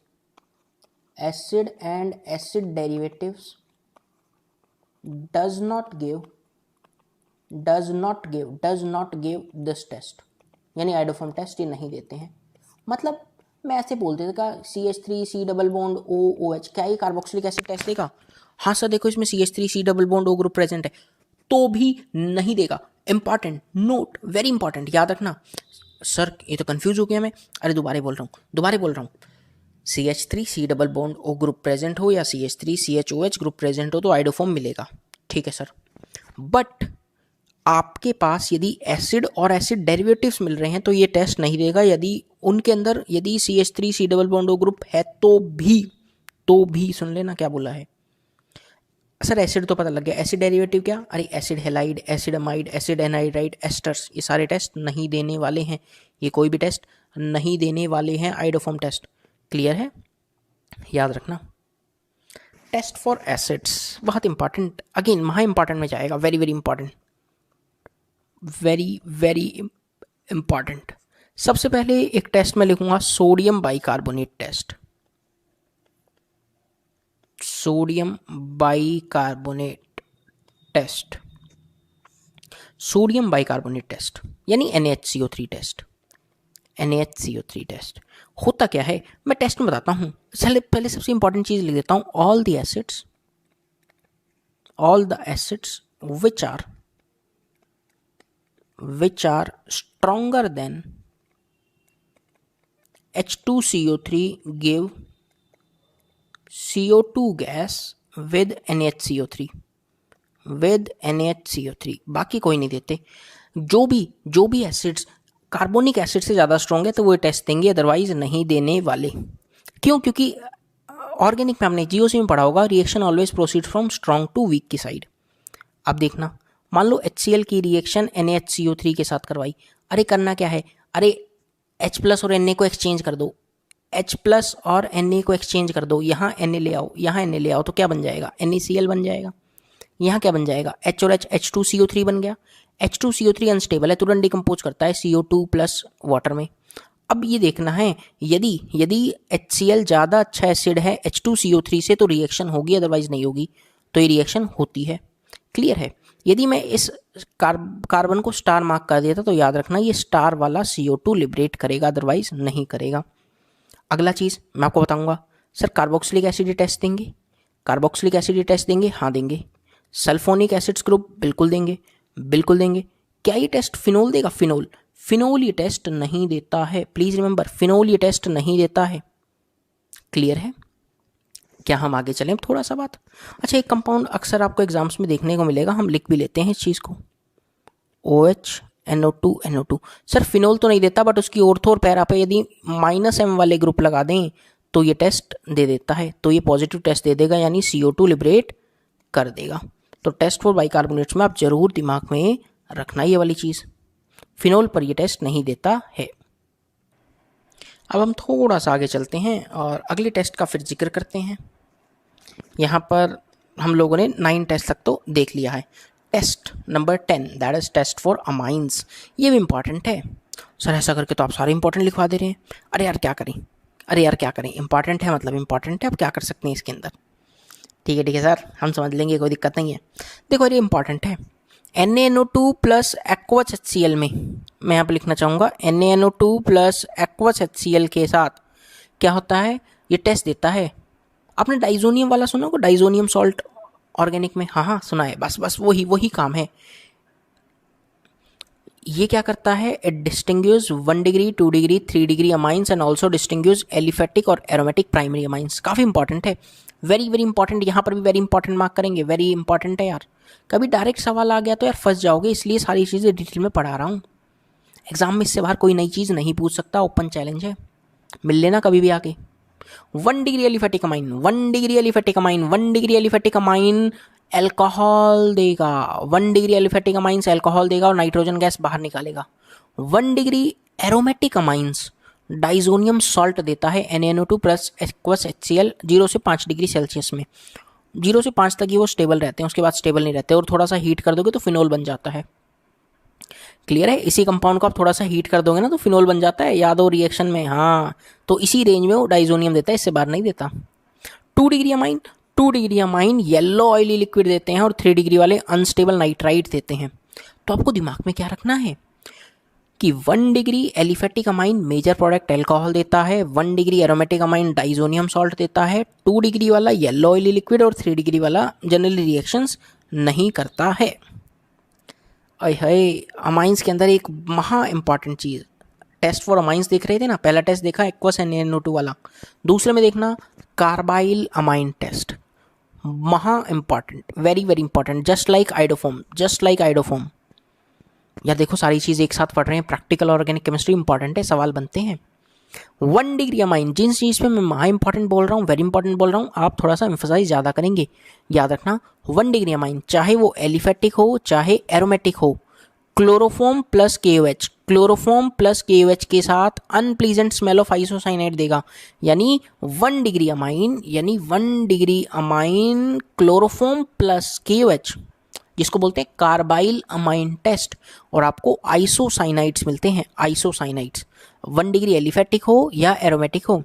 acid and acid derivatives does not give this test, यानी आइडोफॉर्म टेस्ट ये नहीं देते हैं। मतलब मैं ऐसे बोल देता का CH3 C double bond OOH, क्या ये कार्बोक्सिलिक एसिड टेस्ट देगा? हाँ सर देखो इसमें CH3 C double bond O group present है, तो भी नहीं देगा। इंपॉर्टेंट नोट, वेरी इंपॉर्टेंट, याद रखना। सर ये तो कंफ्यूज हो गया मैं, अरे दोबारा बोल रहा हूँ। CH3 C double bond O group present हो या CH3 CHOH ग्रुप प्रेजेंट हो तो आइडोफॉर्म मिलेगा, ठीक है सर। बट आपके पास यदि एसिड और एसिड डेरिवेटिव्स मिल रहे हैं तो ये टेस्ट नहीं देगा। यदि उनके अंदर यदि CH3 C double bond O group है तो भी सुन लेना क्या बोला है। सर एसिड तो पता लग गया, एसिड डेरिवेटिव क्या? अरे acid halide, acid amide, acid anhydride, asters, ये सारे टेस्ट नहीं देने वाले हैं। ये कोई भी टेस्ट नहीं देने वाले हैं आइडोफॉर्म टेस्ट। क्लियर है, याद रखना। टेस्ट फॉर एसिड्स बहुत इंपॉर्टेंट, अगेन महा इंपॉर्टेंट में जाएगा, very very important, very very important. सबसे पहले एक टेस्ट में लिखूंगा sodium bicarbonate test, sodium bicarbonate test, sodium bicarbonate test यानी NaHCO3 टेस्ट। NaHCO3 टेस्ट होता क्या है मैं टेस्ट में बताता हूँ। पहले सबसे इंपॉर्टेंट चीज लिख देता हूँ, all the acids which are stronger than H2CO3 give CO2 gas with NaHCO3, बाकी कोई नहीं देते। जो भी एसिड्स कार्बोनिक एसिड से ज़्यादा स्ट्रॉन्ग है तो वो टेस्ट देंगे, अदरवाइज नहीं देने वाले। क्यों? क्योंकि ऑर्गेनिक में हमने GOC में पढ़ा होगा, reaction always proceed from strong to weak की साइड। अब देखना, मान लो HCl की रिएक्शन NaHCO3 के साथ करवाई, अरे करना क्या है, अरे H प्लस और Na को एक्सचेंज कर दो, H प्लस और Na को एक्सचेंज कर दो, यहाँ Na ले आओ, यहाँ Na ले आओ, तो क्या बन जाएगा? NaCl बन जाएगा। यहाँ क्या बन जाएगा? H और H, H2CO3 बन गया। H2CO3 अनस्टेबल है, तुरंत डिकम्पोज करता है CO2 प्लस वाटर में। अब ये देखना है, यदि HCl ज़्यादा अच्छा एसिड है H2CO3 से तो रिएक्शन होगी, अदरवाइज नहीं होगी। तो ये रिएक्शन होती है। क्लियर है। यदि मैं इस कार्बन को स्टार मार्क कर देता तो याद रखना ये स्टार वाला CO2 लिबरेट करेगा, अदरवाइज नहीं करेगा। अगला चीज़ मैं आपको बताऊंगा, सर कार्बोक्सिलिक एसिड टेस्ट देंगे, कार्बोक्सिलिक एसिड टेस्ट देंगे, हाँ देंगे। सल्फोनिक एसिड्स ग्रुप बिल्कुल देंगे, बिल्कुल देंगे। क्या ये टेस्ट फिनोल देगा? फिनोल ये टेस्ट नहीं देता है, प्लीज रिमेंबर, फिनोल ये टेस्ट नहीं देता है। क्लियर है? क्या हम आगे चलें थोड़ा सा बात? अच्छा, एक कंपाउंड अक्सर आपको एग्जाम्स में देखने को मिलेगा, हम लिख भी लेते हैं इस चीज़ को, OH NO2 सर फिनोल तो नहीं देता, बट उसकी ऑर्थो और पैरा पे यदि -M वाले ग्रुप लगा दें तो ये टेस्ट दे देता है, तो ये पॉजिटिव टेस्ट दे देगा, यानी CO2 लिबरेट कर देगा। तो टेस्ट फॉर बाइकार्बोनेट्स में आप जरूर दिमाग में रखना ये वाली चीज़, फिनोल पर ये टेस्ट नहीं देता है। अब हम थोड़ा सा आगे चलते हैं और अगले टेस्ट का फिर जिक्र करते हैं। यहाँ पर हम लोगों ने 9 टेस्ट तक तो देख लिया है। Test number 10 that is test for amines, ये भी इंपॉर्टेंट है। सर ऐसा करके तो आप सारे इंपॉर्टेंट लिखवा दे रहे हैं। अरे यार क्या करें, इंपॉर्टेंट है मतलब इंपॉर्टेंट है, अब क्या कर सकते हैं इसके अंदर। ठीक है सर, हम समझ लेंगे, कोई दिक्कत नहीं है। देखो ये इंपॉर्टेंट है। NaNO2 प्लस एक्वस HCl में मैं यहाँ पे लिखना चाहूँगा NaNO2 प्लस एक्वस HCl के साथ क्या होता है, ये टेस्ट देता है। आपने डाइजोनियम वाला सुना होगा, डाइजोनियम सॉल्ट ऑर्गेनिक में, हाँ हाँ सुना है, बस वही काम है। ये क्या करता है, it distinguish 1 degree 2 degree 3 degree amines and also distinguish aliphatic और एरोमेटिक प्राइमरी अमाइंस। काफ़ी इंपॉर्टेंट है, वेरी वेरी इंपॉर्टेंट, यहाँ पर भी वेरी इंपॉर्टेंट मार्क करेंगे, वेरी इंपॉर्टेंट है यार। कभी डायरेक्ट सवाल आ गया तो यार फंस जाओगे, इसलिए सारी चीज़ें डिटेल में पढ़ा रहा हूँ। एग्जाम में इससे बाहर कोई नई चीज़ नहीं पूछ सकता, ओपन चैलेंज है, मिल लेना कभी भी आके। 1 degree aliphatic amine, 1 degree aliphatic amine, 1 degree aliphatic amine alcohol देगा, 1 डिग्री एलिफेटिक अमाइंस अल्कोहल देगा और नाइट्रोजन गैस बाहर निकालेगा। 1 degree aromatic amines diazonium salt देता है NaNO2 प्लस एक्वस HCl 0 से 5 डिग्री सेल्सियस में। 0 से 5 तक ही वो स्टेबल रहते हैं, उसके बाद स्टेबल नहीं रहते, और थोड़ा सा हीट कर दोगे तो फिनोल बन जाता है। क्लियर है, इसी कंपाउंड को आप थोड़ा सा हीट कर दोगे ना तो फिनोल बन जाता है, याद हो रिएक्शन में, हाँ। तो इसी रेंज में वो डाइजोनियम देता है, इससे बाहर नहीं देता। 2 degree amine, 2 degree amine yellow oily liquid देते हैं और 3 डिग्री वाले अनस्टेबल नाइट्राइट देते हैं। तो आपको दिमाग में क्या रखना है कि 1 degree aliphatic amine major product alcohol देता है, 1 degree aromatic amine diazonium salt देता है, 2 डिग्री वाला येलो ऑयली लिक्विड और 3 डिग्री वाला जनरली रिएक्शंस नहीं करता है। अय अमाइंस के अंदर एक महा इंपॉर्टेंट चीज़, टेस्ट फॉर अमाइंस देख रहे थे ना, पहला टेस्ट देखा एक्वस NaNO2 वाला, दूसरे में देखना कार्बाइल अमाइन टेस्ट, महा important, very very important, just like iodoform. यार देखो सारी चीज़ एक साथ पढ़ रहे हैं, प्रैक्टिकल ऑर्गेनिक केमिस्ट्री इंपॉर्टेंट है, सवाल बनते हैं। 1 डिग्री अमाइन, जिन चीज़ पे मैं महा इंपॉर्टेंट बोल रहा हूँ, वेरी इंपॉर्टेंट बोल रहा हूँ, आप थोड़ा सा एम्फसाइज ज़्यादा करेंगे, याद रखना। 1 डिग्री अमाइन चाहे वो एलिफेटिक हो चाहे एरोमेटिक हो, chloroform plus KOH, chloroform plus KOH के साथ अनप्लीजेंट स्मेल ऑफ आइसोसाइनाइड देगा। यानी 1 degree amine chloroform plus KOH, जिसको बोलते हैं कार्बाइल अमाइन टेस्ट, और आपको आइसोसाइनाइड्स मिलते हैं, आइसोसाइनाइड्स, 1 डिग्री एलिफेटिक हो या एरोमेटिक हो।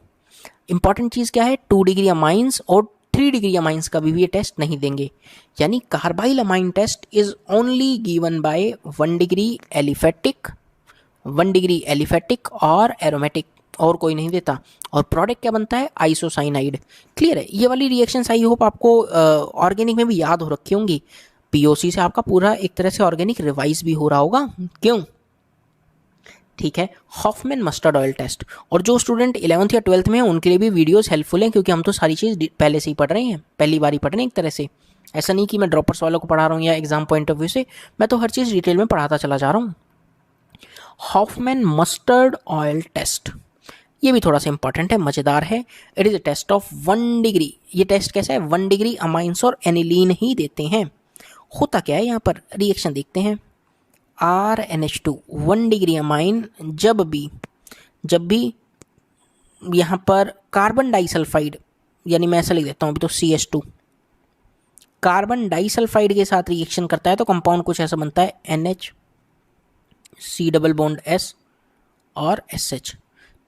इंपॉर्टेंट चीज़ क्या है, 2 डिग्री अमाइंस और 3 डिग्री अमाइंस का भी ये टेस्ट नहीं देंगे। यानी carbylamine test is only given by 1 degree aliphatic और एरोमेटिक, और कोई नहीं देता। और प्रोडक्ट क्या बनता है, आइसोसाइनाइड। क्लियर है, ये वाली रिएक्शंस आई होप आपको ऑर्गेनिक में भी याद हो रखी होंगी। POC से आपका पूरा एक तरह से ऑर्गेनिक रिवाइज भी हो रहा होगा, क्यों? ठीक है, हॉफमैन मस्टर्ड ऑयल टेस्ट, और जो स्टूडेंट 11th या 12th में हैं उनके लिए भी वीडियोस हेल्पफुल हैं, क्योंकि हम तो सारी चीज़ पहले से ही पढ़ रहे हैं, पहली बार ही पढ़ रहे हैं एक तरह से। ऐसा नहीं कि मैं ड्रॉपर्स वालों को पढ़ा रहा हूँ या एग्जाम पॉइंट ऑफ व्यू से, मैं तो हर चीज़ डिटेल में पढ़ाता चला जा रहा हूँ। हॉफमैन मस्टर्ड ऑयल टेस्ट, ये भी थोड़ा सा इंपॉर्टेंट है, मज़ेदार है। It is a test of 1 degree. ये टेस्ट कैसा है, 1 डिग्री अमाइंस और एनिलीन ही देते हैं। होता क्या है यहाँ पर, रिएक्शन देखते हैं। RNH2 1 डिग्री अमाइन, जब भी यहाँ पर कार्बन डाइसल्फाइड, यानी मैं ऐसा लिख देता हूँ अभी तो CH2, कार्बन डाइसल्फाइड के साथ रिएक्शन करता है तो कंपाउंड कुछ ऐसा बनता है NH, C double bond S और SH।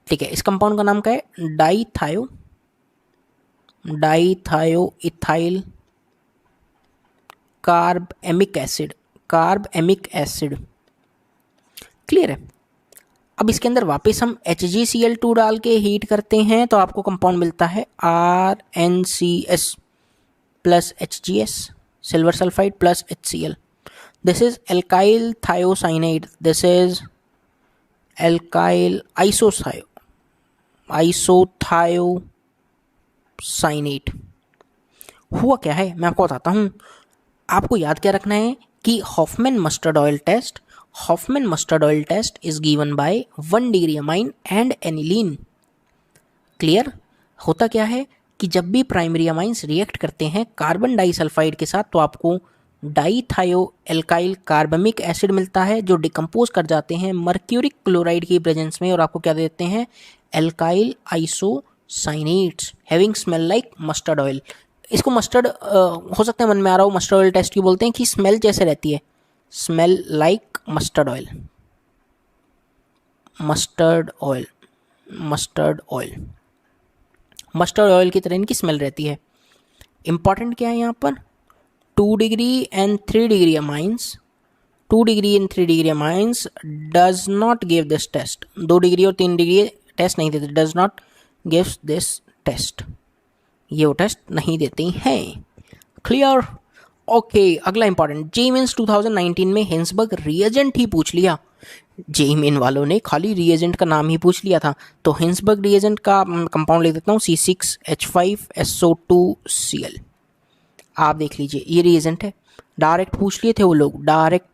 ठीक है, इस कंपाउंड का नाम क्या है, डाइथायो इथाइल कार्बएमिक एसिड। क्लियर है। अब इसके अंदर वापस हम HgCl2 डाल के हीट करते हैं तो आपको कंपाउंड मिलता है RnCS plus HgS, silver sulphide plus HCl। This is alkyl thiocyanide, this is alkyl isothiocyanate. हुआ क्या है मैं आपको बताता हूँ। आपको याद क्या रखना है कि Hofmann mustard oil test is given by 1 degree amine and aniline. Clear. होता क्या है कि जब भी प्राइमरी अमाइंस रिएक्ट करते हैं कार्बन डाइसल्फाइड के साथ तो आपको डाइथायो एल्काइल कार्बमिक एसिड मिलता है, जो डिकम्पोज कर जाते हैं मर्क्यूरिक क्लोराइड की प्रेजेंस में, और आपको क्या देते हैं, alkyl isocyanates having smell like mustard oil. इसको मस्टर्ड हो सकता है मन में आ रहा हो, मस्टर्ड ऑयल टेस्ट क्यों बोलते हैं कि स्मेल जैसे रहती है, स्मेल लाइक मस्टर्ड ऑयल की तरह इनकी स्मेल रहती है। इंपॉर्टेंट क्या है यहाँ पर, 2 degree and 3 degree amines 2 degree in 3 degree amines does not give this test. 2 degree और 3 डिग्री टेस्ट नहीं देते, does not gives this test, ये वो टेस्ट नहीं देती हैं। क्लियर? ओके, अगला इंपॉर्टेंट, जेईई मेंस 2019 में हिंसबर्ग रिएजेंट ही पूछ लिया। जेईई मेन वालों ने खाली रिएजेंट का नाम ही पूछ लिया था, तो हिंसबर्ग रिएजेंट का कंपाउंड ले देता हूँ C6H5SO2Cl। आप देख लीजिए, ये रिएजेंट है, डायरेक्ट पूछ लिए थे वो लोग, डायरेक्ट।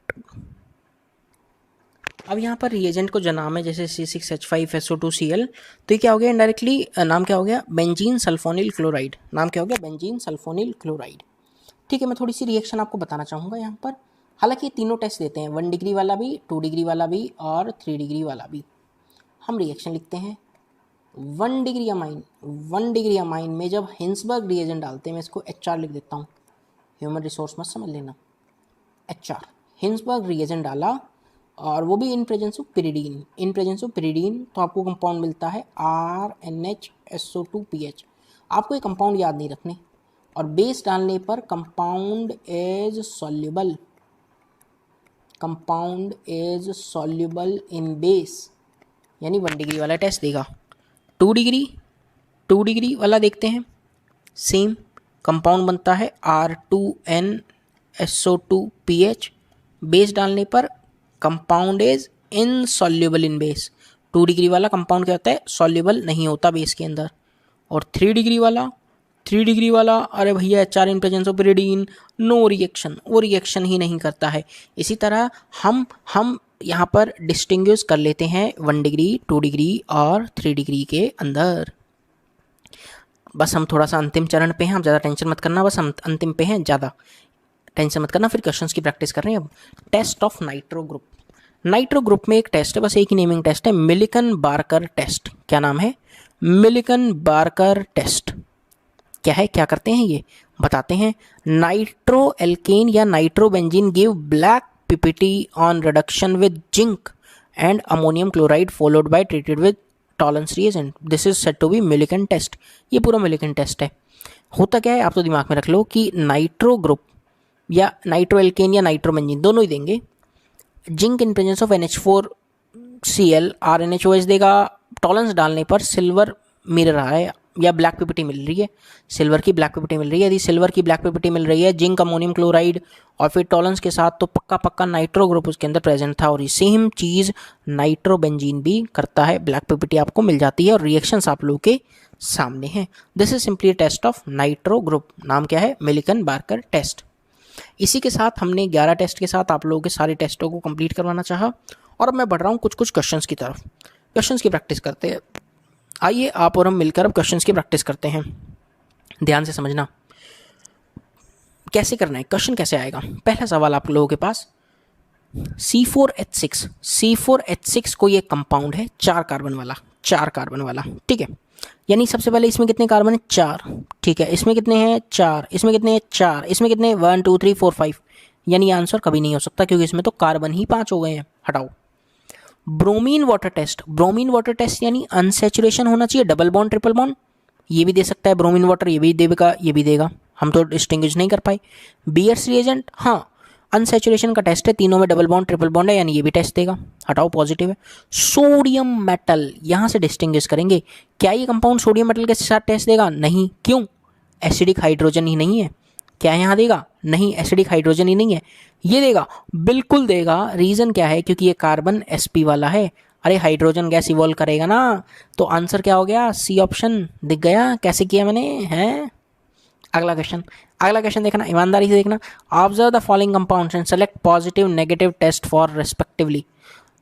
अब यहाँ पर रिएजेंट को जो नाम है जैसे C6H5SO2Cl, तो ये क्या हो गया इनडायरेक्टली, नाम क्या हो गया, बेंजीन सल्फोनिल क्लोराइड। नाम क्या हो गया, बेंजीन सल्फोनिल क्लोराइड। ठीक है, मैं थोड़ी सी रिएक्शन आपको बताना चाहूँगा यहाँ पर। हालांकि तीनों टेस्ट देते हैं, 1 डिग्री वाला भी, 2 डिग्री वाला भी और 3 डिग्री वाला भी। हम रिएक्शन लिखते हैं 1 डिग्री अमाइन में जब हिंसबर्ग रिएजेंट डालते हैं, मैं इसको HR लिख देता हूँ, ह्यूमन रिसोर्स मत समझ लेना, HR। हिंसबर्ग रिएजेंट डाला और वो भी इन प्रेजेंस ऑफ पिरिडीन, तो आपको कंपाउंड मिलता है RNHSO2PH। आपको ये कंपाउंड याद नहीं रखने, और बेस डालने पर compound is soluble in base, यानी 1 डिग्री वाला टेस्ट देगा। 2 डिग्री वाला देखते हैं, सेम कंपाउंड बनता है R2NSO2PH। बेस डालने पर compound is insoluble in base. 2 degree वाला कंपाउंड क्या होता है, सॉल्युबल नहीं होता बेस के अंदर। और 3 डिग्री वाला अरे भैया HR in presence of pyridine, no reaction, वो रिएक्शन ही नहीं करता है। इसी तरह हम यहाँ पर डिस्टिंग्विश कर लेते हैं 1 डिग्री, 2 डिग्री और 3 डिग्री के अंदर। बस हम थोड़ा सा अंतिम चरण पे हैं, हम ज़्यादा टेंशन मत करना, बस हम अंतिम पे हैं, ज़्यादा टेंशन मत करना। फिर क्वेश्चंस की प्रैक्टिस कर रहे हैं। अब टेस्ट ऑफ नाइट्रो ग्रुप में एक टेस्ट है, बस एक ही नेमिंग टेस्ट है, मिलिकन बार्कर टेस्ट। क्या नाम है, मिलिकन बार्कर टेस्ट। क्या है, क्या करते हैं ये बताते हैं। नाइट्रो एल्केन या nitrobenzene give black PPT on reduction with zinc and ammonium chloride followed by treated with Tollens reagent. This is said to be Mulliken test. ये पूरा मिलिकन टेस्ट है। होता क्या है, आप तो दिमाग में रख लो कि नाइट्रो ग्रुप या नाइट्रो एल्केन या नाइट्रोबेंजीन दोनों ही देंगे। Zinc in presence of NH4Cl RNHOH देगा। टॉलरेंस डालने पर सिल्वर मिल रहा है या ब्लैक पीपीटी मिल रही है, सिल्वर की ब्लैक पीपीटी मिल रही है। यदि सिल्वर की ब्लैक पीपीटी मिल रही है, जिंक अमोनियम क्लोराइड और फिर टॉलरेंस के साथ, तो पक्का नाइट्रो ग्रुप उसके अंदर प्रेजेंट था। और ये सेम चीज़ नाइट्रोबेंजीन भी करता है, ब्लैक पीपीटी आपको मिल जाती है और रिएक्शंस आप लोगों के सामने हैं। This is simply test of nitro group. नाम क्या है, मिलिकन बार्कर टेस्ट। इसी के साथ हमने 11 टेस्ट के साथ आप लोगों के सारे टेस्टों को कंप्लीट करवाना चाहा, और अब मैं बढ़ रहा हूँ कुछ क्वेश्चंस की तरफ। क्वेश्चंस की प्रैक्टिस करते हैं। आइए आप और हम मिलकर अब क्वेश्चंस की प्रैक्टिस करते हैं। ध्यान से समझना कैसे करना है, क्वेश्चन कैसे आएगा। पहला सवाल आप लोगों के पास, C4H6 कोई एक कंपाउंड है 4 कार्बन वाला, ठीक है। यानी सबसे पहले इसमें कितने कार्बन है, 4, ठीक है। इसमें कितने हैं, 4, इसमें कितने हैं, 4, इसमें कितने, 1 2 3 4 5। यानी आंसर कभी नहीं हो सकता, क्योंकि इसमें तो कार्बन ही 5 हो गए हैं। हटाओ। ब्रोमीन वाटर टेस्ट यानी अनसैचुरेशन होना चाहिए, डबल बॉन्ड ट्रिपल बॉन्ड, ये भी दे सकता है ब्रोमीन वाटर, ये भी देगा, हम तो डिस्टिंग्विश नहीं कर पाए। बीयर्स रिएजेंट, हाँ अनसैचुरेशन का टेस्ट है, तीनों में डबल बॉन्ड ट्रिपल बॉन्ड है, यानी ये भी टेस्ट देगा। हटाओ, पॉजिटिव है। सोडियम मेटल, यहाँ से डिस्टिंग्विश करेंगे। क्या ये कंपाउंड सोडियम मेटल के साथ टेस्ट देगा, नहीं। क्यों, एसिडिक हाइड्रोजन ही नहीं है। क्या यहाँ देगा, नहीं, एसिडिक हाइड्रोजन ही नहीं है। ये देगा, बिल्कुल देगा। रीज़न क्या है, क्योंकि ये कार्बन sp वाला है। अरे हाइड्रोजन गैस इवॉल्व करेगा ना, तो आंसर क्या हो गया, C ऑप्शन दिख गया। कैसे किया मैंने, हैं। अगला क्वेश्चन देखना, ईमानदारी से देखना। Observe the following compounds and select positive negative test for respectively.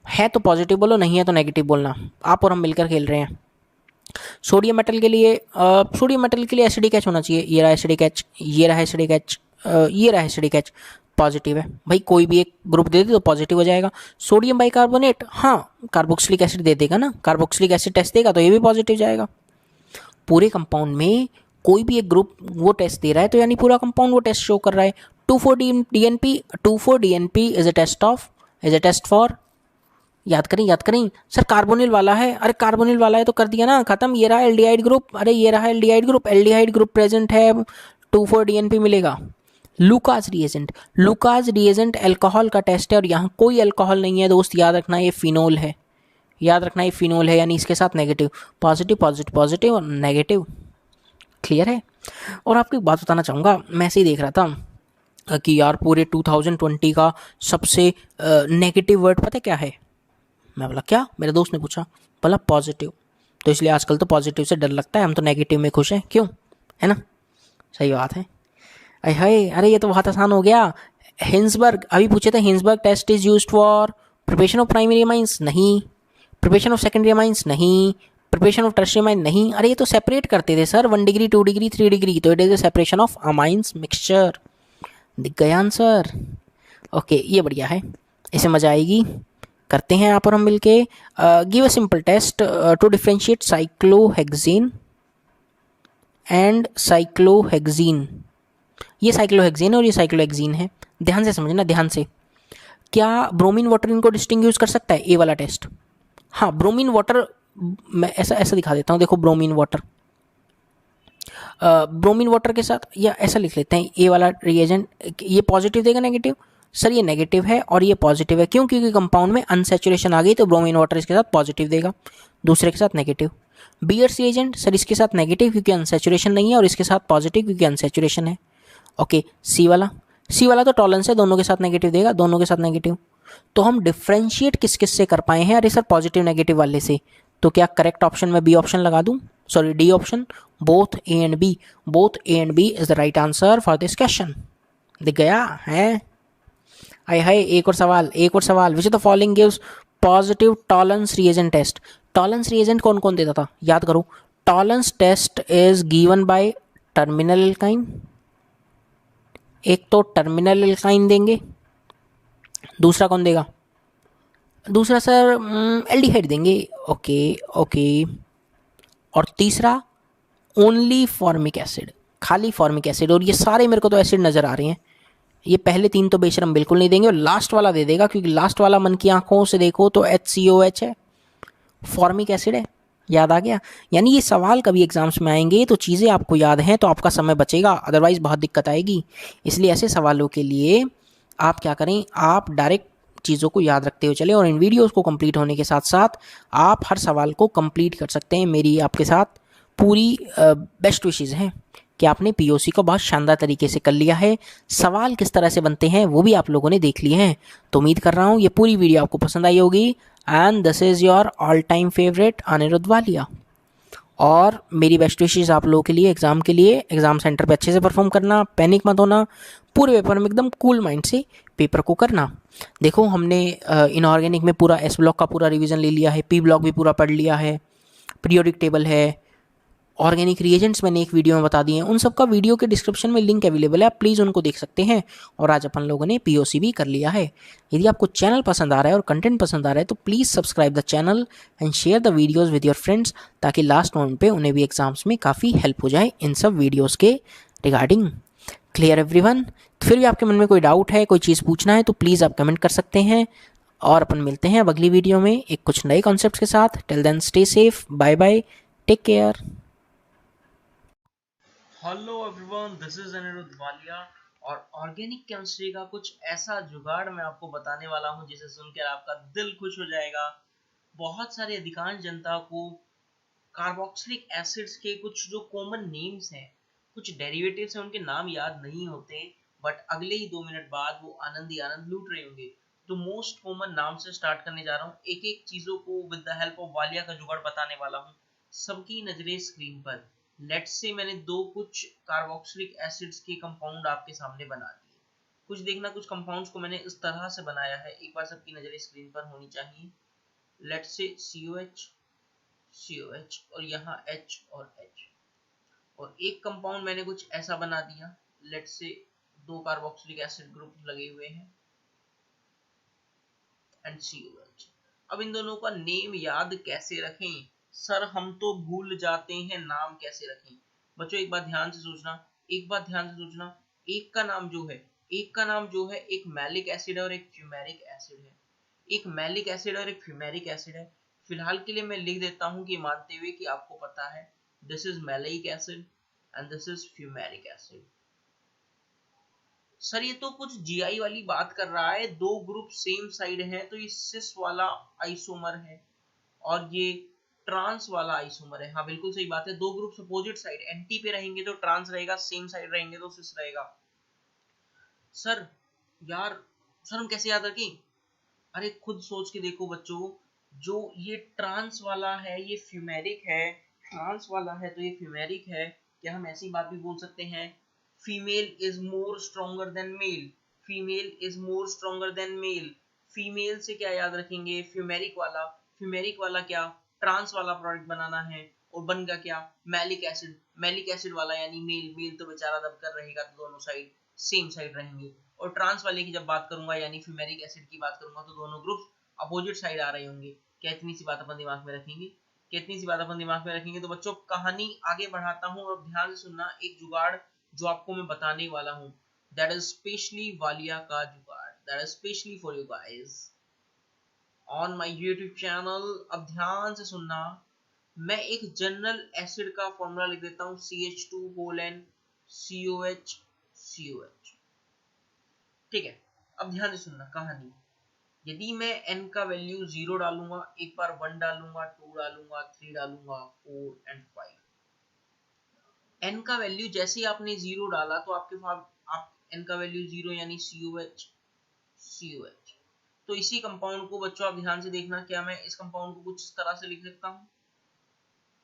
है तो पॉजिटिव बोलो, नहीं है तो नेगेटिव बोलना। आप और हम मिलकर खेल रहे हैं। सोडियम मेटल के लिए एसिडिक H होना चाहिए। ये रहा एसिडिक H, ये रहा एसिडिक H, पॉजिटिव है भाई। कोई भी एक ग्रुप दे दे तो पॉजिटिव हो जाएगा। सोडियम बाइकार्बोनेट, हाँ कार्बोक्सिलिक एसिड दे देगा ना, कार्बोक्सिलिक एसिड टेस्ट देगा तो ये भी पॉजिटिव जाएगा। पूरे कंपाउंड में कोई भी एक ग्रुप वो टेस्ट दे रहा है, तो यानी पूरा कंपाउंड वो टेस्ट शो कर रहा है। 2,4-DNP is a test for, याद करें सर, कार्बोनिल वाला है। अरे कार्बोनिल वाला है तो कर दिया ना, खत्म। ये रहा एल्डिहाइड ग्रुप, अरे ये रहा एल्डिहाइड ग्रुप प्रेजेंट है, 2,4-DNP मिलेगा। Lucas reagent, Lucas reagent alcohol का टेस्ट है और यहाँ कोई अल्कोहल नहीं है दोस्त, याद रखना ये फिनोल है, याद रखना ये फिनोल है, यानी इसके साथ नेगेटिव, पॉजिटिव पॉजिटिव पॉजिटिव और नेगेटिव। क्लियर है। और आपको एक बात बताना चाहूँगा, मैं ऐसे ही देख रहा था कि यार पूरे 2020 का सबसे नेगेटिव वर्ड पता है क्या है? मैं बोला क्या? मेरे दोस्त ने पूछा, बोला पॉजिटिव। तो इसलिए आजकल तो पॉजिटिव से डर लगता है, हम तो नेगेटिव में खुश हैं, क्यों? है ना? सही बात है। अरे हाय, अरे ये तो बहुत आसान हो गया। हिंसबर्ग, अभी पूछे थे Hinsberg test is used for preparation of primary amines, नहीं। प्रिपरेशन ऑफ सेकेंडरी अमाइंस, नहीं। प्रिपरेशन ऑफ टर्शियरी अमाइन, नहीं। अरे ये तो सेपरेट करते थे सर, 1 डिग्री 2 डिग्री 3 डिग्री, तो it is a separation of amines mixture. दिख गया आंसर। ओके, ये बढ़िया है, इसे मजा आएगी। करते हैं यहाँ पर हम मिलके। Give a simple test to differentiate cyclohexane and cyclohexene. ये साइक्लोहेक्सेन और ये साइक्लोहेक्सीन है, ध्यान से समझना, ध्यान से। क्या ब्रोमीन वाटर इनको डिस्टिंग्विश कर सकता है? ए वाला टेस्ट। हाँ, ब्रोमीन वाटर, मैं ऐसा ऐसा दिखा देता हूँ, देखो ब्रोमीन वाटर, ब्रोमीन वाटर के साथ, या ऐसा लिख लेते हैं, ए वाला रिएजेंट ये पॉजिटिव देगा नेगेटिव? सर ये नेगेटिव है और ये पॉजिटिव है, क्यों? क्योंकि कंपाउंड में अनसैचुरेशन आ गई, तो ब्रोमीन वाटर इसके साथ पॉजिटिव देगा, दूसरे के साथ नेगेटिव। बीयर्स रिएजेंट, सर इसके साथ नेगेटिव क्योंकि अनसैचुरेशन नहीं है, और इसके साथ पॉजिटिव क्योंकि अनसैचुरेशन है। ओके, सी वाला, सी वाला तो टॉलरेंस है, दोनों के साथ नेगेटिव देगा, दोनों के साथ नेगेटिव। तो हम डिफ्रेंशिएट किस किस से कर पाए हैं? अरे सर पॉजिटिव नेगेटिव वाले से। तो क्या करेक्ट ऑप्शन में बी ऑप्शन लगा दूं? Sorry, D option, both A and B, both A and B is the right answer for this question. दिख गया है? आय हाय, एक और सवाल, एक और सवाल। Which of the following gives positive Tollens reagent test? Tollens reagent कौन कौन देता था? याद करो। Tollens test is given by terminal alkyne, एक तो टर्मिनल एल्काइन देंगे, दूसरा कौन देगा? दूसरा सर एल्डिहाइड देंगे। Okay okay. और तीसरा ओनली फॉर्मिक एसिड, खाली फॉर्मिक एसिड। और ये सारे मेरे को तो एसिड नज़र आ रहे हैं, ये पहले तीन तो बेशरम बिल्कुल नहीं देंगे, और लास्ट वाला दे देगा, क्योंकि लास्ट वाला मन की आंखों से देखो तो HCOH है, फॉर्मिक एसिड है। याद आ गया? यानी ये सवाल कभी एग्जाम्स में आएंगे तो चीज़ें आपको याद हैं तो आपका समय बचेगा, अदरवाइज बहुत दिक्कत आएगी। इसलिए ऐसे सवालों के लिए आप क्या करें, आप डायरेक्ट चीज़ों को याद रखते हुए चले, और इन वीडियोस को कंप्लीट होने के साथ साथ आप हर सवाल को कंप्लीट कर सकते हैं। मेरी आपके साथ पूरी बेस्ट विशेज़ हैं कि आपने पीओसी को बहुत शानदार तरीके से कर लिया है। सवाल किस तरह से बनते हैं वो भी आप लोगों ने देख लिए हैं। तो उम्मीद कर रहा हूँ ये पूरी वीडियो आपको पसंद आई होगी। And this is your all time favourite Anirudh Walia, और मेरी बेस्ट विशेज़ आप लोगों के लिए एग्ज़ाम के लिए। एग्ज़ाम सेंटर पे अच्छे से परफॉर्म करना, पैनिक मत होना, पूरे पेपर में एकदम कूल माइंड से पेपर को करना। देखो हमने इनऑर्गेनिक में पूरा एस ब्लॉक का पूरा रिवीजन ले लिया है, पी ब्लॉक भी पूरा पढ़ लिया है, पीरियोडिक टेबल है, ऑर्गेनिक रिएजेंट्स मैंने एक वीडियो में बता दिए हैं, उन सब का वीडियो के डिस्क्रिप्शन में लिंक अवेलेबल है, आप प्लीज़ उनको देख सकते हैं। और आज अपन लोगों ने पीओसी भी कर लिया है। यदि आपको चैनल पसंद आ रहा है और कंटेंट पसंद आ रहा है तो please subscribe the channel and share the videos with your friends, ताकि लास्ट मोमेंट पे उन्हें भी एग्जाम्स में काफ़ी हेल्प हो जाए इन सब वीडियोज़ के रिगार्डिंग। Clear everyone? फिर भी आपके मन में कोई डाउट है, कोई चीज़ पूछना है तो प्लीज़ आप कमेंट कर सकते हैं, और अपन मिलते हैं अब अगली वीडियो में एक कुछ नए कॉन्सेप्ट्स के साथ। Till then stay safe, bye bye, take care. Hello everyone, this is Anirudh Walia, और ऑर्गेनिक केमिस्ट्री का कुछ ऐसा जुगाड़ मैं आपको बताने वाला हूं जिसे सुनकर आपका दिल खुश हो जाएगा। बहुत सारी अधिकांश जनता को कार्बोक्सिलिक एसिड्स के कुछ जो कॉमन नेम्स हैं, कुछ डेरिवेटिव्स हैं, उनके नाम याद नहीं होते, बट अगले ही 2 मिनट बाद वो आनंद ही आनंद लूट रहे होंगे। तो मोस्ट कॉमन नाम से स्टार्ट करने जा रहा हूँ, एक एक चीजों को with the help of Walia का जुगाड़ बताने वाला हूँ। सबकी नजरें स्क्रीन पर। लेट्स से मैंने दो कुछ कार्बोक्सिलिक एसिड्स के कंपाउंड आपके सामने बना दिए। कुछ देखना, कुछ कंपाउंड्स को मैंने इस तरह से बनाया है, एक बार सबकी नजरें स्क्रीन पर होनी चाहिए। लेट्स से COH, COH, और यहाँ H और H। और एक कंपाउंड मैंने कुछ ऐसा बना दिया, लेट्स से दो कार्बोक्सिलिक एसिड ग्रुप लगे हुए हैं एंड COH। अब इन दोनों का नेम याद कैसे रखें? सर हम तो भूल जाते हैं, नाम कैसे रखें? बच्चों एक बात ध्यान से सोचना, एक बात ध्यान से सोचना, एक का नाम जो है, एक का नाम जो है एक मैलिक एसिड है और एक फ्यूमेरिक एसिड है, एक मैलिक एसिड और एक फ्यूमेरिक एसिड है। फिलहाल के लिए मैं लिख देता हूं कि मानते हुए कि आपको पता है, this is malic acid and this is fumaric acid. Sir ये तो कुछ जीआई वाली बात कर रहा है, दो ग्रुप सेम साइड है तो ये सिस वाला आइसोमर है और ये ट्रांस वाला आइसोमर है। हाँ बिल्कुल सही बात है, दो ग्रुप अपोजिट साइड एंटी पे रहेंगे तो ट्रांस रहेगा, सेम साइड रहेंगे तो सिस रहेगा। सर यार, सर हम कैसे याद रखें? अरे खुद सोच के देखो बच्चों, जो ये ट्रांस वाला है ये फ्यूमेरिक है, ट्रांस वाला है तो ये फ्यूमेरिक है। क्या हम ऐसी बात भी बोल सकते हैं, female is more stronger than male, female is more stronger than male. Female से क्या याद रखेंगे, फ्यूमेरिक वाला, फ्यूमेरिक वाला क्या, ट्रांस वाला प्रोडक्ट बनाना है और बन गया क्या, मैलिक एसिड, मैलिक एसिड वाला यानी मेल, मेल तो बेचारा दबकर रहेगा तो दोनों साइड सेम साइड रहेंगे। और ट्रांस वाले की जब बात करूंगा यानी फ्यूमेरिक एसिड की बात करूंगा तो दोनों ग्रुप्स अपोजिट साइड आ रहे होंगे। क्या इतनी सी बात अपन दिमाग में रखेंगे, कितनी सी बात अपन दिमाग में रखेंगे। तो बच्चों कहानी आगे बढ़ाता हूँ और ध्यान से सुनना, एक जुगाड़ जो आपको मैं बताने वाला हूँ, दैट इज स्पेशली वालिया का जुगाड़, that is specially for you guys on my YouTube channel. अब ध्यान से सुनना, मैं एक जनरल एसिड का फॉर्मूला लिख देता हूँ, CH2 COH COH। ठीक है, अब ध्यान से सुनना कहानी। यदि मैं n का वैल्यू 0 डालूंगा, एक बार 1 डालूंगा, 2 डालूंगा, 3 डालूंगा, 4 एंड 5, n का वैल्यू जैसे ही आपने 0 डाला तो आपके पास आप n का वैल्यू 0 यानी COH COH। तो इसी कंपाउंड को बच्चों आप ध्यान से देखना, क्या मैं इस कंपाउंड को कुछ इस तरह से लिख सकता हूँ,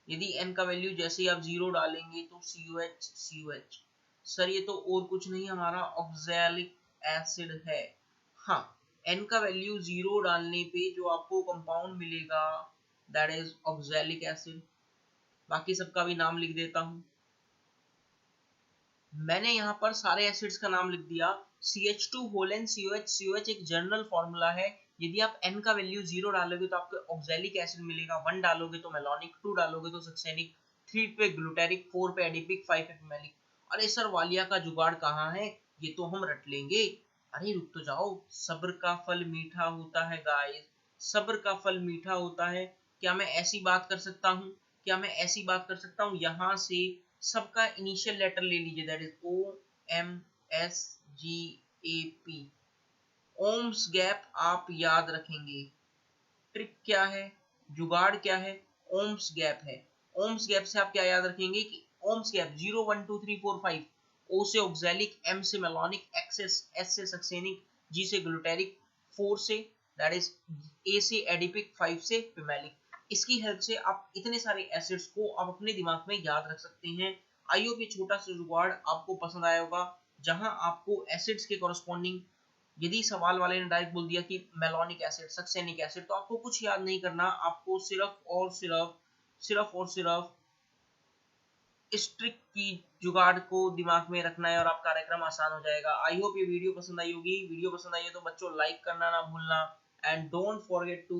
यदि n का वैल्यू जैसे ही आप 0 डालेंगे तो COH COH। सर ये तो और कुछ नहीं हमारा ऑक्सैलिक एसिड है। हाँ, n का वैल्यू 0 डालने पे जो आपको कंपाउंड मिलेगा दैट इज ऑक्सैलिक एसिड। बाकी सबका भी नाम लिख देता हूं, मैंने यहाँ पर सारे एसिड्स का नाम लिख दिया। CH2 COH एक जनरल फॉर्मूला है, यदि आप n का वैल्यू 0 डालोगे तो आपको ऑक्सैलिक एसिड मिलेगा, 1 डालोगे तो मेलोनिक, 2 डालोगे तो सक्सेनिक, 3 पे ग्लूटेरिक, 4 पे एडिपिक, 5 पे फिमेलिक। अरे सर वालिया का जुगाड़ कहाँ है, ये तो हम रट लेंगे। अरे रुक तो जाओ, सब्र का फल मीठा होता है गाइस, सब्र का फल मीठा होता है। क्या मैं ऐसी बात कर सकता हूँ, क्या मैं ऐसी बात कर सकता हूँ, यहाँ से सबका इनिशियल लेटर ले लीजिए, that is OMSGAP। Oms gap आप याद रखेंगे, ट्रिक क्या है, जुगाड़ क्या है, ओम्स गैप है। ओम्स गैप से आप क्या याद रखेंगे कि ओम्स गैप 0 1 2 3 4 5, O से ऑक्सैलिक, M से मेलोनिक, X से S से सक्सेनिक, G से ग्लूटेरिक, 4 से दैट इज A से एडिपिक, 5 से फिमेलिक। इसकी हेल्प से आप इतने सारे एसिड्स को आप अपने दिमाग में याद रख सकते हैं। आई होप ये छोटा सा जुगाड़ आपको पसंद आया होगा, जहां आपको एसिड्स के कॉरस्पॉन्डिंग, यदि सवाल वाले ने डायरेक्ट बोल दिया कि मेलोनिक एसिड, सक्सेनिक एसिड, तो आपको कुछ याद नहीं करना, आपको सिर्फ इस ट्रिक की जुगाड़ को दिमाग में रखना है और आप कार्यक्रम आसान हो जाएगा। आई होप ये वीडियो पसंद आई होगी, वीडियो पसंद आई है तो बच्चों लाइक करना ना भूलना and don't forget to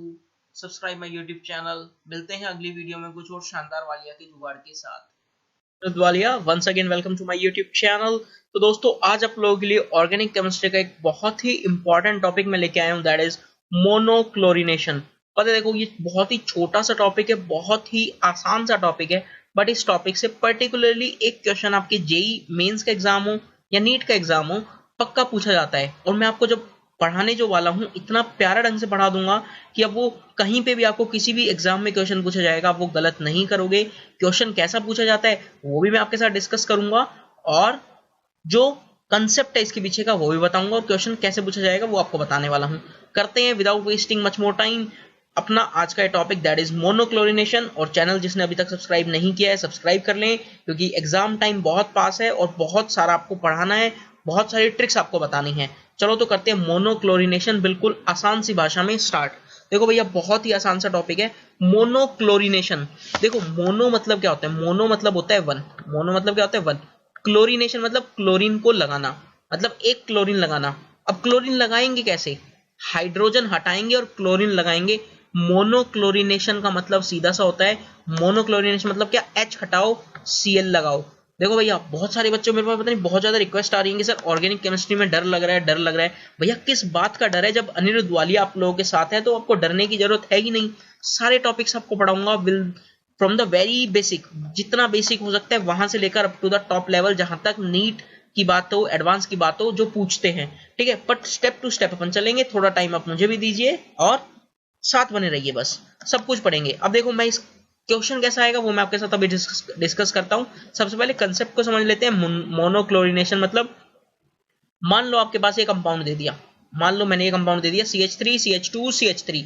subscribe my YouTube channel. मिलते हैं अगली वीडियो में कुछ और शानदार वालिया के जुगाड़ के साथ। Walia once again welcome to my YouTube channel. तो दोस्तों आज आप लोगों के लिए ऑर्गेनिक केमिस्ट्री का एक बहुत ही इंपॉर्टेंट टॉपिक मैं लेके आया हूं, दैट इज मोनोक्लोरिनेशन। पता है देखो ये बहुत ही छोटा सा टॉपिक है, बहुत ही आसान सा टॉपिक है, बट इस टॉपिक से पर्टिकुलरली एक क्वेश्चन आपके जेई मेंस का एग्जाम हो या नीट का एग्जाम हो पक्का पूछा जाता है। और मैं आपको जब पढ़ाने जो वाला हूँ इतना प्यारा ढंग से पढ़ा दूंगा कि अब वो कहीं पे भी आपको किसी भी एग्जाम में क्वेश्चन पूछा जाएगा आप वो गलत नहीं करोगे। क्वेश्चन कैसा पूछा जाता है वो भी मैं आपके साथ डिस्कस करूंगा और जो कंसेप्ट है इसके पीछे का वो भी बताऊंगा और क्वेश्चन कैसे पूछा जाएगा वो आपको बताने वाला हूं। करते हैं without wasting much more time अपना आज का टॉपिक, दैट इज मोनोक्लोरिनेशन। और चैनल जिसने अभी तक सब्सक्राइब नहीं किया है सब्सक्राइब कर लें, क्योंकि एग्जाम टाइम बहुत पास है और बहुत सारा आपको पढ़ाना है, बहुत सारी ट्रिक्स आपको बतानी है। चलो तो करते हैं मोनोक्लोरिनेशन बिल्कुल आसान सी भाषा में स्टार्ट। देखो भैया बहुत ही आसान सा टॉपिक है मोनोक्लोरिनेशन। देखो मोनो मतलब क्या होता है, मोनो मतलब होता है वन, मोनो मतलब क्या होता है वन, क्लोरिनेशन मतलब क्लोरीन को लगाना, मतलब एक क्लोरीन लगाना। अब क्लोरीन लगाएंगे कैसे, हाइड्रोजन हटाएंगे और क्लोरीन लगाएंगे। मोनोक्लोरिनेशन का मतलब सीधा सा होता है, मोनोक्लोरिनेशन मतलब क्या, H हटाओ Cl लगाओ। देखो भैया बहुत सारे बच्चों मेरे पास पता नहीं बहुत ज्यादा रिक्वेस्ट आ रही है कि सर ऑर्गेनिक केमिस्ट्री में डर लग रहा है, डर लग रहा है। भैया किस बात का डर है, जब अनिरुद्ध वालिया आप लोगों के साथ है तो आपको डरने की जरूरत है ही नहीं। सारे टॉपिक्स आपको पढ़ाऊंगा will from the very basic, जितना बेसिक हो सकता है वहां से लेकर up to the top level, जहां तक नीट की बात हो, एडवांस की बात हो, जो पूछते हैं, ठीक है। बट स्टेप टू स्टेप अपन चलेंगे, थोड़ा टाइम आप मुझे भी दीजिए और साथ बने रहिए, बस सब कुछ पढ़ेंगे। अब देखो मैं इस क्वेश्चन कैसा आएगा वो मैं आपके साथ अभी डिस्कस करता हूं। सबसे पहले कंसेप्ट को समझ लेते हैं। मोनोक्लोरिनेशन मतलब मान लो आपके पास एक कंपाउंड दे दिया, मान लो मैंने ये कंपाउंड दे दिया CH3 CH2 CH3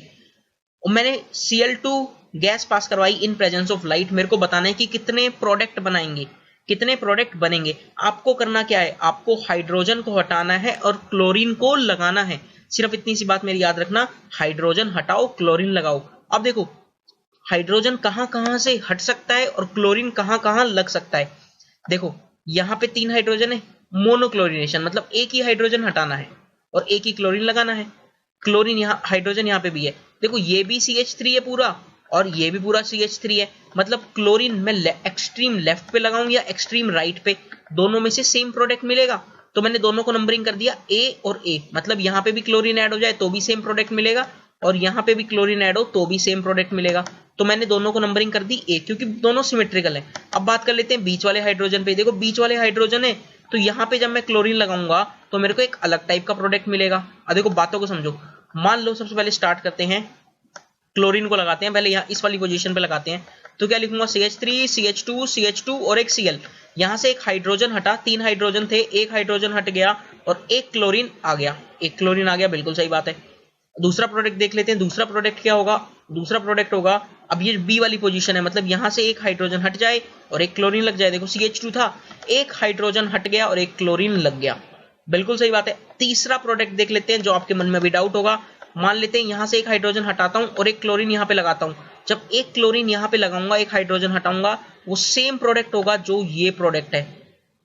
और मैंने Cl2 गैस पास करवाई इन प्रेजेंस ऑफ लाइट। मेरे को बताना है कि कितने प्रोडक्ट बनाएंगे, कितने प्रोडक्ट बनेंगे। आपको करना क्या है, आपको हाइड्रोजन को हटाना है और क्लोरीन को लगाना है। सिर्फ इतनी सी बात मेरी याद रखना, हाइड्रोजन हटाओ क्लोरीन लगाओ। अब देखो हाइड्रोजन कहां कहां से हट सकता है और क्लोरीन कहां कहां लग सकता है। देखो यहां पे 3 हाइड्रोजन है, मोनोक्लोरिनेशन मतलब एक ही हाइड्रोजन हटाना है और एक ही क्लोरीन लगाना है। क्लोरीन यहाँ, हाइड्रोजन यहाँ पे भी है। देखो ये भी CH3 है पूरा और ये भी पूरा CH3 है, मतलब क्लोरीन मैं एक्सट्रीम लेफ्ट पे लगाऊं या एक्सट्रीम राइट पे, दोनों में से सेम प्रोडक्ट मिलेगा। तो मैंने दोनों को नंबरिंग कर दिया A और A, मतलब यहाँ पे भी क्लोरीन ऐड हो जाए तो भी सेम प्रोडक्ट मिलेगा और यहाँ पे भी क्लोरीन ऐड हो तो भी सेम प्रोडक्ट मिलेगा। तो मैंने दोनों को नंबरिंग कर दी A, क्योंकि दोनों सिमेट्रिकल है। अब बात कर लेते हैं बीच वाले हाइड्रोजन पे। देखो बीच वाले हाइड्रोजन है तो यहाँ पे जब मैं क्लोरीन लगाऊंगा तो मेरे को एक अलग टाइप का प्रोडक्ट मिलेगा। अब देखो बातों को समझो, मान लो सबसे पहले स्टार्ट करते हैं, क्लोरीन को लगाते हैं, पहले यहाँ इस वाली पोजीशन पे लगाते हैं। तो क्या लिखूंगा CH3 CH2 CH2 और एक Cl। यहाँ से एक हाइड्रोजन हटा, 3 हाइड्रोजन थे, एक हाइड्रोजन हट गया और एक क्लोरीन आ गया, एक क्लोरीन आ गया, बिल्कुल सही बात है। दूसरा प्रोडक्ट देख लेते हैं, दूसरा प्रोडक्ट क्या होगा, दूसरा प्रोडक्ट होगा, अब ये बी वाली पोजीशन है, मतलब यहाँ से एक हाइड्रोजन हट जाए और एक क्लोरीन लग जाए। देखो CH2 था, एक हाइड्रोजन हट गया और एक क्लोरीन लग गया, बिल्कुल सही बात है। तीसरा प्रोडक्ट देख लेते हैं जो आपके मन में अभी डाउट होगा। मान लेते हैं यहाँ से एक हाइड्रोजन हटाता हूँ और एक क्लोरीन यहाँ पे लगाता हूँ। जब एक क्लोरीन यहाँ पे लगाऊंगा, एक हाइड्रोजन हटाऊंगा, वो सेम प्रोडक्ट होगा जो ये प्रोडक्ट है,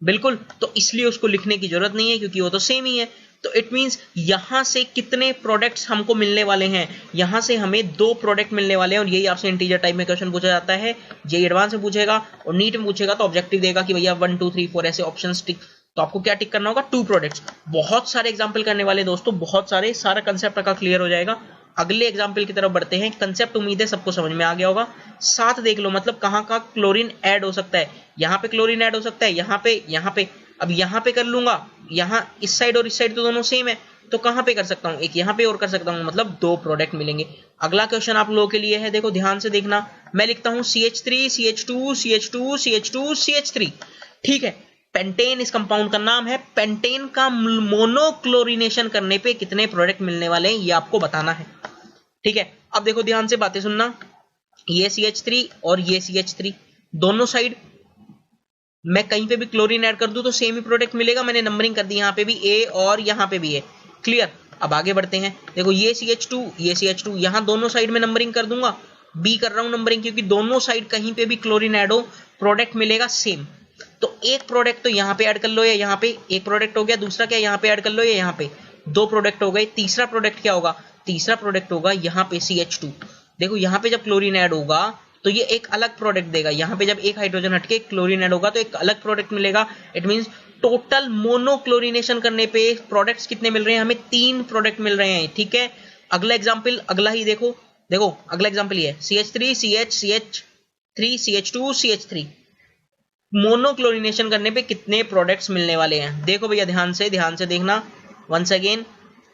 बिल्कुल। तो इसलिए उसको लिखने की जरूरत नहीं है क्योंकि वो तो सेम ही है। तो इट मींस यहां से कितने प्रोडक्ट्स हमको मिलने वाले हैं, यहां से हमें 2 प्रोडक्ट मिलने वाले हैं। और यही आपसे इंटीजर टाइप में क्वेश्चन पूछा जाता है, ये एडवांस में पूछेगा और नीट में पूछेगा तो ऑब्जेक्टिव देगा कि भैया 1 2 3 4 ऐसे ऑप्शंस टिक। तो आपको क्या टिक करना होगा, 2 प्रोडक्ट्स। बहुत सारे एग्जाम्पल करने वाले दोस्तों, बहुत सारे, सारा कंसेप्ट का क्लियर हो जाएगा। अगले एग्जाम्पल की तरफ बढ़ते हैं। कंसेप्ट उम्मीद है सबको समझ में आ गया होगा। साथ देख लो, मतलब कहाँ का क्लोरीन ऐड हो सकता है, यहाँ पे क्लोरीन ऐड हो सकता है, यहाँ पे, यहाँ पे। अब यहाँ पे कर लूंगा, यहाँ इस साइड और इस साइड तो दोनों सेम है, तो कहाँ पे कर सकता हूँ, एक यहाँ पे और कर सकता हूँ, मतलब 2 प्रोडक्ट मिलेंगे। अगला क्वेश्चन आप लोगों के लिए है, देखो ध्यान से देखना। मैं लिखता हूँ CH3 CH2 CH2 CH2 CH3, ठीक है। पेंटेन इस कंपाउंड का नाम है। पेंटेन का मोनोक्लोरिनेशन करने पे कितने प्रोडक्ट मिलने वाले हैं ये आपको बताना है, ठीक है। अब देखो ध्यान से बातें सुनना, ये CH3 और ये CH3 दोनों साइड मैं कहीं पे भी क्लोरीन ऐड कर दूं तो सेम ही प्रोडक्ट मिलेगा। मैंने नंबरिंग कर दी, यहाँ पे भी A और यहाँ पे भी A, क्लियर। अब आगे बढ़ते हैं। देखो ये CH2 ये CH2, यहाँ दोनों साइड में नंबरिंग कर दूंगा। B कर रहा हूं नंबरिंग क्योंकि दोनों साइड कहीं पे भी क्लोरीन ऐड हो प्रोडक्ट मिलेगा सेम। तो एक प्रोडक्ट तो यहाँ पे ऐड कर लो या यहाँ पे, एक प्रोडक्ट हो गया। दूसरा क्या, यहाँ पे ऐड कर लो या यहाँ पे, 2 प्रोडक्ट हो गए। तीसरा प्रोडक्ट क्या होगा, तीसरा प्रोडक्ट होगा यहाँ पे CH2। देखो यहाँ पे जब क्लोरीन ऐड होगा तो ये एक अलग प्रोडक्ट देगा। यहाँ पे जब एक हाइड्रोजन हटके क्लोरीन ऐड होगा तो एक अलग प्रोडक्ट मिलेगा। इट मींस टोटल मोनोक्लोरिनेशन करने पे प्रोडक्ट्स कितने मिल रहे हैं, हमें 3 प्रोडक्ट मिल रहे हैं, ठीक है। अगला एग्जाम्पल, अगला ही देखो, देखो अगला एग्जाम्पल ये है CH3 CH CH3 CH2 CH3। Monochlorination करने पे कितने प्रोडक्ट्स मिलने वाले हैं, देखो भैया ध्यान से देखना। वंस अगेन,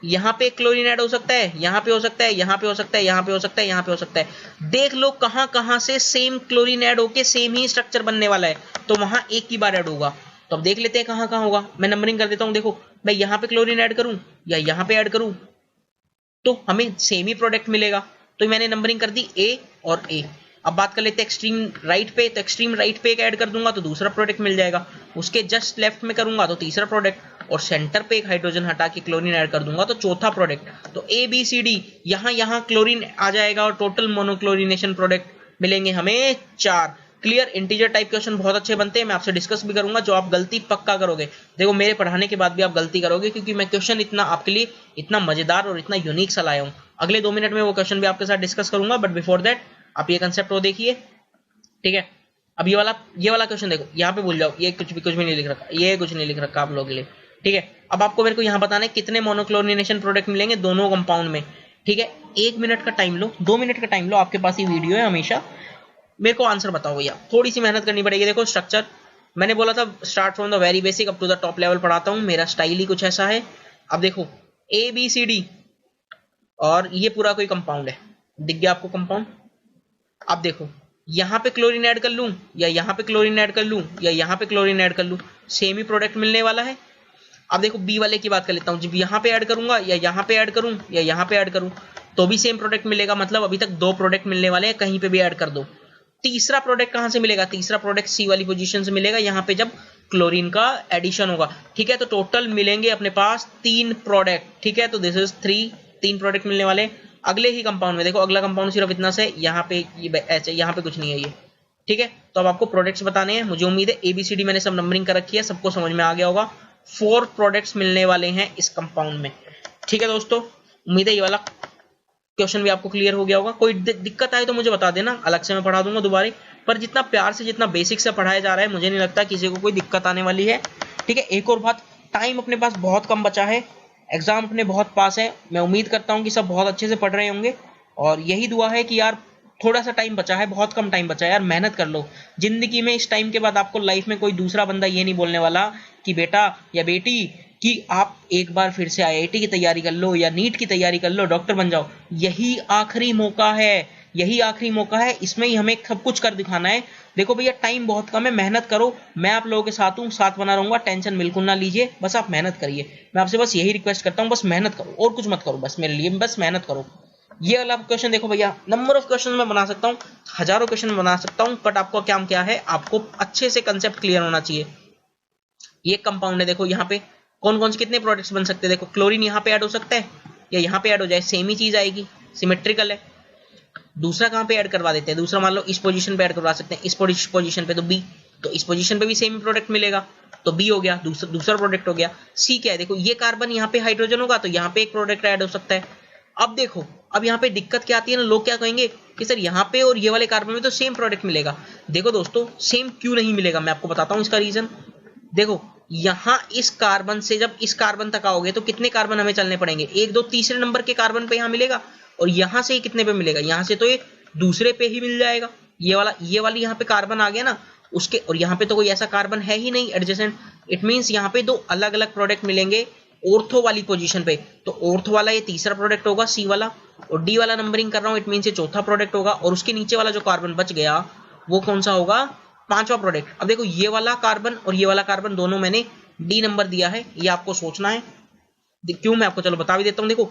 यहाँ पे क्लोरीन ऐड हो सकता है, यहाँ पे हो सकता है, यहाँ पे हो सकता है, यहाँ पे हो सकता है, यहाँ पे हो सकता है। देख लो कहाँ कहाँ से सेम क्लोरीन ऐड होके सेम ही स्ट्रक्चर बनने वाला है, तो वहां एक ही बार ऐड होगा। तो अब देख लेते हैं कहाँ कहाँ होगा। मैं नंबरिंग कर देता हूँ। देखो मैं यहाँ पे क्लोरीन ऐड करूँ या यहाँ पे ऐड करूँ तो हमें सेम ही प्रोडक्ट मिलेगा। तो मैंने नंबरिंग कर दी A और A। अब बात कर लेते हैं एक्सट्रीम राइट पे, तो एक्सट्रीम राइट पे एक ऐड कर दूंगा तो दूसरा प्रोडक्ट मिल जाएगा। उसके जस्ट लेफ्ट में करूंगा तो तीसरा प्रोडक्ट, और सेंटर पे एक हाइड्रोजन हटा के क्लोरीन ऐड कर दूंगा तो चौथा प्रोडक्ट। तो ABCD यहाँ क्लोरीन आ जाएगा और टोटल मोनोक्लोरिनेशन प्रोडक्ट मिलेंगे हमें 4। क्लियर। इंटीजर टाइप क्वेश्चन बहुत अच्छे बनते हैं, मैं आपसे डिस्कस भी करूंगा, जो आप गलती पक्का करोगे। देखो मेरे पढ़ाने के बाद भी आप गलती करोगे क्योंकि मैं क्वेश्चन इतना आपके लिए इतना मजेदार और इतना यूनिक सा लाया हूँ। अगले 2 मिनट में वो क्वेश्चन भी आपके साथ डिस्कस करूंगा, बट बिफोर दैट आप ये कंसेप्ट को देखिए, ठीक है। अब ये वाला क्वेश्चन देखो, यहाँ पे भूल जाओ, ये कुछ भी नहीं लिख रखा, ये कुछ नहीं लिख रखा आप लोगों के लिए, ठीक है। अब आपको मेरे को यहाँ बताना है कितने मोनोक्लोरिनेशन प्रोडक्ट मिलेंगे दोनों कंपाउंड में, ठीक है। 1 मिनट का टाइम लो, 2 मिनट का टाइम लो, आपके पास ये वीडियो है हमेशा। मेरे को आंसर बताओ भैया, थोड़ी सी मेहनत करनी पड़ेगी। देखो स्ट्रक्चर मैंने बोला था start from the very basic up to the top level पढ़ाता हूँ, मेरा स्टाइल ही कुछ ऐसा है। अब देखो ABCD और ये पूरा कोई कंपाउंड है, दिख गया आपको कंपाउंड। अब देखो यहाँ पे क्लोरीन ऐड कर लूं या यहाँ पे क्लोरीन ऐड कर लूं या यहाँ पे क्लोरीन ऐड कर लूं, सेम ही प्रोडक्ट मिलने वाला है। अब देखो बी वाले की बात कर लेता हूँ, जब यहाँ पे ऐड करूंगा या यहाँ पे ऐड करूं या यहाँ पे ऐड करूं तो भी सेम प्रोडक्ट मिलेगा। मतलब अभी तक 2 प्रोडक्ट मिलने वाले हैं, कहीं पे भी ऐड कर दो। तीसरा प्रोडक्ट कहां से मिलेगा? तीसरा प्रोडक्ट सी वाली पोजीशन से मिलेगा, यहाँ पे जब क्लोरीन का एडिशन होगा। ठीक है, तो टोटल मिलेंगे अपने पास 3 प्रोडक्ट। ठीक है, तो दिस इज 3 प्रोडक्ट मिलने वाले। अगले ही कंपाउंड में देखो, अगला कंपाउंड सिर्फ इतना से, यहाँ पे ये ऐसे, यहाँ पे कुछ नहीं है ये। ठीक है, तो अब आपको प्रोडक्ट्स बताने हैं। मुझे उम्मीद है ABCD मैंने सब नंबरिंग कर रखी है, सबको समझ में आ गया होगा। 4 प्रोडक्ट्स मिलने वाले हैं इस कंपाउंड में। ठीक है दोस्तों, उम्मीद है ये वाला क्वेश्चन भी आपको क्लियर हो गया होगा। कोई दिक्कत आए तो मुझे बता देना, अलग से मैं पढ़ा दूंगा दोबारा। पर जितना प्यार से, जितना बेसिक से पढ़ाया जा रहा है, मुझे नहीं लगता किसी को कोई दिक्कत आने वाली है। ठीक है, एक और बात, टाइम अपने पास बहुत कम बचा है, एग्जाम अपने बहुत पास है। मैं उम्मीद करता हूँ कि सब बहुत अच्छे से पढ़ रहे होंगे और यही दुआ है कि यार थोड़ा सा टाइम बचा है, बहुत कम टाइम बचा है, यार मेहनत कर लो। जिंदगी में इस टाइम के बाद आपको लाइफ में कोई दूसरा बंदा ये नहीं बोलने वाला कि बेटा या बेटी कि आप एक बार फिर से IIT की तैयारी कर लो या नीट की तैयारी कर लो, डॉक्टर बन जाओ। यही आखिरी मौका है, यही आखिरी मौका है, इसमें ही हमें सब कुछ कर दिखाना है। देखो भैया टाइम बहुत कम है, मेहनत करो। मैं आप लोगों के साथ हूँ, साथ बना रहूंगा, टेंशन बिल्कुल ना लीजिए, बस आप मेहनत करिए। मैं आपसे बस यही रिक्वेस्ट करता हूँ, बस मेहनत करो और कुछ मत करो, बस मेरे लिए बस मेहनत करो। ये वाला क्वेश्चन देखो भैया, नंबर ऑफ क्वेश्चन मैं बना सकता हूँ, हजारों क्वेश्चन बना सकता हूँ, बट आपको काम क्या है, आपको अच्छे से कंसेप्ट क्लियर होना चाहिए। ये कंपाउंड है, देखो यहाँ पे कौन कौन से कितने प्रोडक्ट्स बन सकते हैं। देखो क्लोरीन यहाँ पे ऐड हो सकता है या यहाँ पे ऐड हो जाए, सेम ही चीज आएगी, सिमेट्रिकल है। दूसरा कहाँ पे ऐड करवा देते हैं, दूसरा मान लो इस पोजीशन पे ऐड करवा सकते हैं, इस पोजीशन पे तो बी, तो इस पोजीशन पे भी सेम ही प्रोडक्ट मिलेगा, तो बी हो गया, दूसरा प्रोडक्ट हो गया। सी क्या है, देखो ये कार्बन यहाँ पे हाइड्रोजन होगा तो यहाँ पे एक प्रोडक्ट ऐड हो सकता है। अब देखो, अब यहाँ पे दिक्कत क्या आती है ना, लोग क्या कहेंगे कि सर यहाँ पे और ये वाले कार्बन में तो सेम प्रोडक्ट मिलेगा। देखो दोस्तों, सेम क्यों नहीं मिलेगा, मैं आपको बताता हूँ इसका रीजन। देखो यहाँ इस कार्बन से जब इस कार्बन तक आओगे तो कितने कार्बन हमें चलने पड़ेंगे, 1 2 तीसरे नंबर के कार्बन पे यहाँ मिलेगा, और यहाँ से कितने पे मिलेगा, यहाँ से तो ये दूसरे पे ही मिल जाएगा। ये वाली यहाँ पे कार्बन आ गया ना उसके, और यहाँ पे तो कोई ऐसा कार्बन है ही नहीं एडजेसेंट। इट मीन्स यहाँ पे 2 अलग अलग प्रोडक्ट मिलेंगे ऑर्थो वाली पोजीशन पे, तो ऑर्थो वाला ये तीसरा प्रोडक्ट होगा सी वाला, और डी वाला नंबरिंग कर रहा हूँ, इट मीन्स ये चौथा प्रोडक्ट होगा, और उसके नीचे वाला जो कार्बन बच गया वो कौन सा होगा, 5वां प्रोडक्ट। अब देखो ये वाला कार्बन और ये वाला कार्बन दोनों मैंने डी नंबर दिया है, ये आपको सोचना है क्यों, मैं आपको चलो बता भी देता हूँ। देखो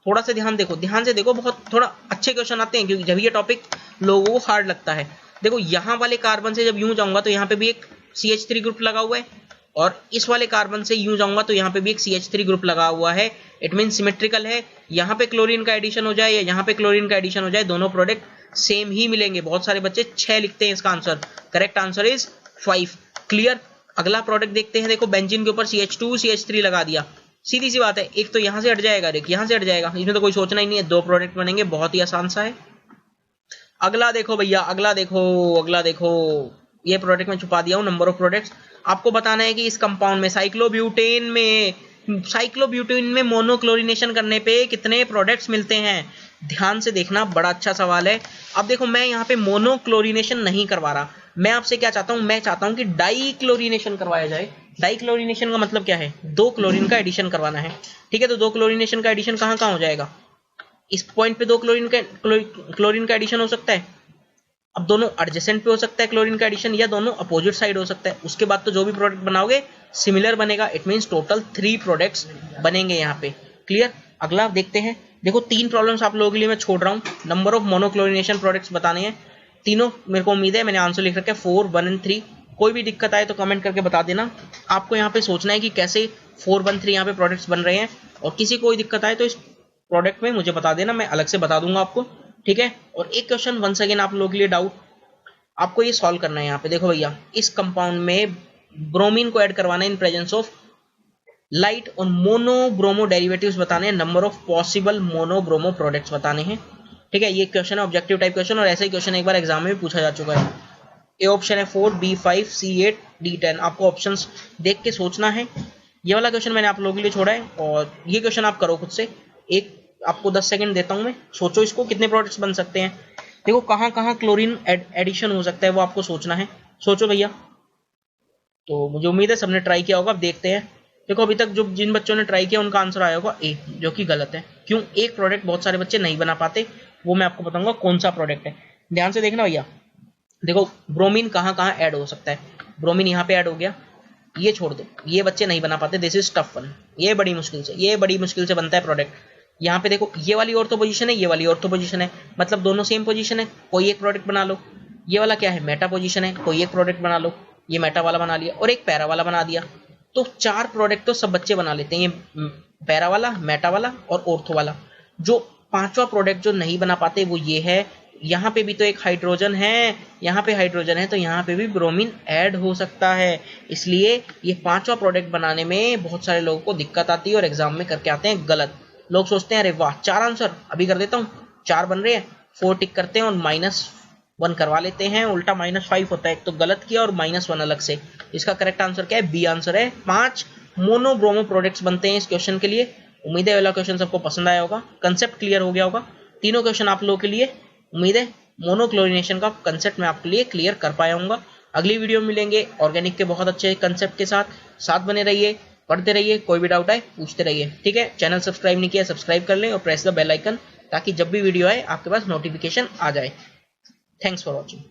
थोड़ा सा ध्यान से देखो, बहुत थोड़ा अच्छे क्वेश्चन आते हैं, क्योंकि जब ये टॉपिक लोगों को हार्ड लगता है। देखो यहाँ वाले कार्बन से जब यूं जाऊंगा तो यहाँ पे भी एक CH3 ग्रुप लगा हुआ है, और इस वाले कार्बन से यूं जाऊंगा तो यहाँ पे भी एक CH3 ग्रुप लगा हुआ है। इट मीन सिमेट्रिकल है, यहाँ पे क्लोरीन का एडिशन हो जाए या यहाँ पे क्लोरीन का एडिशन हो जाए, दोनों प्रोडक्ट सेम ही मिलेंगे। बहुत सारे बच्चे 6 लिखते हैं इसका answer, correct answer is 5। Clear. अगला प्रोडक्ट देखते हैं, देखो बेंजीन के ऊपर CH2 CH3 लगा दिया, सीधी सी बात है, एक तो यहाँ से हट जाएगा, एक यहाँ से हट जाएगा, इसमें तो कोई सोचना ही नहीं है, 2 प्रोडक्ट बनेंगे, बहुत ही आसान सा है। अगला देखो भैया, अगला देखो, ये प्रोडक्ट में छुपा दिया हूँ, नंबर ऑफ प्रोडक्ट्स। आपको बताना है कि इस कंपाउंड में साइक्लोब्यूटेन में मोनोक्लोरिनेशन करने पे कितने प्रोडक्ट्स मिलते हैं। ध्यान से देखना, बड़ा अच्छा सवाल है। अब देखो मैं यहाँ पे मोनोक्लोरिनेशन नहीं करवा रहा, मैं आपसे क्या चाहता हूँ, मैं चाहता हूँ कि डाइक्लोरिनेशन करवाया जाए। डाइक्लोरिनेशन का मतलब क्या है, 2 क्लोरीन का एडिशन करवाना है। ठीक है, तो 2 क्लोरिनेशन का एडिशन कहाँ कहाँ हो जाएगा, इस पॉइंट पे 2 क्लोरीन का एडिशन हो सकता है। अब दोनों एडजेसेंट पे हो सकता है क्लोरीन का एडिशन, या दोनों अपोजिट साइड हो सकता है। उसके बाद तो जो भी प्रोडक्ट बनाओगे सिमिलर बनेगा। इट मींस टोटल 3 प्रोडक्ट्स बनेंगे यहाँ पे। क्लियर। अगला देखते हैं, देखो 3 प्रॉब्लम्स आप लोगों के लिए मैं छोड़ रहा हूँ, नंबर ऑफ मोनोक्लोरिनेशन प्रोडक्ट्स बताने हैं। तीनों मेरे को उम्मीद है, मैंने आंसर लिख रखा है 4, 1 और 3। कोई भी दिक्कत आए तो कमेंट करके बता देना। आपको यहाँ पे सोचना है कि कैसे 4, 1, 3 यहाँ पे प्रोडक्ट्स बन रहे हैं, और किसी कोई दिक्कत आए तो इस प्रोडक्ट में मुझे बता देना, मैं अलग से बता दूंगा आपको। ठीक है। और एक क्वेश्चन वंस अगेन आप लोगों के लिए डाउट, आपको ये सॉल्व करना है। यहाँ पे देखो भैया, इस कंपाउंड में ब्रोमीन को ऐड करवाना है इन प्रेजेंस ऑफ लाइट, और मोनोब्रोमो डेरिवेटिव्स बताने हैं, नंबर ऑफ पॉसिबल मोनोब्रोमो प्रोडक्ट्स बताने हैं। ठीक है, ये क्वेश्चन है ऑब्जेक्टिव टाइप क्वेश्चन, और ऐसा ही क्वेश्चन एक बार एग्जाम में भी पूछा जा चुका है। ए ऑप्शन है 4, B 5, C 8, D 10। आपको ऑप्शंस देख के सोचना है। ये वाला क्वेश्चन मैंने आप लोगों के लिए छोड़ा है, और ये क्वेश्चन आप करो खुद से। एक आपको 10 सेकंड देता हूं मैं, सोचो इसको कितने प्रोडक्ट्स बन सकते हैं। देखो कहाँ कहाँ क्लोरीन एडिशन हो सकता है वो आपको सोचना है, सोचो भैया। तो मुझे उम्मीद है सबने ट्राई किया होगा। अब देखते हैं। देखो अभी तक जो जिन बच्चों ने ट्राई किया उनका आंसर आया होगा ए, जो कि गलत है। क्यों? एक प्रोडक्ट बहुत सारे बच्चे नहीं बना पाते, वो मैं आपको बताऊंगा कौन सा प्रोडक्ट है। ध्यान से देखना भैया। देखो ब्रोमीन कहाँ कहाँ ऐड हो सकता है। ब्रोमीन यहाँ पे ऐड हो गया, ये छोड़ दो, ये बच्चे नहीं बना पाते, दिस इज टफ वन। ये बड़ी मुश्किल से बनता है प्रोडक्ट। यहाँ पे देखो ये वाली ऑर्थो पोजीशन है, ये वाली ऑर्थो पोजीशन है, मतलब दोनों सेम पोजीशन है, कोई एक प्रोडक्ट बना लो। ये वाला क्या है? मेटा पोजीशन है, कोई एक प्रोडक्ट बना लो। ये मेटा वाला बना लिया और एक पैरा वाला बना दिया, तो 4 प्रोडक्ट तो सब बच्चे बना लेते हैं। ये पैरा वाला, मेटा वाला और ऑर्थो वाला। जो 5वां प्रोडक्ट जो नहीं बना पाते वो ये है। यहाँ पे भी तो एक हाइड्रोजन है, यहाँ पे हाइड्रोजन है, तो यहाँ पे भी ब्रोमीन ऐड हो सकता है। इसलिए ये 5वां प्रोडक्ट बनाने में बहुत सारे लोगों को दिक्कत आती है और एग्जाम में करके आते हैं गलत। लोग सोचते हैं अरे वाह 4 आंसर अभी कर देता हूँ, 4 बन रहे हैं, 4 टिक करते हैं और -1 करवा लेते हैं, उल्टा -5 होता है। एक तो गलत किया और -1 अलग से। इसका करेक्ट आंसर क्या है? बी आंसर है। 5 मोनोब्रोमो प्रोडक्ट्स बनते हैं इस क्वेश्चन के लिए। उम्मीद है वाला क्वेश्चन सबको पसंद आया होगा, कंसेप्ट क्लियर हो गया होगा। तीनों क्वेश्चन आप लोगों के लिए उम्मीद है मोनोक्लोरिनेशन का कंसेप्ट मैं आपके लिए क्लियर कर पाया हूँ। अगली वीडियो में मिलेंगे ऑर्गेनिक के बहुत अच्छे कंसेप्ट के साथ बने रहिए, पढ़ते रहिए, कोई भी डाउट आए पूछते रहिए, ठीक है। चैनल सब्सक्राइब नहीं किया, सब्सक्राइब कर लें और प्रेस द बेल आइकन, ताकि जब भी वीडियो आए आपके पास नोटिफिकेशन आ जाए। Thanks for watching.